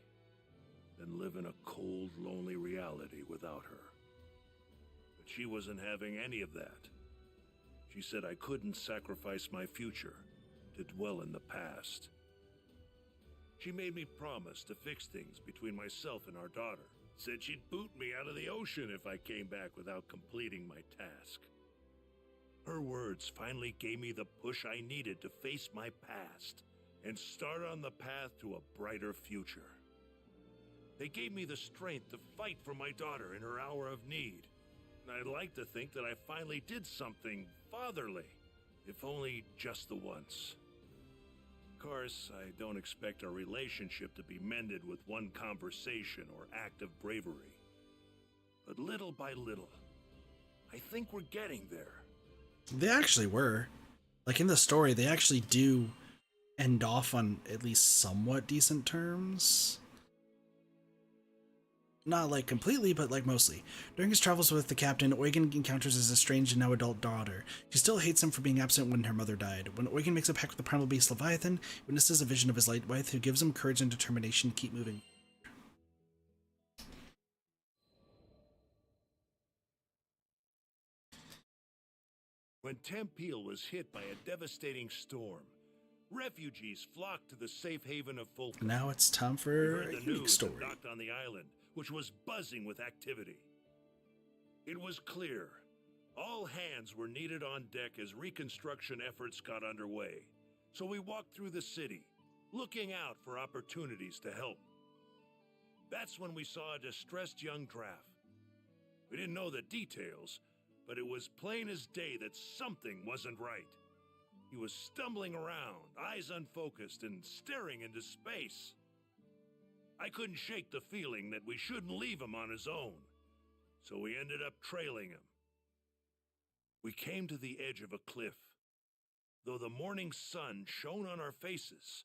than live in a cold, lonely reality without her. But she wasn't having any of that. She said I couldn't sacrifice my future to dwell in the past. She made me promise to fix things between myself and our daughter. Said she'd boot me out of the ocean if I came back without completing my task. Her words finally gave me the push I needed to face my past and start on the path to a brighter future. They gave me the strength to fight for my daughter in her hour of need. And I'd like to think that I finally did something fatherly, if only just the once. Of course, I don't expect our relationship to be mended with one conversation or act of bravery. But little by little, I think we're getting there. They actually were. Like in the story, they actually do end off on at least somewhat decent terms. Not like completely, but like mostly. During his travels with the captain, Eugen encounters his estranged and now adult daughter. She still hates him for being absent when her mother died. When Eugen makes a pact with the primal beast Leviathan, he witnesses a vision of his light wife who gives him courage and determination to keep moving. When Tempeal was hit by a devastating storm, refugees flocked to the safe haven of Fulka. Now it's time for a unique story. And docked on the island, which was buzzing with activity. It was clear all hands were needed on deck as reconstruction efforts got underway. So we walked through the city, looking out for opportunities to help. That's when we saw a distressed young draft. We didn't know the details, but it was plain as day that something wasn't right. He was stumbling around, eyes unfocused, and staring into space. I couldn't shake the feeling that we shouldn't leave him on his own, so we ended up trailing him. We came to the edge of a cliff. Though the morning sun shone on our faces,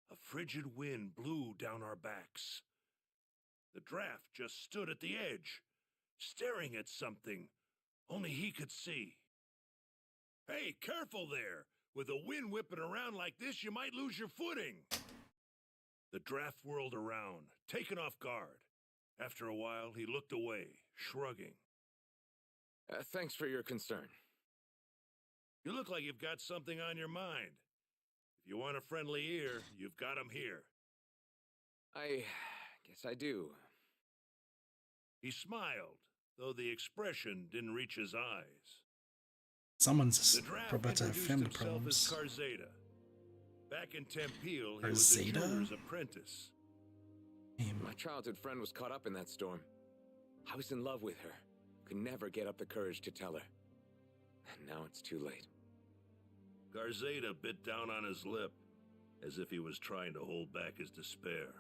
a frigid wind blew down our backs. The draft just stood at the edge, staring at something only he could see. Hey, careful there! With a wind whipping around like this, you might lose your footing! The draft whirled around, taken off guard. After a while, he looked away, shrugging. Thanks for your concern. You look like you've got something on your mind. If you want a friendly ear, you've got him here. I guess I do. He smiled, though the expression didn't reach his eyes. Someone's about to have family problems. Carzeda. Back in Tempeal, he was a jeweler's apprentice. My childhood friend was caught up in that storm. I was in love with her. Could never get up the courage to tell her. And now it's too late. Carzeda bit down on his lip, as if he was trying to hold back his despair.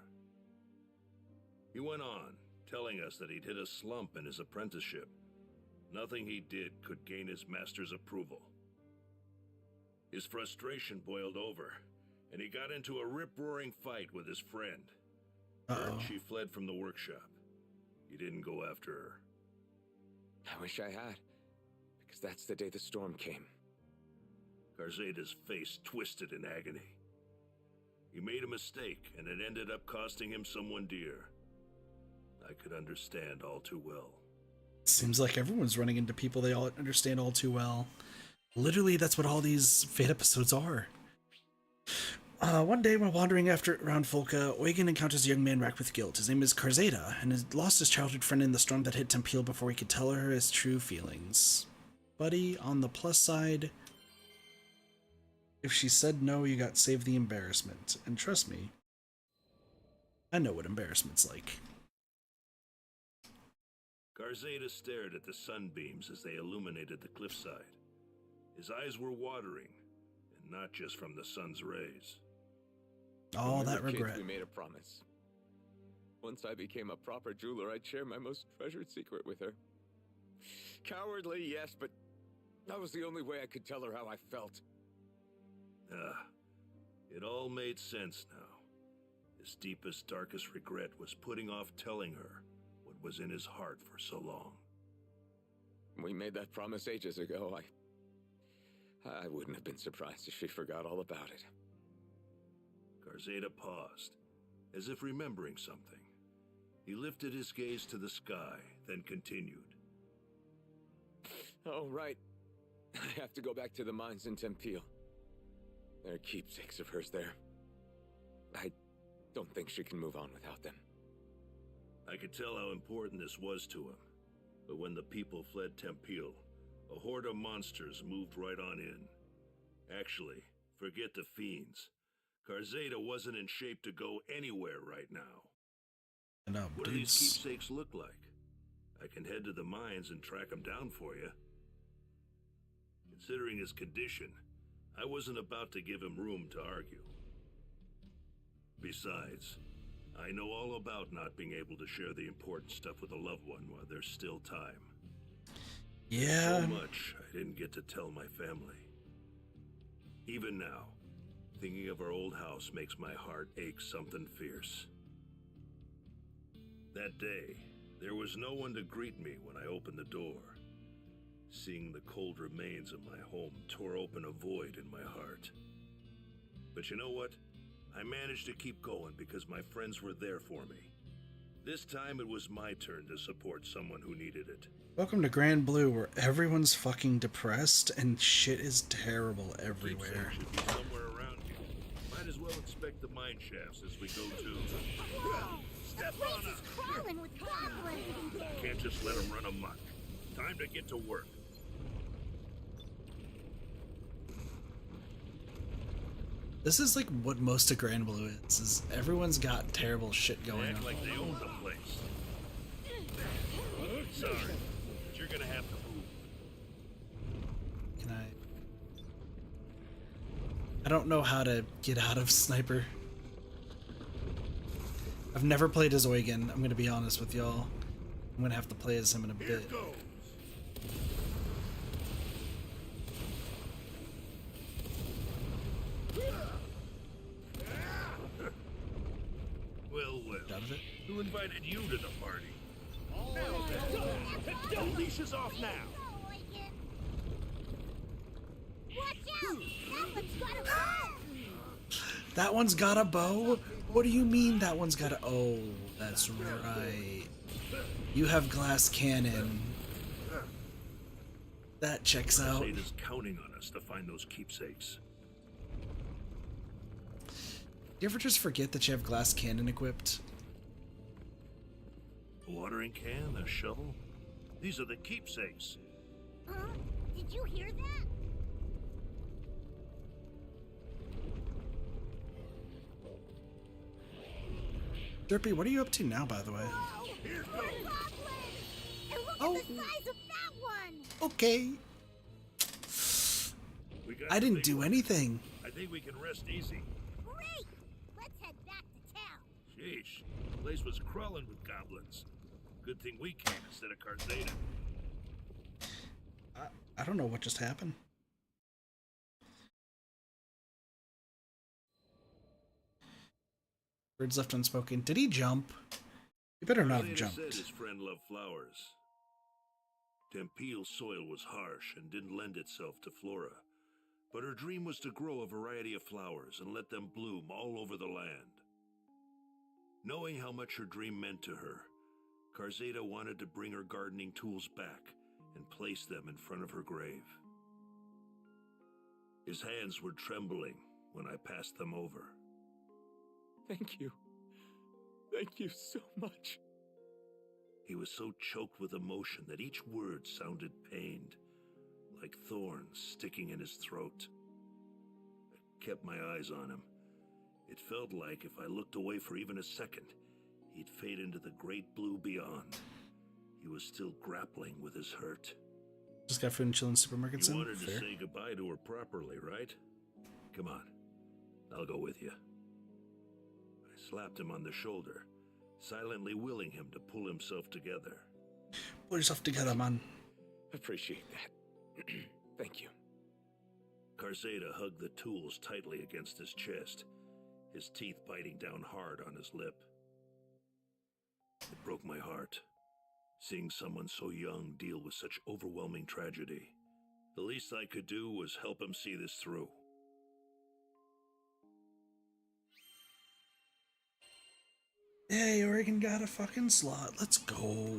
He went on, telling us that he'd hit a slump in his apprenticeship. Nothing he did could gain his master's approval. His frustration boiled over, and he got into a rip-roaring fight with his friend. She fled from the workshop. He didn't go after her. I wish I had, because that's the day the storm came. Carzeda's face twisted in agony. He made a mistake, and it ended up costing him someone dear. I could understand all too well. Seems like everyone's running into people they all understand all too well. Literally, that's what all these Fate episodes are. One day, while wandering around Fulka, Eugen encounters a young man racked with guilt. His name is Carzeda, and has lost his childhood friend in the storm that hit Tempeal before he could tell her his true feelings. Buddy, on the plus side, If she said no, you got saved the embarrassment. And trust me, I know what embarrassment's like. Garzeda stared at the sunbeams as they illuminated the cliffside. His eyes were watering, and not just from the sun's rays. All that Kids, regret. we made a promise. Once I became a proper jeweler, I'd share my most treasured secret with her. Cowardly, yes, but that was the only way I could tell her how I felt. It all made sense now. His deepest, darkest regret was putting off telling her what was in his heart for so long. We made that promise ages ago. I wouldn't have been surprised if she forgot all about it. Garzeda paused, as if remembering something. He lifted his gaze to the sky, then continued. Oh, right. I have to go back to the mines in Tempeal. There are keepsakes of hers there. I don't think she can move on without them. I could tell how important this was to him. But when the people fled Tempeal, a horde of monsters moved right on in. Actually, forget the fiends. Garzeda wasn't in shape to go anywhere right now. What do these keepsakes look like? I can head to the mines and track them down for you. Considering his condition, I wasn't about to give him room to argue. Besides, I know all about not being able to share the important stuff with a loved one while there's still time. Yeah. So much I didn't get to tell my family. Even now, thinking of our old house makes my heart ache something fierce. That day, there was no one to greet me when I opened the door. Seeing the cold remains of my home tore open a void in my heart. But you know what? I managed to keep going because my friends were there for me. This time it was my turn to support someone who needed it. Welcome to Granblue, where everyone's fucking depressed and shit is terrible everywhere. Should be somewhere around here. Might as well inspect the mine shafts as we go too. Whoa! Step the place on is up. crawling with goblins! Can't just let them run amok. Time to get to work. This is like what most of Granblue is everyone's got terrible shit They going act on. like they own the place. Sorry, but you're gonna have to move. Can I don't know how to get out of Sniper. I've never played as Eugen, I'm gonna be honest with y'all. I'm gonna have to play as him in a Here bit. goes. Well. Out of it? Who invited you to the party? The leash is off now. Watch out! That one's got a bow! That one's got a bow? What do you mean that one's got a... Oh, that's right. You have glass cannon. That checks out. Garzada's counting on us to find those keepsakes. You ever just forget that you have glass cannon equipped? A watering can, a shovel. These are the keepsakes. Huh? Did you hear that? Derpy, what are you up to now, by the way? Whoa! Here More goes. goblins! And look Oh. at the size of that one! Okay. We got I the didn't big do one. anything. I think we can rest easy. Great! Let's head back to town. Sheesh, the place was crawling with goblins. Good thing we came instead of Garzeda. I don't know what just happened. Words left unspoken. Did he jump? He better not have Garzeda jumped. said his friend loved flowers. Tempeal's soil was harsh and didn't lend itself to flora, but her dream was to grow a variety of flowers and let them bloom all over the land. Knowing how much her dream meant to her, Garzeda wanted to bring her gardening tools back and place them in front of her grave. His hands were trembling when I passed them over. Thank you. Thank you so much. He was so choked with emotion that each word sounded pained, like thorns sticking in his throat. kept my eyes on him. It felt like if I looked away for even a second, he'd fade into the great blue beyond. He was still grappling with his hurt. Just got food and chill in supermarkets. You wanted to say goodbye to her properly, right? Come on, I'll go with you. I slapped him on the shoulder, silently willing him to pull himself together. Pull yourself together, man. Appreciate that. Thank you. Karzeda hugged the tools tightly against his chest, his teeth biting down hard on his lip. It broke my heart, seeing someone so young deal with such overwhelming tragedy. The least I could do was help him see this through. Hey, Oregon got a fucking slot. Let's go.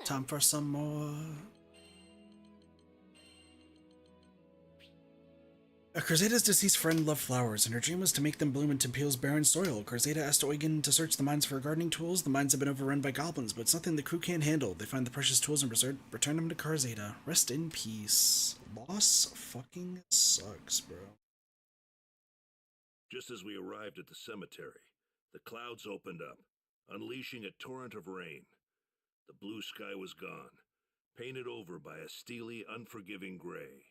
Time for some more. Karzeda's deceased friend loved flowers, and her dream was to make them bloom into Peel's barren soil. Karzeda asked Eugen to search the mines for gardening tools. The mines have been overrun by goblins, but it's nothing the crew can't handle. They find the precious tools and return them to Karzeda. Rest in peace. Loss fucking sucks, bro. Just as we arrived at the cemetery, the clouds opened up, unleashing a torrent of rain. The blue sky was gone, painted over by a steely, unforgiving gray.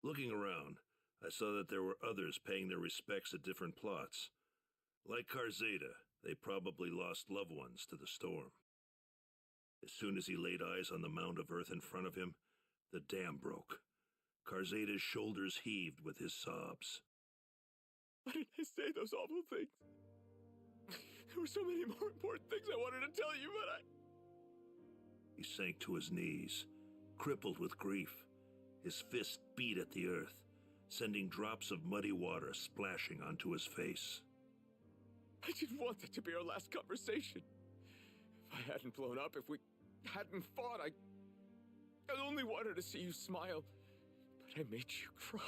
Looking around, I saw that there were others paying their respects at different plots. Like Karzeda, they probably lost loved ones to the storm. As soon as he laid eyes on the mound of earth in front of him, the dam broke. Karzeda's shoulders heaved with his sobs. Why did I say those awful things? There were so many more important things I wanted to tell you, but He sank to his knees, crippled with grief. His fist beat at the earth, sending drops of muddy water splashing onto his face. I didn't want that to be our last conversation. If I hadn't blown up, if we hadn't fought, I only wanted to see you smile, but I made you cry.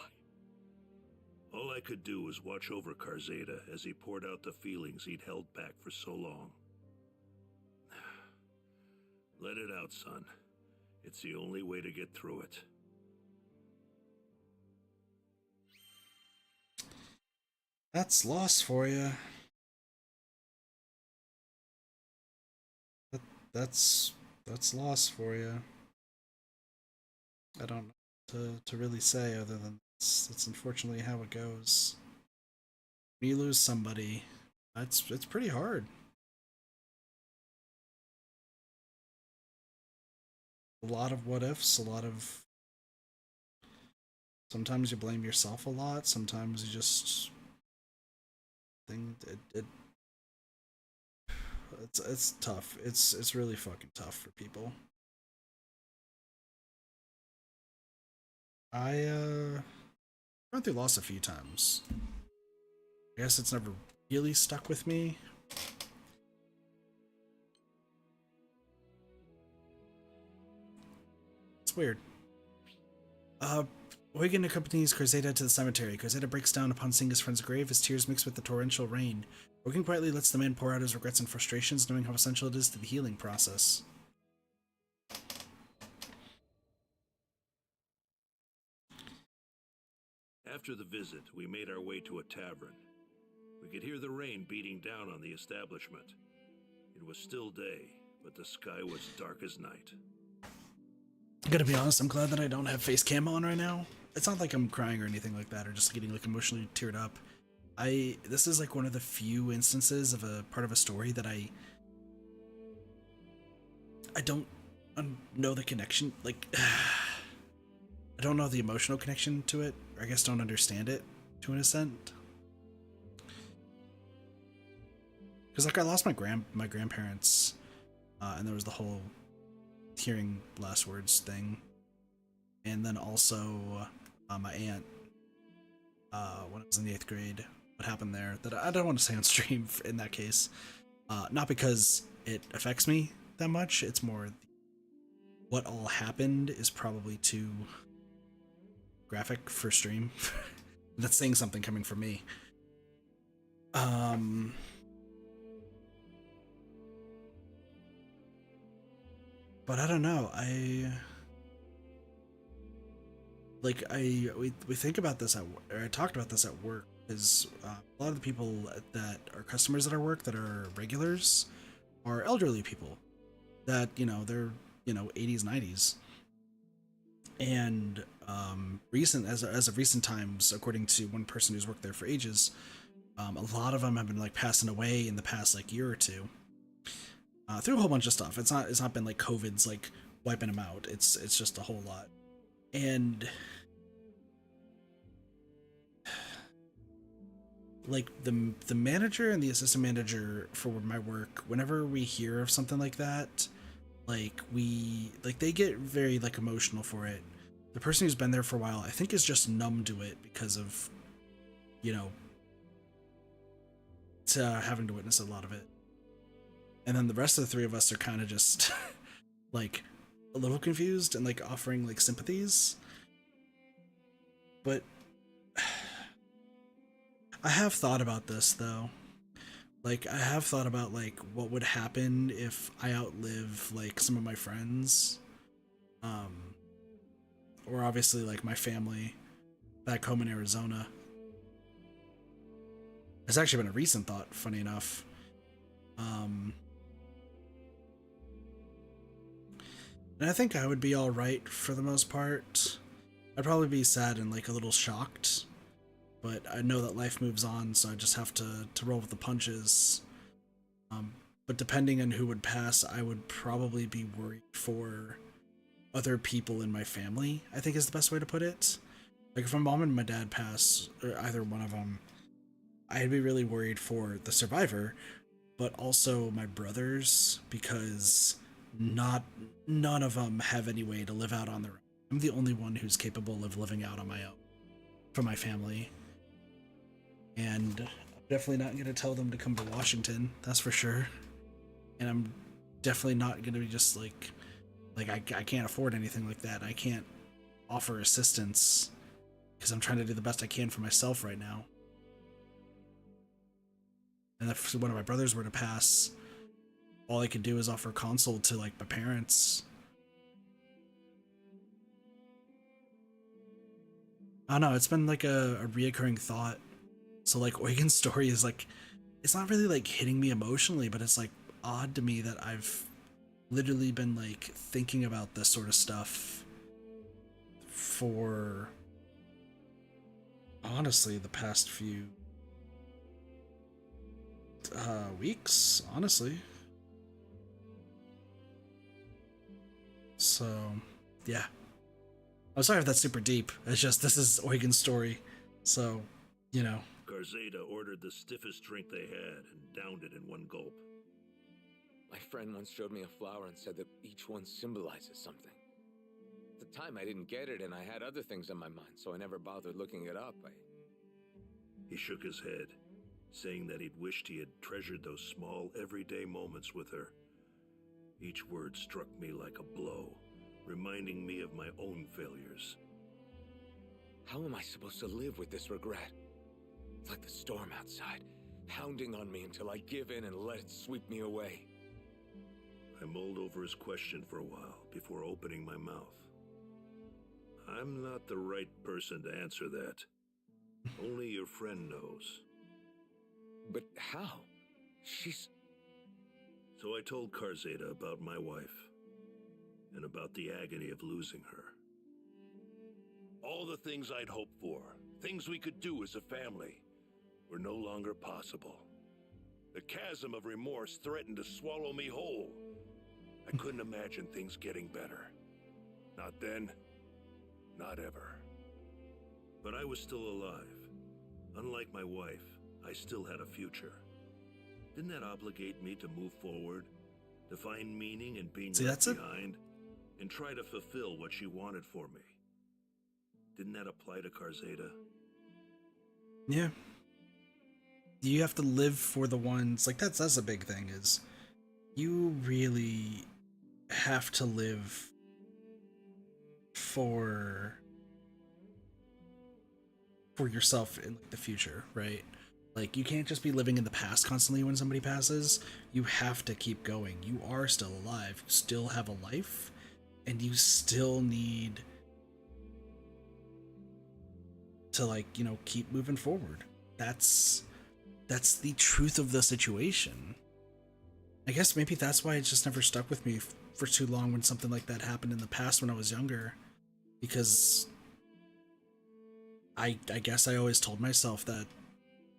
All I could do was watch over Karzeda as he poured out the feelings he'd held back for so long. Let it out, son. It's the only way to get through it. That's loss for you. That's loss for you. I don't know to really say other than it's unfortunately how it goes. When you lose somebody, it's pretty hard. A lot of what ifs, a lot of sometimes you blame yourself a lot, sometimes you just think it's tough. It's really fucking tough for people. I gone through loss a few times. I guess it's never really stuck with me. It's weird. Eugen accompanies Karzeda to the cemetery. Karzeda breaks down upon seeing his friend's grave, his tears mixed with the torrential rain. Eugen quietly lets the man pour out his regrets and frustrations, knowing how essential it is to the healing process. After the visit, we made our way to a tavern. We could hear the rain beating down on the establishment. It was still day, but the sky was dark as night. I gotta be honest, I'm glad that I don't have face cam on right now. It's not like I'm crying or anything like that, or just getting like emotionally teared up. This is like one of the few instances of a part of a story that I don't know the connection, like, I don't know the emotional connection to it, or I guess don't understand it to an extent. Because like I lost my grandparents, and there was the whole hearing last words thing, and then also my aunt when I was in the 8th grade. What happened there that I don't want to say on stream in that case, not because it affects me that much. It's more what all happened is probably too graphic for stream. That's saying something coming from me. But I don't know. like we think about this or I talked about this at work, is a lot of the people that are customers at our work that are regulars are elderly people that, you know, they're, you know, 80s, 90s. And as of recent times, according to one person who's worked there for ages, a lot of them have been like passing away in the past like year or two, through a whole bunch of stuff. It's not been like COVID's like wiping them out. It's just a whole lot. And like the manager and the assistant manager for my work, whenever we hear of something like that, like they get very like emotional for it. The person who's been there for a while, I think, is just numb to it because of, you know, having to witness a lot of it. And then the rest of the three of us are kind of just like a little confused and like offering like sympathies. But I have thought about this though. Like, I have thought about like what would happen if I outlive like some of my friends, or obviously like my family back home in Arizona. It's actually been a recent thought, funny enough. And I think I would be all right for the most part. I'd probably be sad and like a little shocked, but I know that life moves on, so I just have to roll with the punches. But depending on who would pass, I would probably be worried for other people in my family, I think is the best way to put it. Like if my mom and my dad pass, or either one of them, I'd be really worried for the survivor, but also my brothers, because none of them have any way to live out on their own. I'm the only one who's capable of living out on my own for my family. And I'm definitely not going to tell them to come to Washington, that's for sure. And I'm definitely not going to be just like I can't afford anything like that. I can't offer assistance because I'm trying to do the best I can for myself right now. And if one of my brothers were to pass, all I could do is offer console to like my parents. I don't know, it's been like a reoccurring thought. So like Eugen's story is like, it's not really like hitting me emotionally, but it's like odd to me that I've literally been like thinking about this sort of stuff for honestly the past few weeks, honestly. So yeah, I'm sorry if that's super deep. It's just, this is Eugen's story, so you know. Garzeda ordered the stiffest drink they had and downed it in one gulp. My friend once showed me a flower and said that each one symbolizes something. At the time, I didn't get it, and I had other things on my mind, so I never bothered looking it up. He shook his head, saying that he'd wished he had treasured those small, everyday moments with her. Each word struck me like a blow, reminding me of my own failures. How am I supposed to live with this regret? It's like the storm outside, pounding on me until I give in and let it sweep me away. I mulled over his question for a while before opening my mouth. I'm not the right person to answer that. Only your friend knows. But how? She's... So I told Garzeda about my wife, and about the agony of losing her. All the things I'd hoped for, things we could do as a family, were no longer possible. The chasm of remorse threatened to swallow me whole. I couldn't imagine things getting better. Not then, not ever. But I was still alive. Unlike my wife, I still had a future. Didn't that obligate me to move forward, to find meaning in being left behind, and try to fulfill what she wanted for me? Didn't that apply to Garzeda? Yeah. You have to live for the ones, like that's a big thing, is you really have to live for yourself in like the future, right? Like you can't just be living in the past constantly when somebody passes. You have to keep going. You are still alive, you still have a life, and you still need to, like, you know, keep moving forward. That's the truth of the situation. I guess maybe that's why it just never stuck with me for too long when something like that happened in the past when I was younger. Because I guess I always told myself that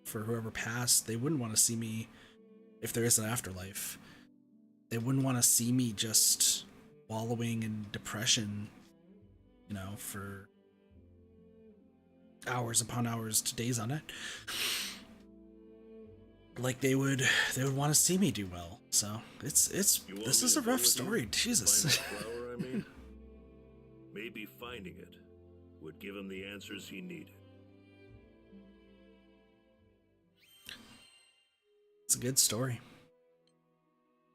for whoever passed, they wouldn't want to see me, if there is an afterlife, they wouldn't want to see me just wallowing in depression, you know, for hours upon hours to days on it. Like they would want to see me do well. So this is a rough story. Jesus. Flower, I mean? Maybe finding it would give him the answers he needed. It's a good story.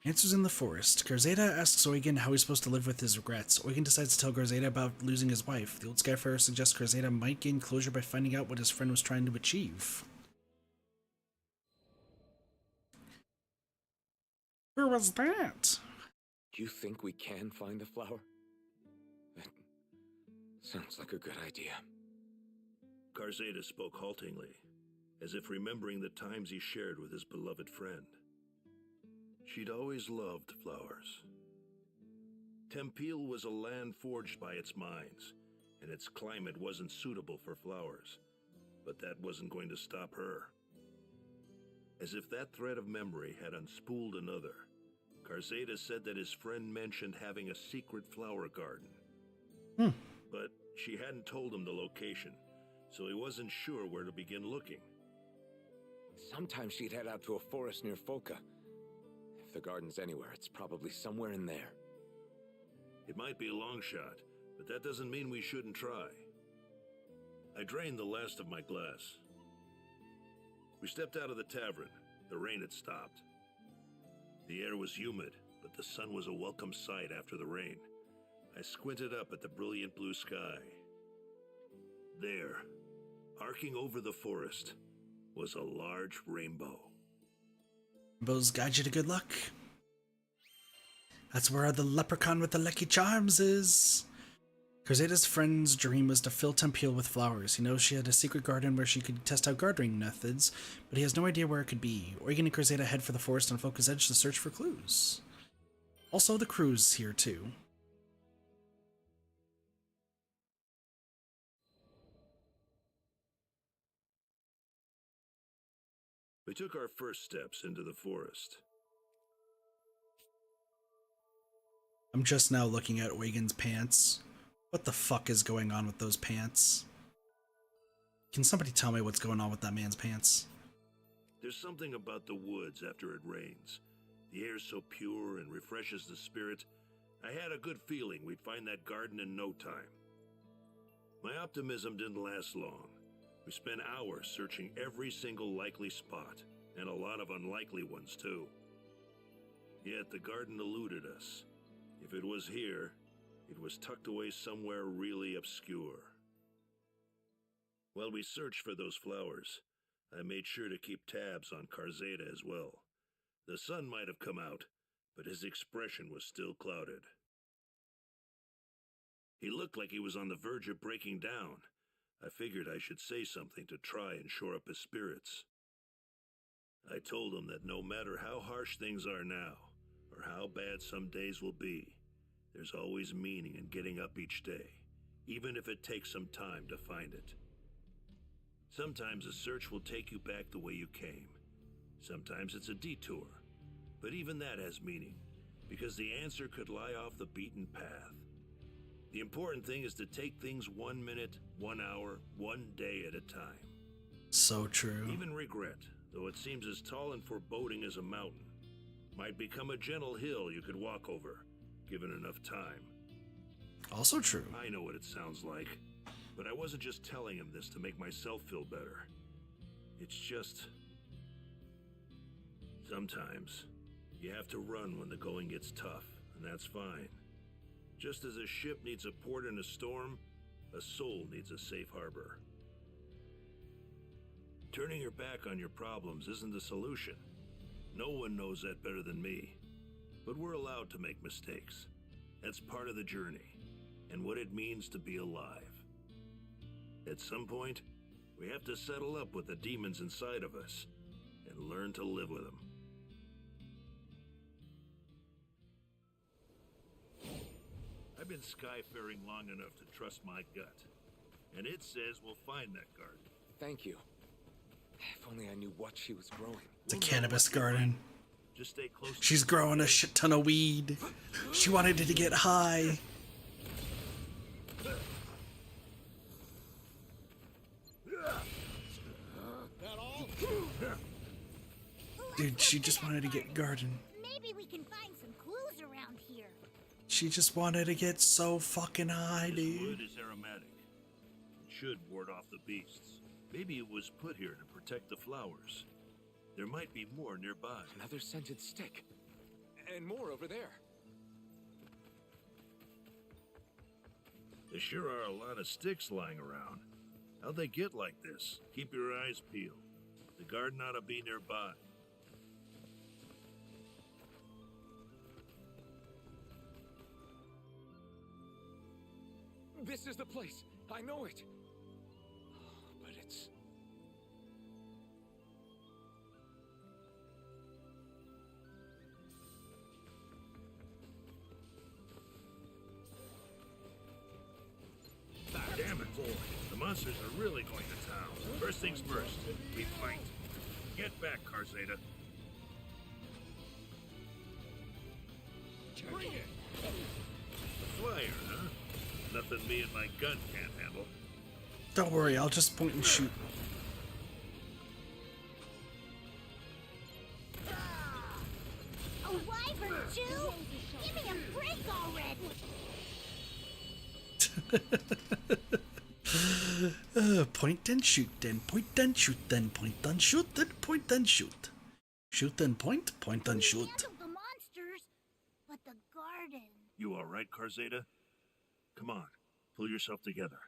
Answers in the forest. Garzeda asks Eugen how he's supposed to live with his regrets. Eugen decides to tell Garzeda about losing his wife. The old Skyfarer suggests Garzeda might gain closure by finding out what his friend was trying to achieve. Where was that? Do you think we can find the flower? That sounds like a good idea. Garzeda spoke haltingly, as if remembering the times he shared with his beloved friend. She'd always loved flowers. Tempeal was a land forged by its mines, and its climate wasn't suitable for flowers, but that wasn't going to stop her. As if that thread of memory had unspooled another, Garzeda said that his friend mentioned having a secret flower garden. But she hadn't told him the location, so he wasn't sure where to begin looking. Sometimes she'd head out to a forest near Folka. If the garden's anywhere, it's probably somewhere in there. It might be a long shot, but that doesn't mean we shouldn't try. I drained the last of my glass. We stepped out of the tavern. The rain had stopped. The air was humid, but the sun was a welcome sight after the rain. I squinted up at the brilliant blue sky. There, arcing over the forest, was a large rainbow. Rainbows guide you to good luck. That's where the leprechaun with the lucky charms is. Garzeda's friend's dream was to fill Tempeal with flowers. He knows she had a secret garden where she could test out gardening methods, but he has no idea where it could be. Eugen and Garzeda head for the forest on Folka's Edge to search for clues. Also, the crew's here too. We took our first steps into the forest. I'm just now looking at Eugen's pants. What the fuck is going on with those pants? Can somebody tell me what's going on with that man's pants? There's something about the woods after it rains. The air's so pure and refreshes the spirit. I had a good feeling we'd find that garden in no time. My optimism didn't last long. We spent hours searching every single likely spot, and a lot of unlikely ones too. Yet the garden eluded us. If it was here, it was tucked away somewhere really obscure. While we searched for those flowers, I made sure to keep tabs on Garzeda as well. The sun might have come out, but his expression was still clouded. He looked like he was on the verge of breaking down. I figured I should say something to try and shore up his spirits. I told him that no matter how harsh things are now, or how bad some days will be, there's always meaning in getting up each day, even if it takes some time to find it. Sometimes a search will take you back the way you came. Sometimes it's a detour, but even that has meaning, because the answer could lie off the beaten path. The important thing is to take things 1 minute, 1 hour, 1 day at a time. So true. Even regret, though it seems as tall and foreboding as a mountain, might become a gentle hill you could walk over, given enough time. Also true. I know what it sounds like, but I wasn't just telling him this to make myself feel better. It's just... sometimes, you have to run when the going gets tough, and that's fine. Just as a ship needs a port in a storm, a soul needs a safe harbor. Turning your back on your problems isn't the solution. No one knows that better than me. But we're allowed to make mistakes. That's part of the journey, and what it means to be alive. At some point, We have to settle up with the demons inside of us and learn to live with them. I've been skyfaring long enough to trust my gut, and it says we'll find that garden. Thank you. If only I knew what she was growing. It's a cannabis garden. Just stay close. She's growing a shit ton of weed. She wanted it to get high. Dude, she just wanted to get garden. Maybe we can find some clues around here. She just wanted to get so fucking high, This dude. wood is aromatic. It should ward off the beasts. Maybe it was put here to protect the flowers. There might be more nearby. Another scented stick. And more over there. There sure are a lot of sticks lying around. How'd they get like this? Keep your eyes peeled. The garden ought to be nearby. This is the place. I know it. But it's... Damn it, boy. The monsters are really going to town. First things first, we fight. Get back, Carzeta. Bring it! A flyer, huh? Nothing me and my gun can't handle. Don't worry, I'll just point and shoot. A wyvern, too? Give me a break already! Point and shoot, then point and shoot, then point and shoot, then point and shoot. Shoot and point and shoot. Handled the monsters, but the garden... You all right, Carzeta? Come on, pull yourself together.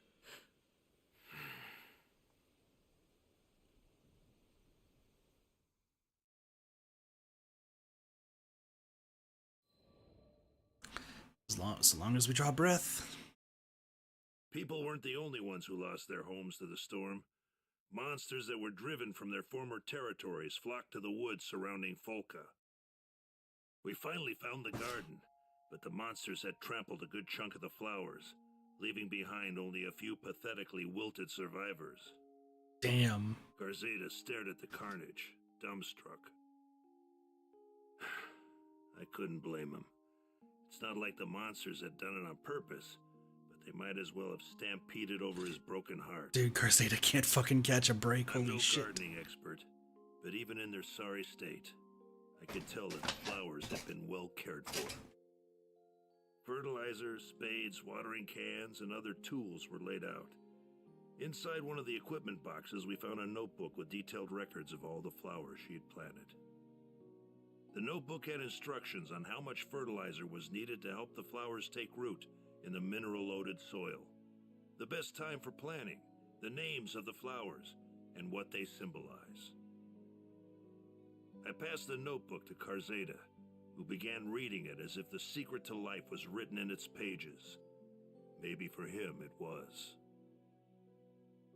So long as we draw breath. People weren't the only ones who lost their homes to the storm. Monsters that were driven from their former territories flocked to the woods surrounding Folka. We finally found the garden, but the monsters had trampled a good chunk of the flowers, leaving behind only a few pathetically wilted survivors. Damn. Carzeta stared at the carnage, dumbstruck. I couldn't blame him. It's not like the monsters had done it on purpose, but they might as well have stampeded over his broken heart. Dude, Carzeta can't fucking catch a break, I'm holy no shit. gardening expert, but even in their sorry state, I could tell that the flowers had been well cared for. Fertilizer, spades, watering cans, and other tools were laid out. Inside one of the equipment boxes, we found a notebook with detailed records of all the flowers she had planted. The notebook had instructions on how much fertilizer was needed to help the flowers take root in the mineral-loaded soil, the best time for planting, the names of the flowers, and what they symbolize. I passed the notebook to Carzeta, who began reading it as if the secret to life was written in its pages. Maybe for him it was.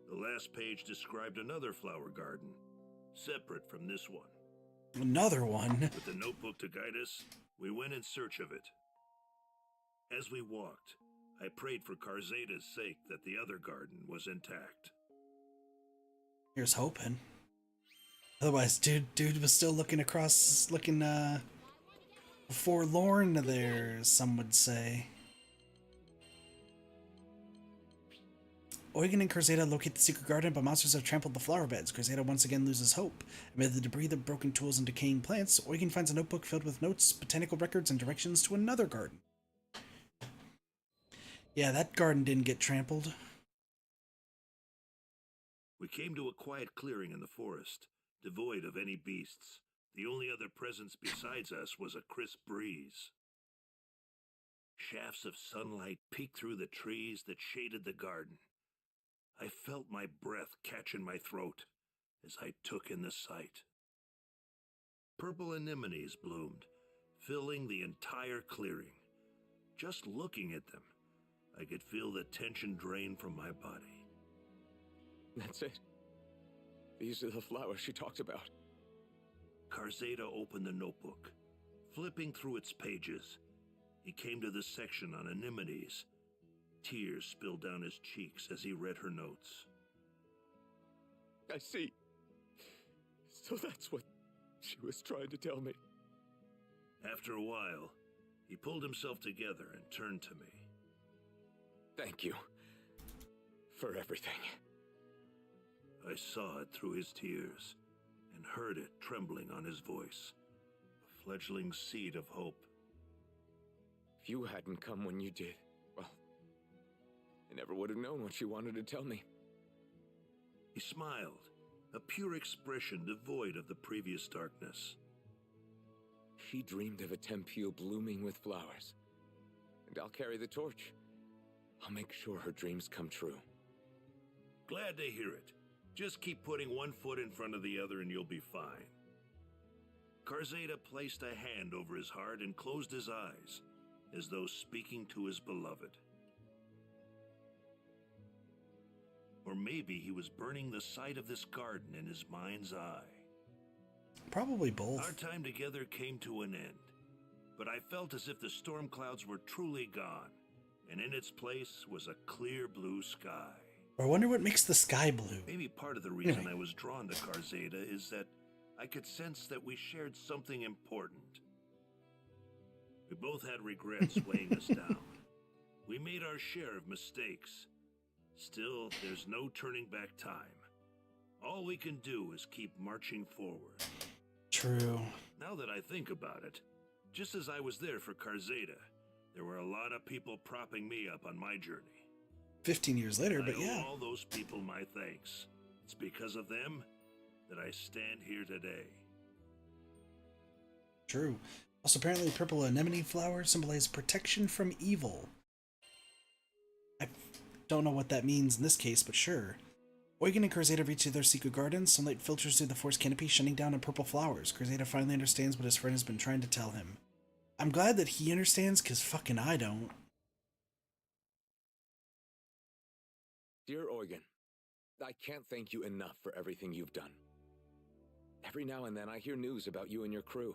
The last page described another flower garden, separate from this one. Another one? With the notebook to guide us, we went in search of it. As we walked, I prayed for Carzeta's sake that the other garden was intact. Here's hoping. Otherwise, dude was still looking forlorn there, some would say. Eugen and Carzeta locate the secret garden, but monsters have trampled the flower beds. Carzeta once again loses hope. Amid the debris, the broken tools, and decaying plants, Eugen finds a notebook filled with notes, botanical records, and directions to another garden. Yeah, that garden didn't get trampled. We came to a quiet clearing in the forest, devoid of any beasts. The only other presence besides us was a crisp breeze. Shafts of sunlight peeked through the trees that shaded the garden. I felt my breath catch in my throat as I took in the sight. Purple anemones bloomed, filling the entire clearing. Just looking at them, I could feel the tension drain from my body. That's it. These are the flowers she talked about. Karzeda opened the notebook. Flipping through its pages, he came to the section on anemones. Tears spilled down his cheeks as he read her notes. I see. So that's what she was trying to tell me. After a while, he pulled himself together and turned to me. Thank you. For everything. I saw it through his tears and heard it trembling on his voice. A fledgling seed of hope. If you hadn't come when you did, well, I never would have known what she wanted to tell me. He smiled, a pure expression devoid of the previous darkness. She dreamed of a Tempule blooming with flowers. And I'll carry the torch. I'll make sure her dreams come true. Glad to hear it. Just keep putting one foot in front of the other and you'll be fine. Karzeda placed a hand over his heart and closed his eyes, as though speaking to his beloved. Or maybe he was burning the sight of this garden in his mind's eye. Probably both. Our time together came to an end, but I felt as if the storm clouds were truly gone, and in its place was a clear blue sky. I wonder what makes the sky blue. Maybe part of the reason I was drawn to Karzeda is that I could sense that we shared something important. We both had regrets weighing us down. We made our share of mistakes. Still, there's no turning back time. All we can do is keep marching forward. True. Now that I think about it, just as I was there for Karzeda, there were a lot of people propping me up on my journey. 15 years later, but yeah. I owe all those people my thanks. It's because of them that I stand here today. True. Also, apparently, purple anemone flowers symbolize protection from evil. I don't know what that means in this case, but sure. Eugen and Karzeda reach their secret garden. Sunlight filters through the forest canopy, shining down on purple flowers. Karzeda finally understands what his friend has been trying to tell him. I'm glad that he understands, because fucking I don't. Dear Eugen, I can't thank you enough for everything you've done. Every now and then I hear news about you and your crew.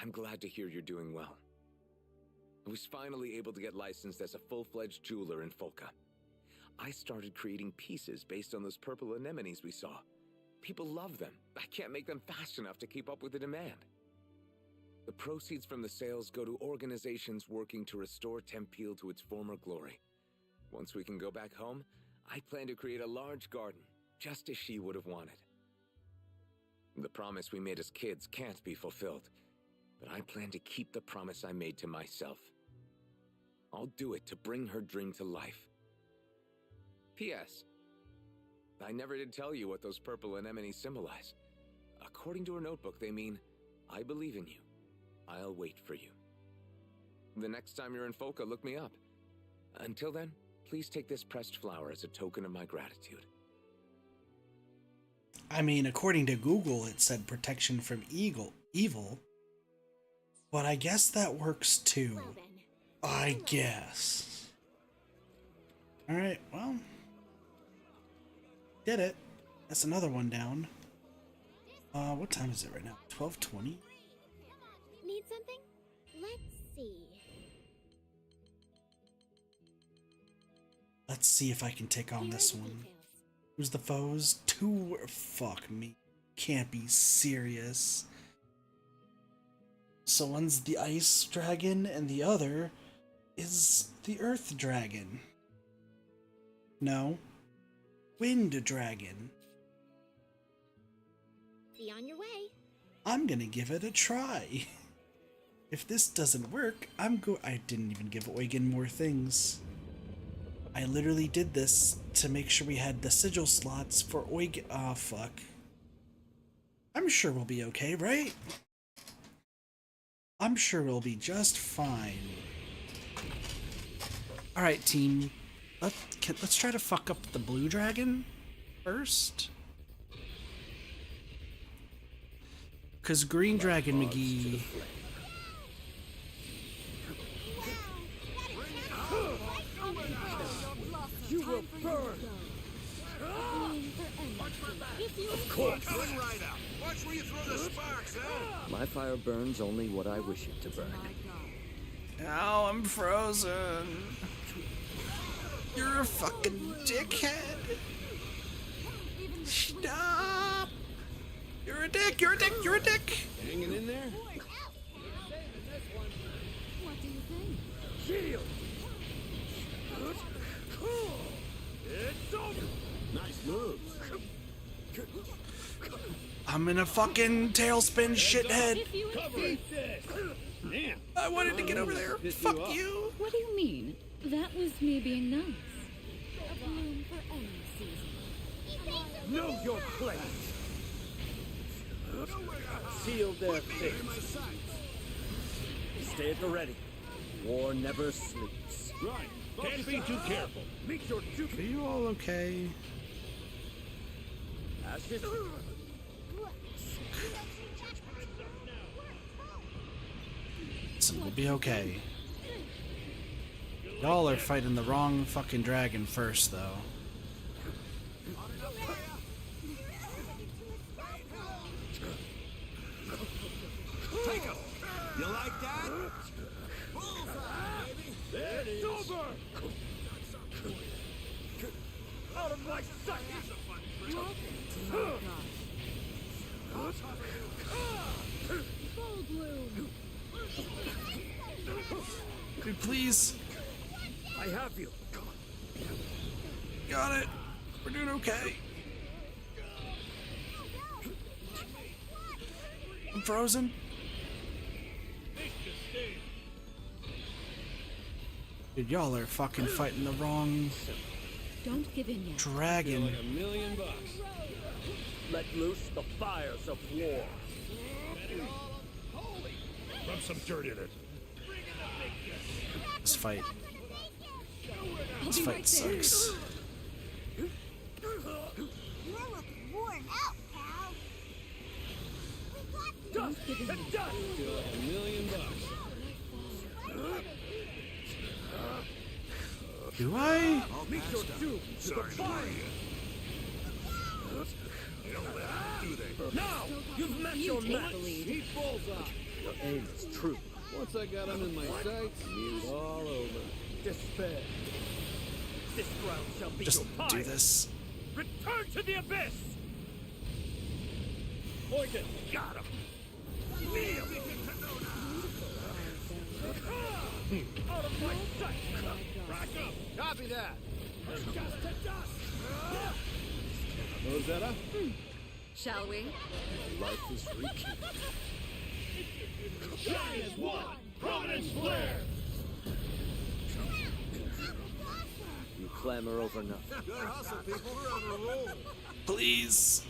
I'm glad to hear you're doing well. I was finally able to get licensed as a full-fledged jeweler in Folka. I started creating pieces based on those purple anemones we saw. People love them. I can't make them fast enough to keep up with the demand. The proceeds from the sales go to organizations working to restore Tempule to its former glory. Once we can go back home, I plan to create a large garden, just as she would have wanted. The promise we made as kids can't be fulfilled, but I plan to keep the promise I made to myself. I'll do it to bring her dream to life. P.S. I never did tell you what those purple anemones symbolize. According to her notebook, they mean, I believe in you. I'll wait for you. The next time you're in Folka, look me up. Until then, please take this pressed flower as a token of my gratitude. I mean, according to Google, it said protection from evil. But I guess that works too. Well then. I guess. Alright, well. Did it. That's another one down. What time is it right now? 12:20? Need something? Let's see. Let's see if I can take on this one. Who's the foes? Two. Fuck me. Can't be serious. So one's the ice dragon and the other is the earth dragon. No. Wind dragon. Be on your way. I'm gonna give it a try. If this doesn't work, I didn't even give Eugen more things. I literally did this to make sure we had the sigil slots for Eugen. Ah, fuck. I'm sure we'll be okay, right? I'm sure we'll be just fine. Alright, team. Let's try to fuck up the blue dragon first. Because Green Dragon McGee... You will burn! You Of course. Coming right out. Watch where you throw the sparks, huh? My fire burns only what I wish it to burn. Ow, I'm frozen. You're a fucking dickhead. Stop. You're a dick, you're a dick, you're a dick. Hanging in there? What do you think? Shield! It's over! Nice moves. I'm in a fucking tailspin, shithead. Eat this! Damn. I wanted to get over there. Fuck you. What do you mean? That was me being nice. A bloom for any season. Know your place! Seal their fate. Stay at the ready. War never sleeps. Right. Can't be too careful. Meet your duty. Are you all okay? Ashes. Listen, we'll be okay. Y'all are fighting the wrong fucking dragon first, though. Take him. You like that? It's over! Out of my sight! Full bloom. Dude, please. I have you. Got it. We're doing okay. I'm frozen. Dude, y'all are fucking fighting the wrong Don't give in yet. dragon. Like $1 million. Let loose the fires of war. Rub some dirt in it. This fight. I'll This be fight right there. sucks. You're looking worn out, pal. We got Dust to dust! Feel like $1 million. Do I? Meet your doom to the fire! They don't let them, do they? Now! You've met your take match! the lead. He bullseye! Your aim is true. Once I got him in my sights, it was all over. Despair. This ground shall be Just your pie. do this. Return to the abyss! Eugen, got him! Kneel! Out of my sight! Rack up! Copy that. Dust to dust! Rosetta? Shall we? Life is freaky. Shine as one! Prominence flare! You clamor over nothing. Good hustle, people. We're on a roll. Please.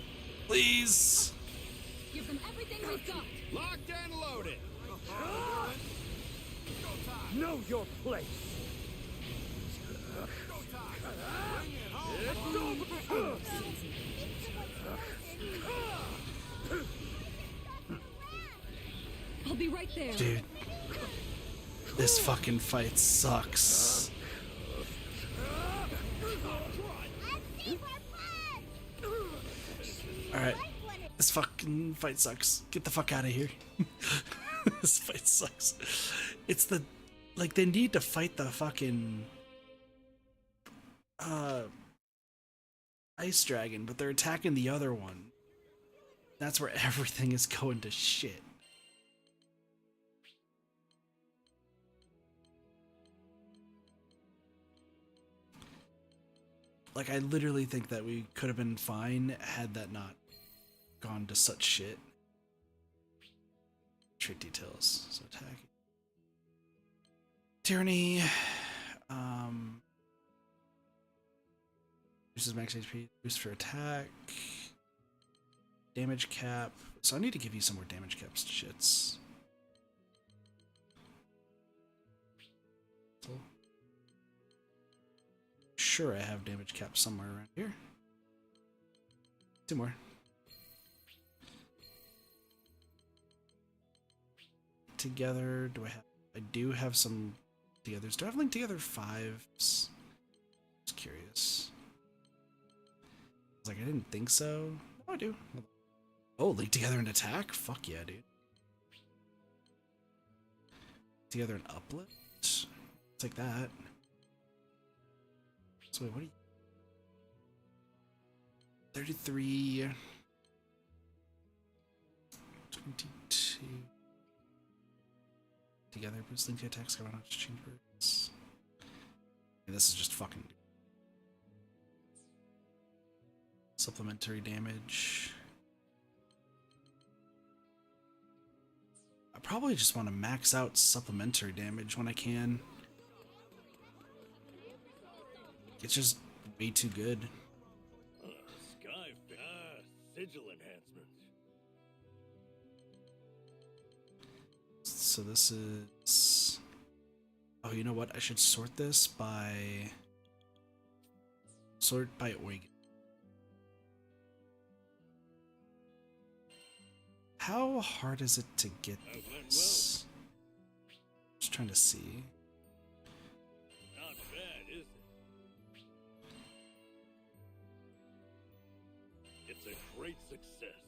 Please. Give them everything we've got. Locked and loaded. Know your place! It's over! I'll be right there. Dude. This fucking fight sucks. Alright. This fucking fight sucks. Get the fuck out of here. This fight sucks. It's the... Like, they need to fight the fucking... Ice Dragon, but they're attacking the other one. That's where everything is going to shit. Like, I literally think that we could have been fine had that not gone to such shit. Trick details. So attacking. Tyranny. Reduces max HP. Boost for attack. Damage cap. So I need to give you some more damage caps shits. Sure, I have damage cap somewhere around here. 2 more. Together, do I have? I do have some togethers. Do I have linked together 5s? Just curious. I was like, I didn't think so. No, I do? Oh, link together and attack? Fuck yeah, dude. Together and uplift? It's like that. So wait, what are you? 33. 22. Together, boost link to attacks, go on chambers. Yeah, this is just fucking. Supplementary damage. I probably just want to max out supplementary damage when I can. It's just way too good. Sigil enhancement. So this is... Oh, you know what? I should sort this by... Sort by Eugen. How hard is it to get this? Just trying to see. Not bad, is it? It's a great success.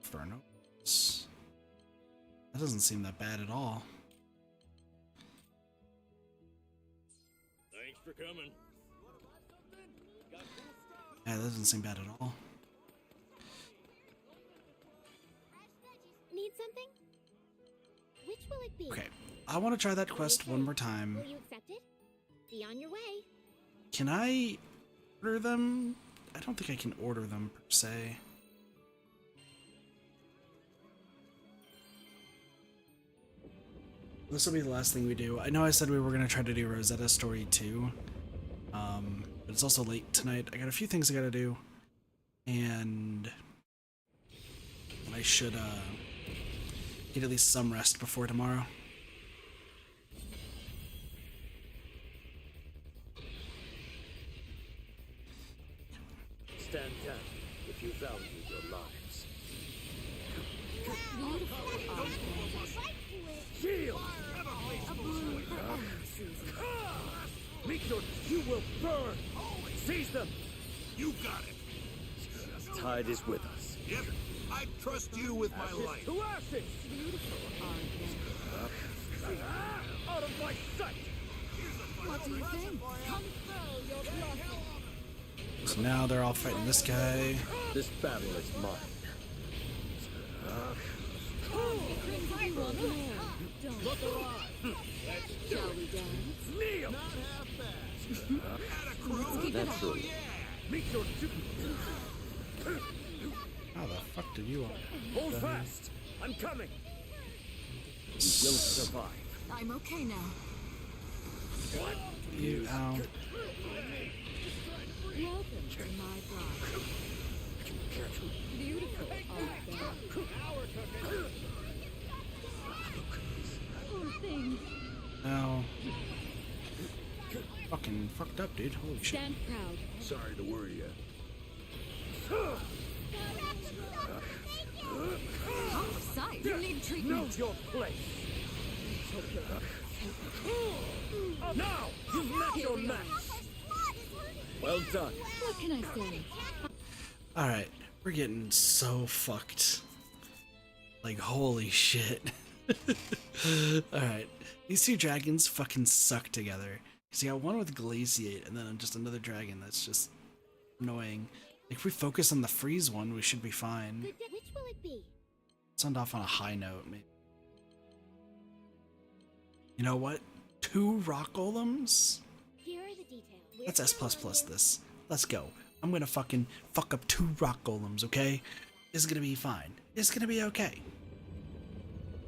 Infernos. That doesn't seem that bad at all. Thanks for coming. Yeah, that doesn't seem bad at all. Need something? Which will it be? Okay, I want to try that quest one more time. Will you accept it? Be on your way. Can I order them? I don't think I can order them per se. This will be the last thing we do. I know I said we were going to try to do Rosetta Story 2. But it's also late tonight. I got a few things I gotta do. And I should get at least some rest before tomorrow. Stand down if you value your lives. Shield! You will burn! Seize them! You got it! The tide is with us. Yep, I trust you with my life. To ashes! Out of my sight! What do you think? So now they're all fighting this guy. This battle is mine. Look alive! Shall we dance? Kneel! Not half bad. That's true. Meet your How the fuck did you want? Hold fast! I'm coming! You will survive. I'm okay now. What? You out. Welcome to my bride. Beautiful art there. Poor thing. Now. Fucking fucked up, dude. Holy shit. Stand proud. Sorry to worry you. Out of sight. You need Know treatment. your place! Now! You've met your match! Well done. What can I say? Alright, we're getting so fucked. Like, holy shit. Alright, these two dragons fucking suck together. Because you got one with Glaciate and then just another dragon that's just annoying. Like, if we focus on the freeze one, we should be fine. Which will it be? Let's end off on a high note, maybe. You know what? 2 rock golems? Here are the details. Let's S++ this. Let's go. I'm gonna fucking fuck up 2 rock golems, okay? It's gonna be fine. It's gonna be okay.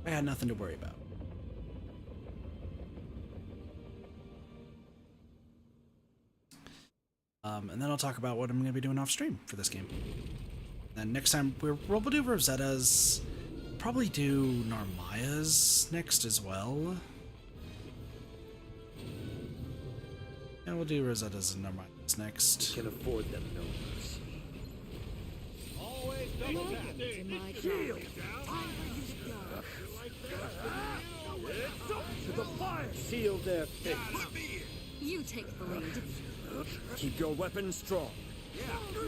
I got nothing to worry about. And then I'll talk about what I'm gonna be doing off stream for this game. And next time we'll do Rosetta's, probably do Narmaya's next as well. Yeah, we'll do Rosetta's and Narmaya's next. Can afford them no mercy. Always Welcome to my Shield! bride. To the fire! Seal their fate! You take the lead. Keep your weapons strong. Yeah,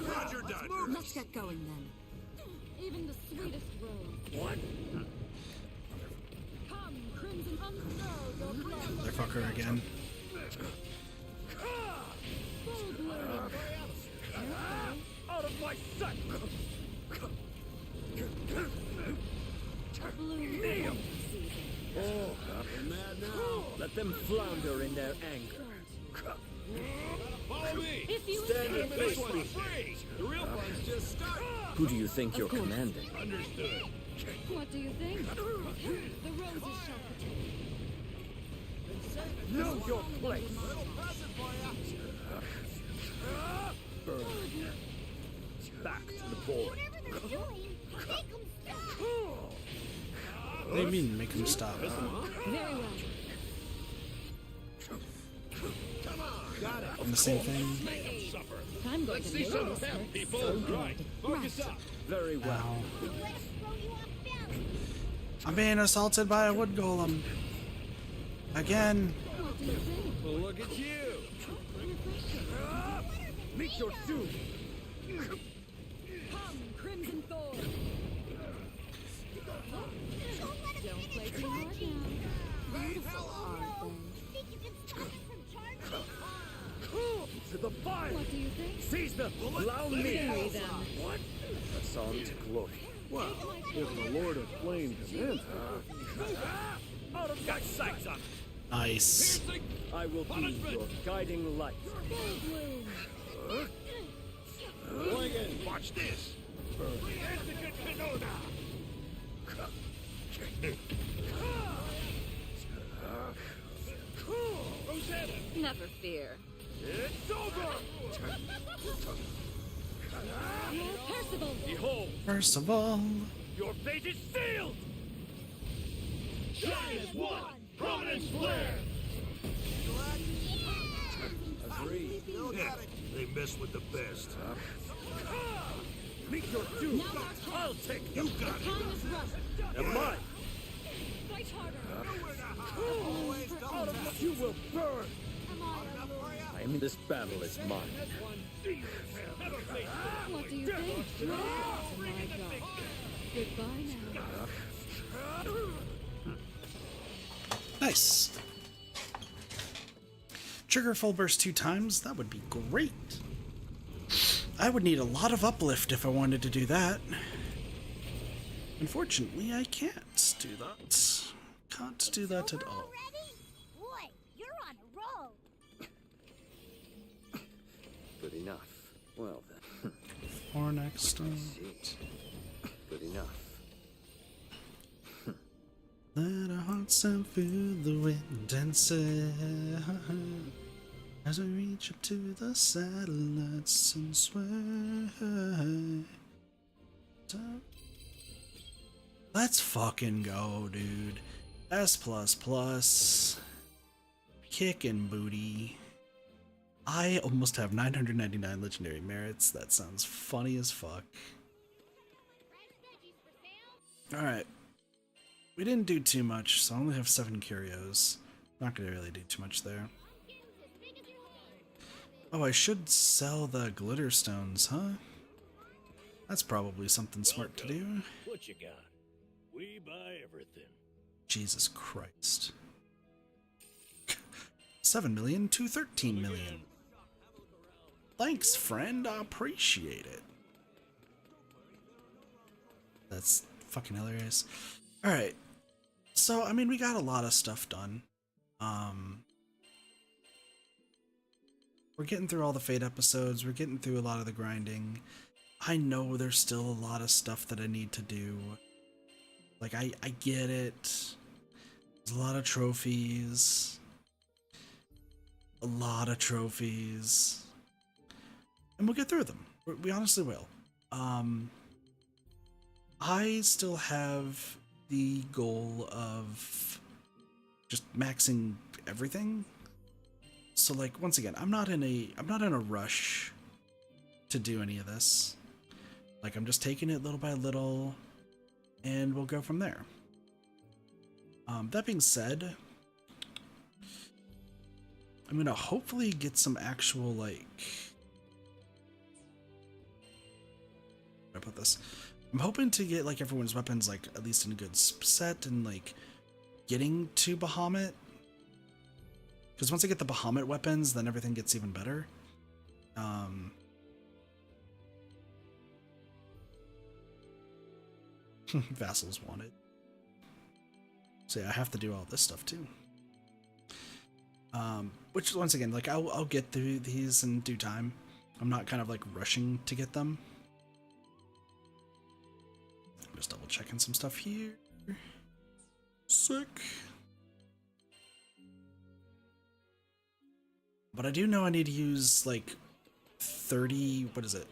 Roger Dodger. Let's get going then. Even the sweetest rose. What? Come, Crimson, unfurl your blood. Motherfucker again. Full bloom. Out of my sight! Bloom. Kneel! Oh, I'm mad now. Let them flounder in their anger. Follow me. If you Stand in insist. this one free. The real fun's just starting. Who do you think you're commanding? Understood. What do you think? The roses shall protect. Know your place! Little present for you. Back to the boy. Whatever they're doing, make them stop! What do you mean, make him stop? Very well. Come on. Got it. And the same thing? I'm going to See nail some this pep, hurt people. so good. Right. Focus up. Very well. Ow. Let us throw you off balance! I'm being assaulted by a wood golem. Again. What do you think? Well, look at you. Meet your doom! Come, Crimson Thorn. Don't play too hard now. Beautiful, aren't Think you can stop it from charging? To the fire! What do you think? Seize them! Allow me! Bury them. What? Press on to glory. Well, if the Lord of Flame commands Out of my sight, son! Nice. I will be your guiding light. Full bloom. Watch this. Rosetta. Never fear. It's over! Percival. Behold, Percival. your fate is sealed! Giant one. Prominence flare. Agreed. They mess with the best. Meet your doom! I'll take you! You got it. Time is right. And mine! Fight harder. Out of you will burn! Am I alone? I mean, this battle is mine. What do you think? Oh my God. Goodbye now. Nice. Trigger full burst 2 times. That would be great. I would need a lot of uplift if I wanted to do that. Unfortunately, I can't do that. Can't do that at all. Already? Boy, you're on a roll! Good enough. Well then. Or next time. Good enough. Let our hearts sound through the wind and say, as we reach up to the satellites and sway. Let's fucking go, dude. S++. Kickin' booty. I almost have 999 legendary merits. That sounds funny as fuck. Alright. We didn't do too much, so I only have 7 curios. Not gonna really do too much there. Oh, I should sell the glitter stones, huh? That's probably something smart to do. What you got? We buy everything. Jesus Christ. 7 million to 13 million. Thanks, friend. I appreciate it. That's fucking hilarious. Alright. So, I mean, we got a lot of stuff done. We're getting through all the Fate episodes. We're getting through a lot of the grinding. I know there's still a lot of stuff that I need to do. Like, I get it. There's a lot of trophies. A lot of trophies. And we'll get through them. We honestly will. I still have the goal of just maxing everything. So, like, once again, I'm not in a rush to do any of this. Like, I'm just taking it little by little, and we'll go from there. That being said, I'm gonna hopefully get some actual, like... How do I put this? I'm hoping to get, like, everyone's weapons, like, at least in a good set and, like, getting to Bahamut. Because once I get the Bahamut weapons, then everything gets even better. Vassals wanted. So yeah, I have to do all this stuff too. Which once again, like I'll get through these in due time. I'm not kind of like rushing to get them. I'm just double checking some stuff here. Sick. But I do know I need to use like 30, what is it?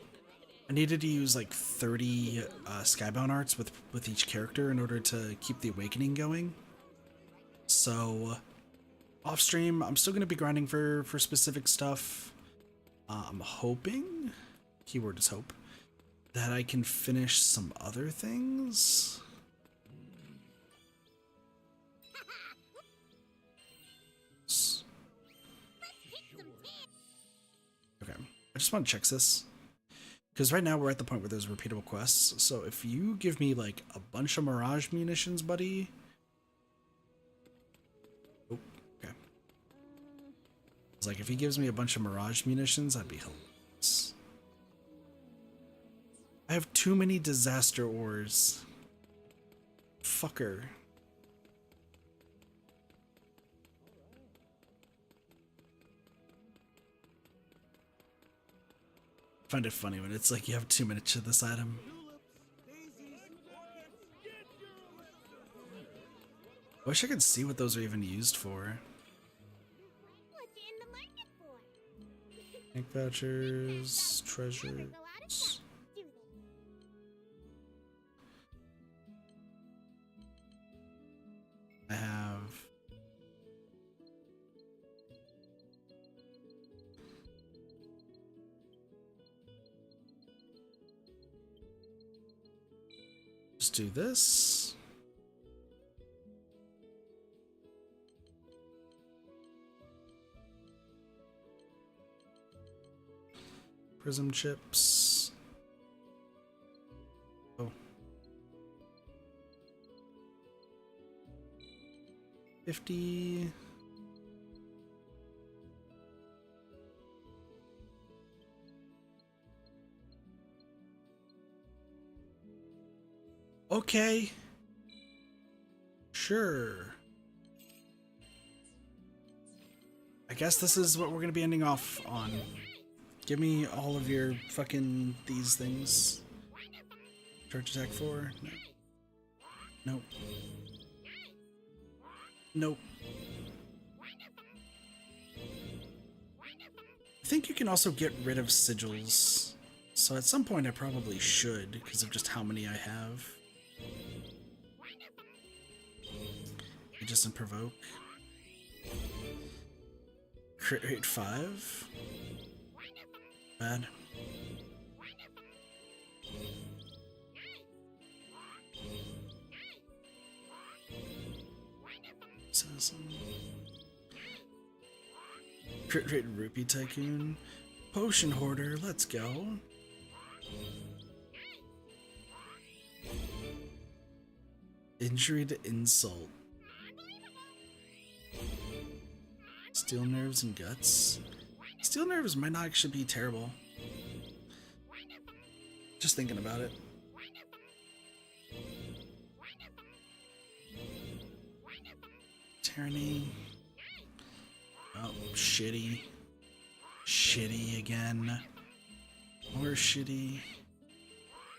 I needed to use like 30 Skybound arts with each character in order to keep the awakening going. So off stream, I'm still going to be grinding for specific stuff. I'm hoping, keyword is hope, that I can finish some other things. Okay, I just want to check this. Because right now we're at the point where there's repeatable quests. So if you give me like a bunch of Mirage munitions, buddy. Oh, okay. It's like if he gives me a bunch of Mirage munitions, I'd be hilarious. I have too many disaster ores. Fucker. I find it funny when it's like you have 2 minutes of this item. I wish I could see what those are even used for. Bank vouchers, treasures. I have... Let's do this. Prism chips. Oh. 50. Okay. Sure. I guess this is what we're gonna be ending off on. Give me all of your fucking these things. Charge attack 4. No. Nope. Nope. I think you can also get rid of sigils. So at some point I probably should, because of just how many I have. Just in provoke. Crit rate 5. Bad. Assassin. Crit rate Rupee Tycoon. Potion Hoarder, let's go. Injury to insult. Steel nerves and guts. Steel nerves might not actually be terrible. Just thinking about it. Tyranny. Oh, shitty. Shitty again. More shitty.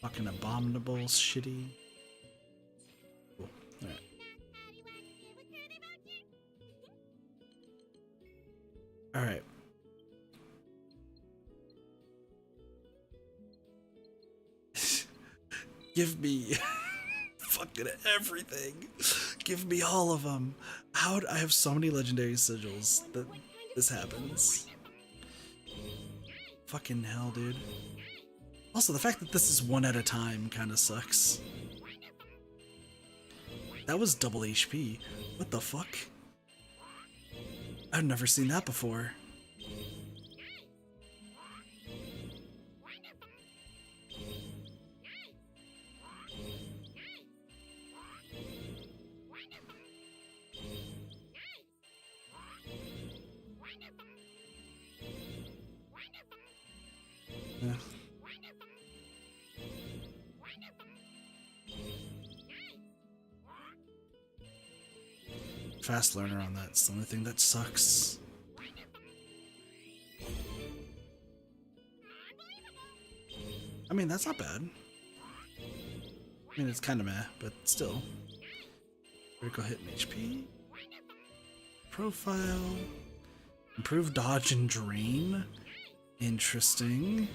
Fucking abominable shitty. Cool. Alright. Alright. Give me fucking everything. Give me all of them. How I have so many legendary sigils that this happens. Fucking hell, dude. Also, the fact that this is one at a time kind of sucks. That was double HP. What the fuck? I've never seen that before. Yeah. Fast learner on that. It's the only thing that sucks. I mean, that's not bad. I mean, it's kind of meh, but still. Critical hit and HP. Profile. Improve dodge and drain. Interesting.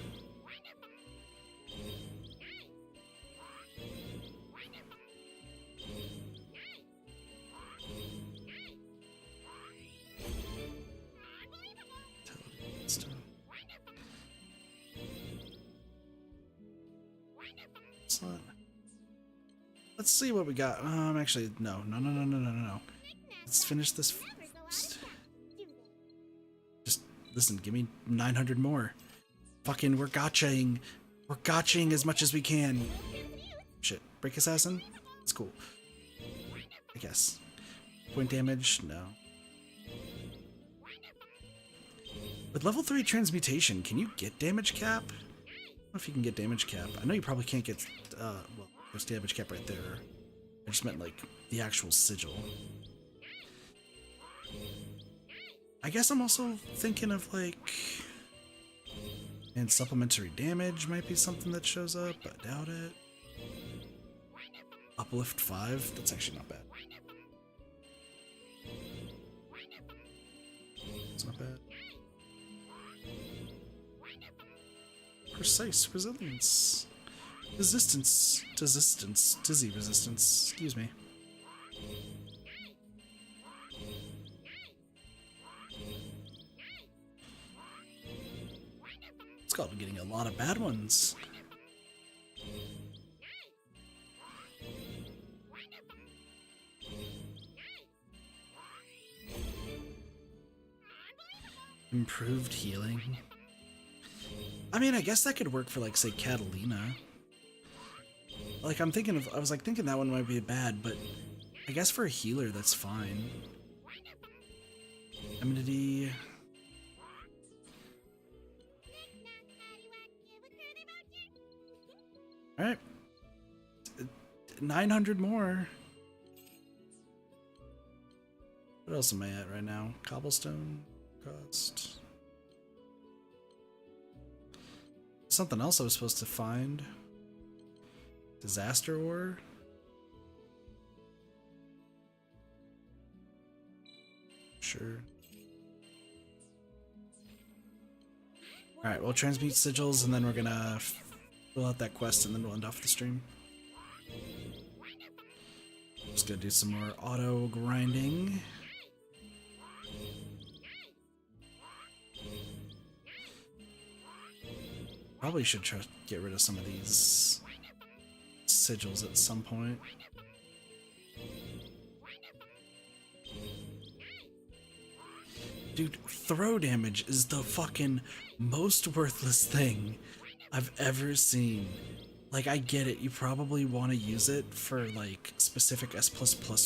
Let's see what we got. Actually, no. Let's finish this first. Just listen, give me 900 more. Fucking, we're gotchaing. We're gotchaing as much as we can. Shit, break assassin? It's cool. I guess. Point damage? No. With level 3 transmutation, can you get damage cap? I don't know if you can get damage cap. I know you probably can't get, well, there's damage cap right there. I just meant, like, the actual sigil. I guess I'm also thinking of, like... And supplementary damage might be something that shows up, but I doubt it. Uplift 5? That's actually not bad. It's not bad. Precise resilience. Resistance. Dizzy resistance. Excuse me. It's got getting a lot of bad ones. Improved healing. I mean, I guess that could work for, like, say, Catalina. Like, I was thinking that one might be bad, but I guess for a healer, that's fine. Immunity. Alright. 900 more. What else am I at right now? Cobblestone cost. Something else I was supposed to find. Disaster ore. Sure. Alright, we'll transmute sigils and then we're gonna fill out that quest and then we'll end off the stream. Just gonna do some more auto grinding. Probably should try to get rid of some of these sigils at some point. Dude, throw damage is the fucking most worthless thing I've ever seen. Like, I get it, you probably want to use it for, like, specific S++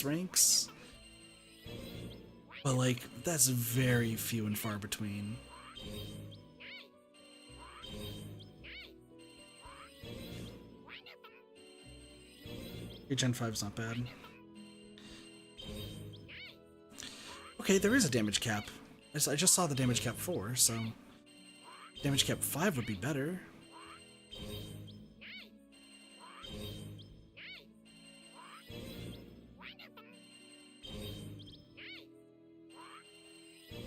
ranks. But, like, that's very few and far between. Gen 5's not bad. Okay, there is a damage cap. I just saw the damage cap 4, so damage cap 5 would be better.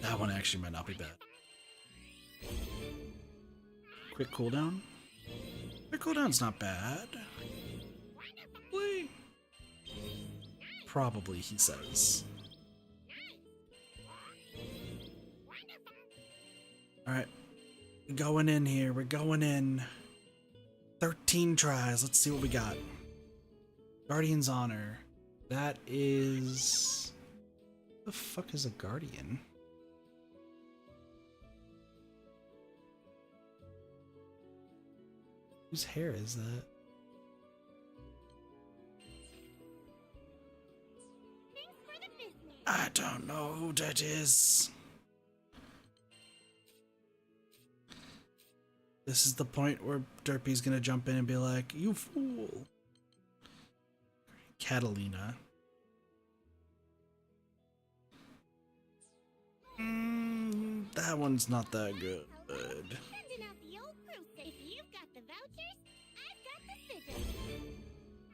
That one actually might not be bad. Quick cooldown. Quick cooldown's not bad. Probably, he says. Alright. We're going in here. We're going in. 13 tries. Let's see what we got. Guardian's Honor. That is... What the fuck is a Guardian? Whose hair is that? I don't know who that is. This is the point where Derpy's gonna jump in and be like, "You fool." Catalina. That one's not that good.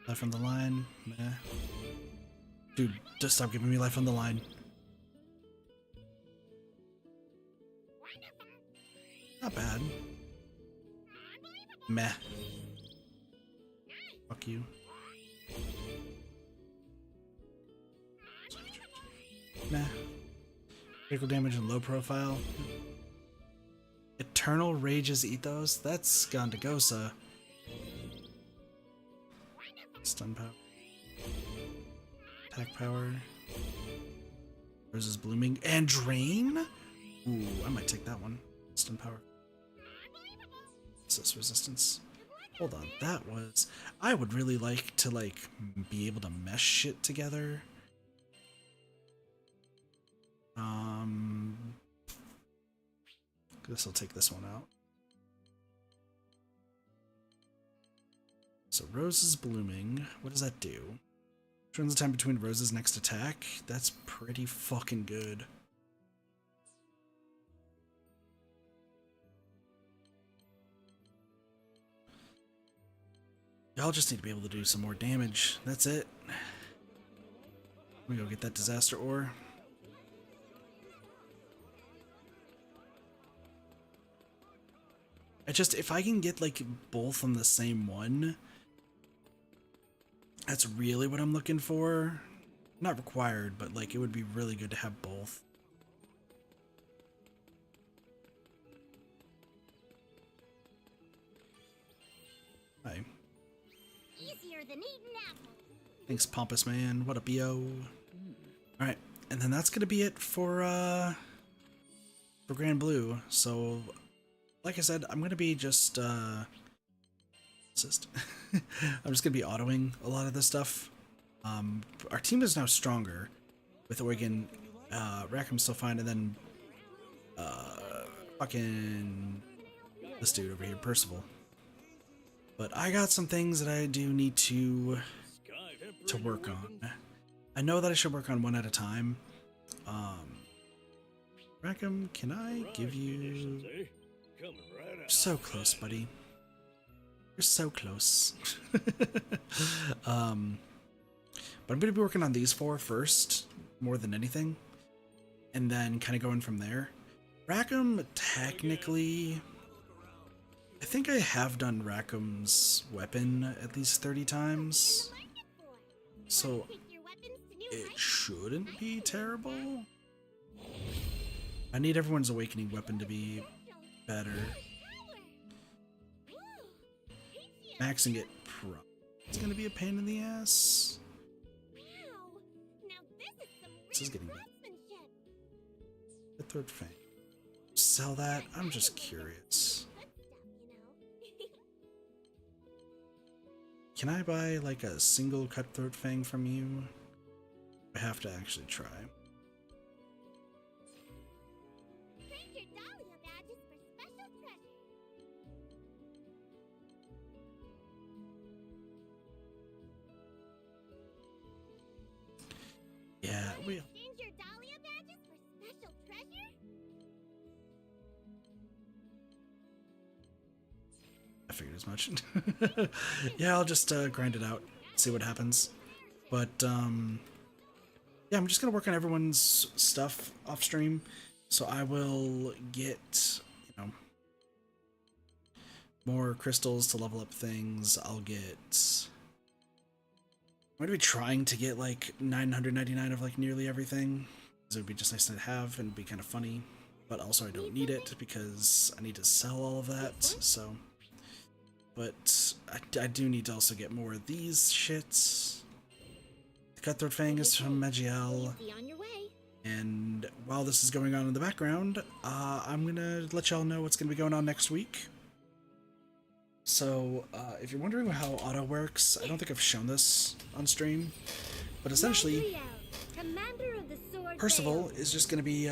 Life on the line? Nah. Dude, just stop giving me life on the line. Not bad. Meh. Fuck you. Meh. Critical damage and low profile. Eternal Rage's Ethos? That's gone to Gosa. Stun power. Attack power. Roses blooming. And drain? Ooh, I might take that one. Stun power. Assist resistance. Hold on, that was... I would really like to, like, be able to mesh shit together. Guess I'll take this one out. So Roses blooming. What does that do? Turns the time between Rose's next attack. That's pretty fucking good. Y'all just need to be able to do some more damage. That's it. Let me go get that disaster ore. If I can get like both on the same one, that's really what I'm looking for. Not required, but like it would be really good to have both. Hi. Easier than eating apples. Thanks, Pompous Man. What up, yo? Alright, and then that's gonna be it for Granblue. So like I said, I'm gonna be just I'm just gonna be autoing a lot of this stuff. Our team is now stronger with Eugen. Rackham's still fine, and then fucking this dude over here, Percival. But I got some things that I do need to work on. I know that I should work on one at a time. Rackham, can I give you... You're so close, buddy. You're so close. But I'm going to be working on these four first, more than anything. And then kind of going from there. Rackham, technically... I think I have done Rackham's weapon at least 30 times. So it shouldn't be terrible. I need everyone's awakening weapon to be better. Maxing it pro. It's gonna be a pain in the ass. This is getting bad. The third fang. Sell that? I'm just curious. Can I buy like a single cutthroat fang from you? I have to actually try. Yeah, we. I figured as much. Yeah, I'll just grind it out, see what happens. But yeah, I'm just gonna work on everyone's stuff off stream, so I will get, you know, more crystals to level up things. I'm going to be trying to get like 999 of like nearly everything, because it would be just nice to have and be kind of funny. But also I don't need it because I need to sell all of that. So, but I do need to also get more of these shits. The Cutthroat Fang is from Magiel. And while this is going on in the background, I'm gonna let y'all know what's gonna be going on next week. So, if you're wondering how auto works, I don't think I've shown this on stream, but essentially, Percival is just going to be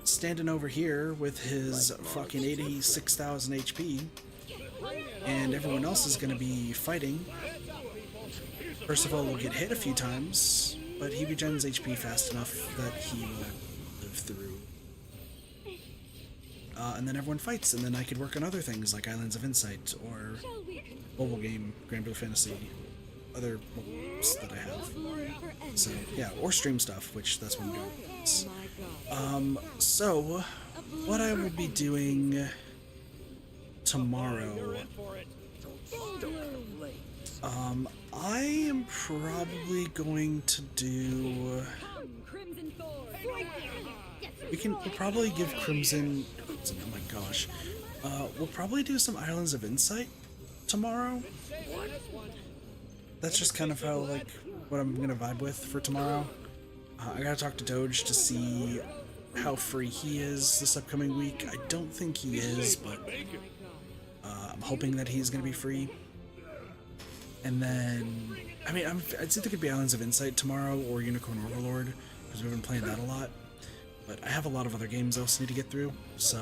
standing over here with his fucking 86,000 HP, and everyone else is going to be fighting. Percival will get hit a few times, but he regens HP fast enough that he will live through. And then everyone fights, and then I could work on other things like Islands of Insight or mobile game, Granblue Fantasy, other mobiles that I have. So yeah, or stream stuff, which that's what I'm doing. So what I will be doing tomorrow, I am probably going to do. We'll probably give Crimson. Oh my gosh. We'll probably do some Islands of Insight tomorrow. That's just kind of how, like, what I'm gonna vibe with for tomorrow. I gotta talk to Doge to see how free he is this upcoming week. I don't think he is, but I'm hoping that he's gonna be free. And then, I mean, I'd say there could be Islands of Insight tomorrow or Unicorn Overlord, because we've been playing that a lot. But I have a lot of other games I also need to get through, so,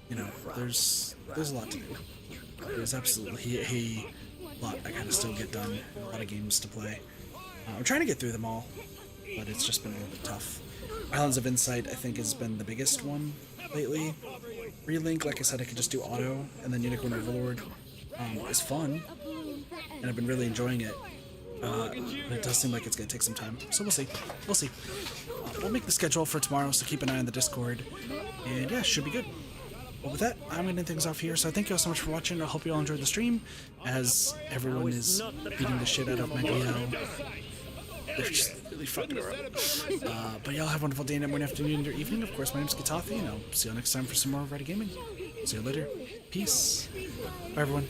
you know, there's a lot to do. There's absolutely a lot I gotta still get done, a lot of games to play. I'm trying to get through them all, but it's just been a little bit tough. Islands of Insight, I think, has been the biggest one lately. Relink, like I said, I could just do auto, and then Unicorn Overlord is fun, and I've been really enjoying it. But it does seem like it's going to take some time, so we'll see. We'll see. We'll make the schedule for tomorrow, so keep an eye on the Discord, and yeah, should be good. Well, with that, I'm going to end things off here, so thank you all so much for watching. I hope you all enjoyed the stream, as everyone is beating the shit out of Magneto. They're just really fucking around. But y'all have a wonderful day, night, morning, afternoon, or evening. Of course, my name's Katathi, and I'll see you all next time for some more Ready Gaming. See you later. Peace. Bye, everyone.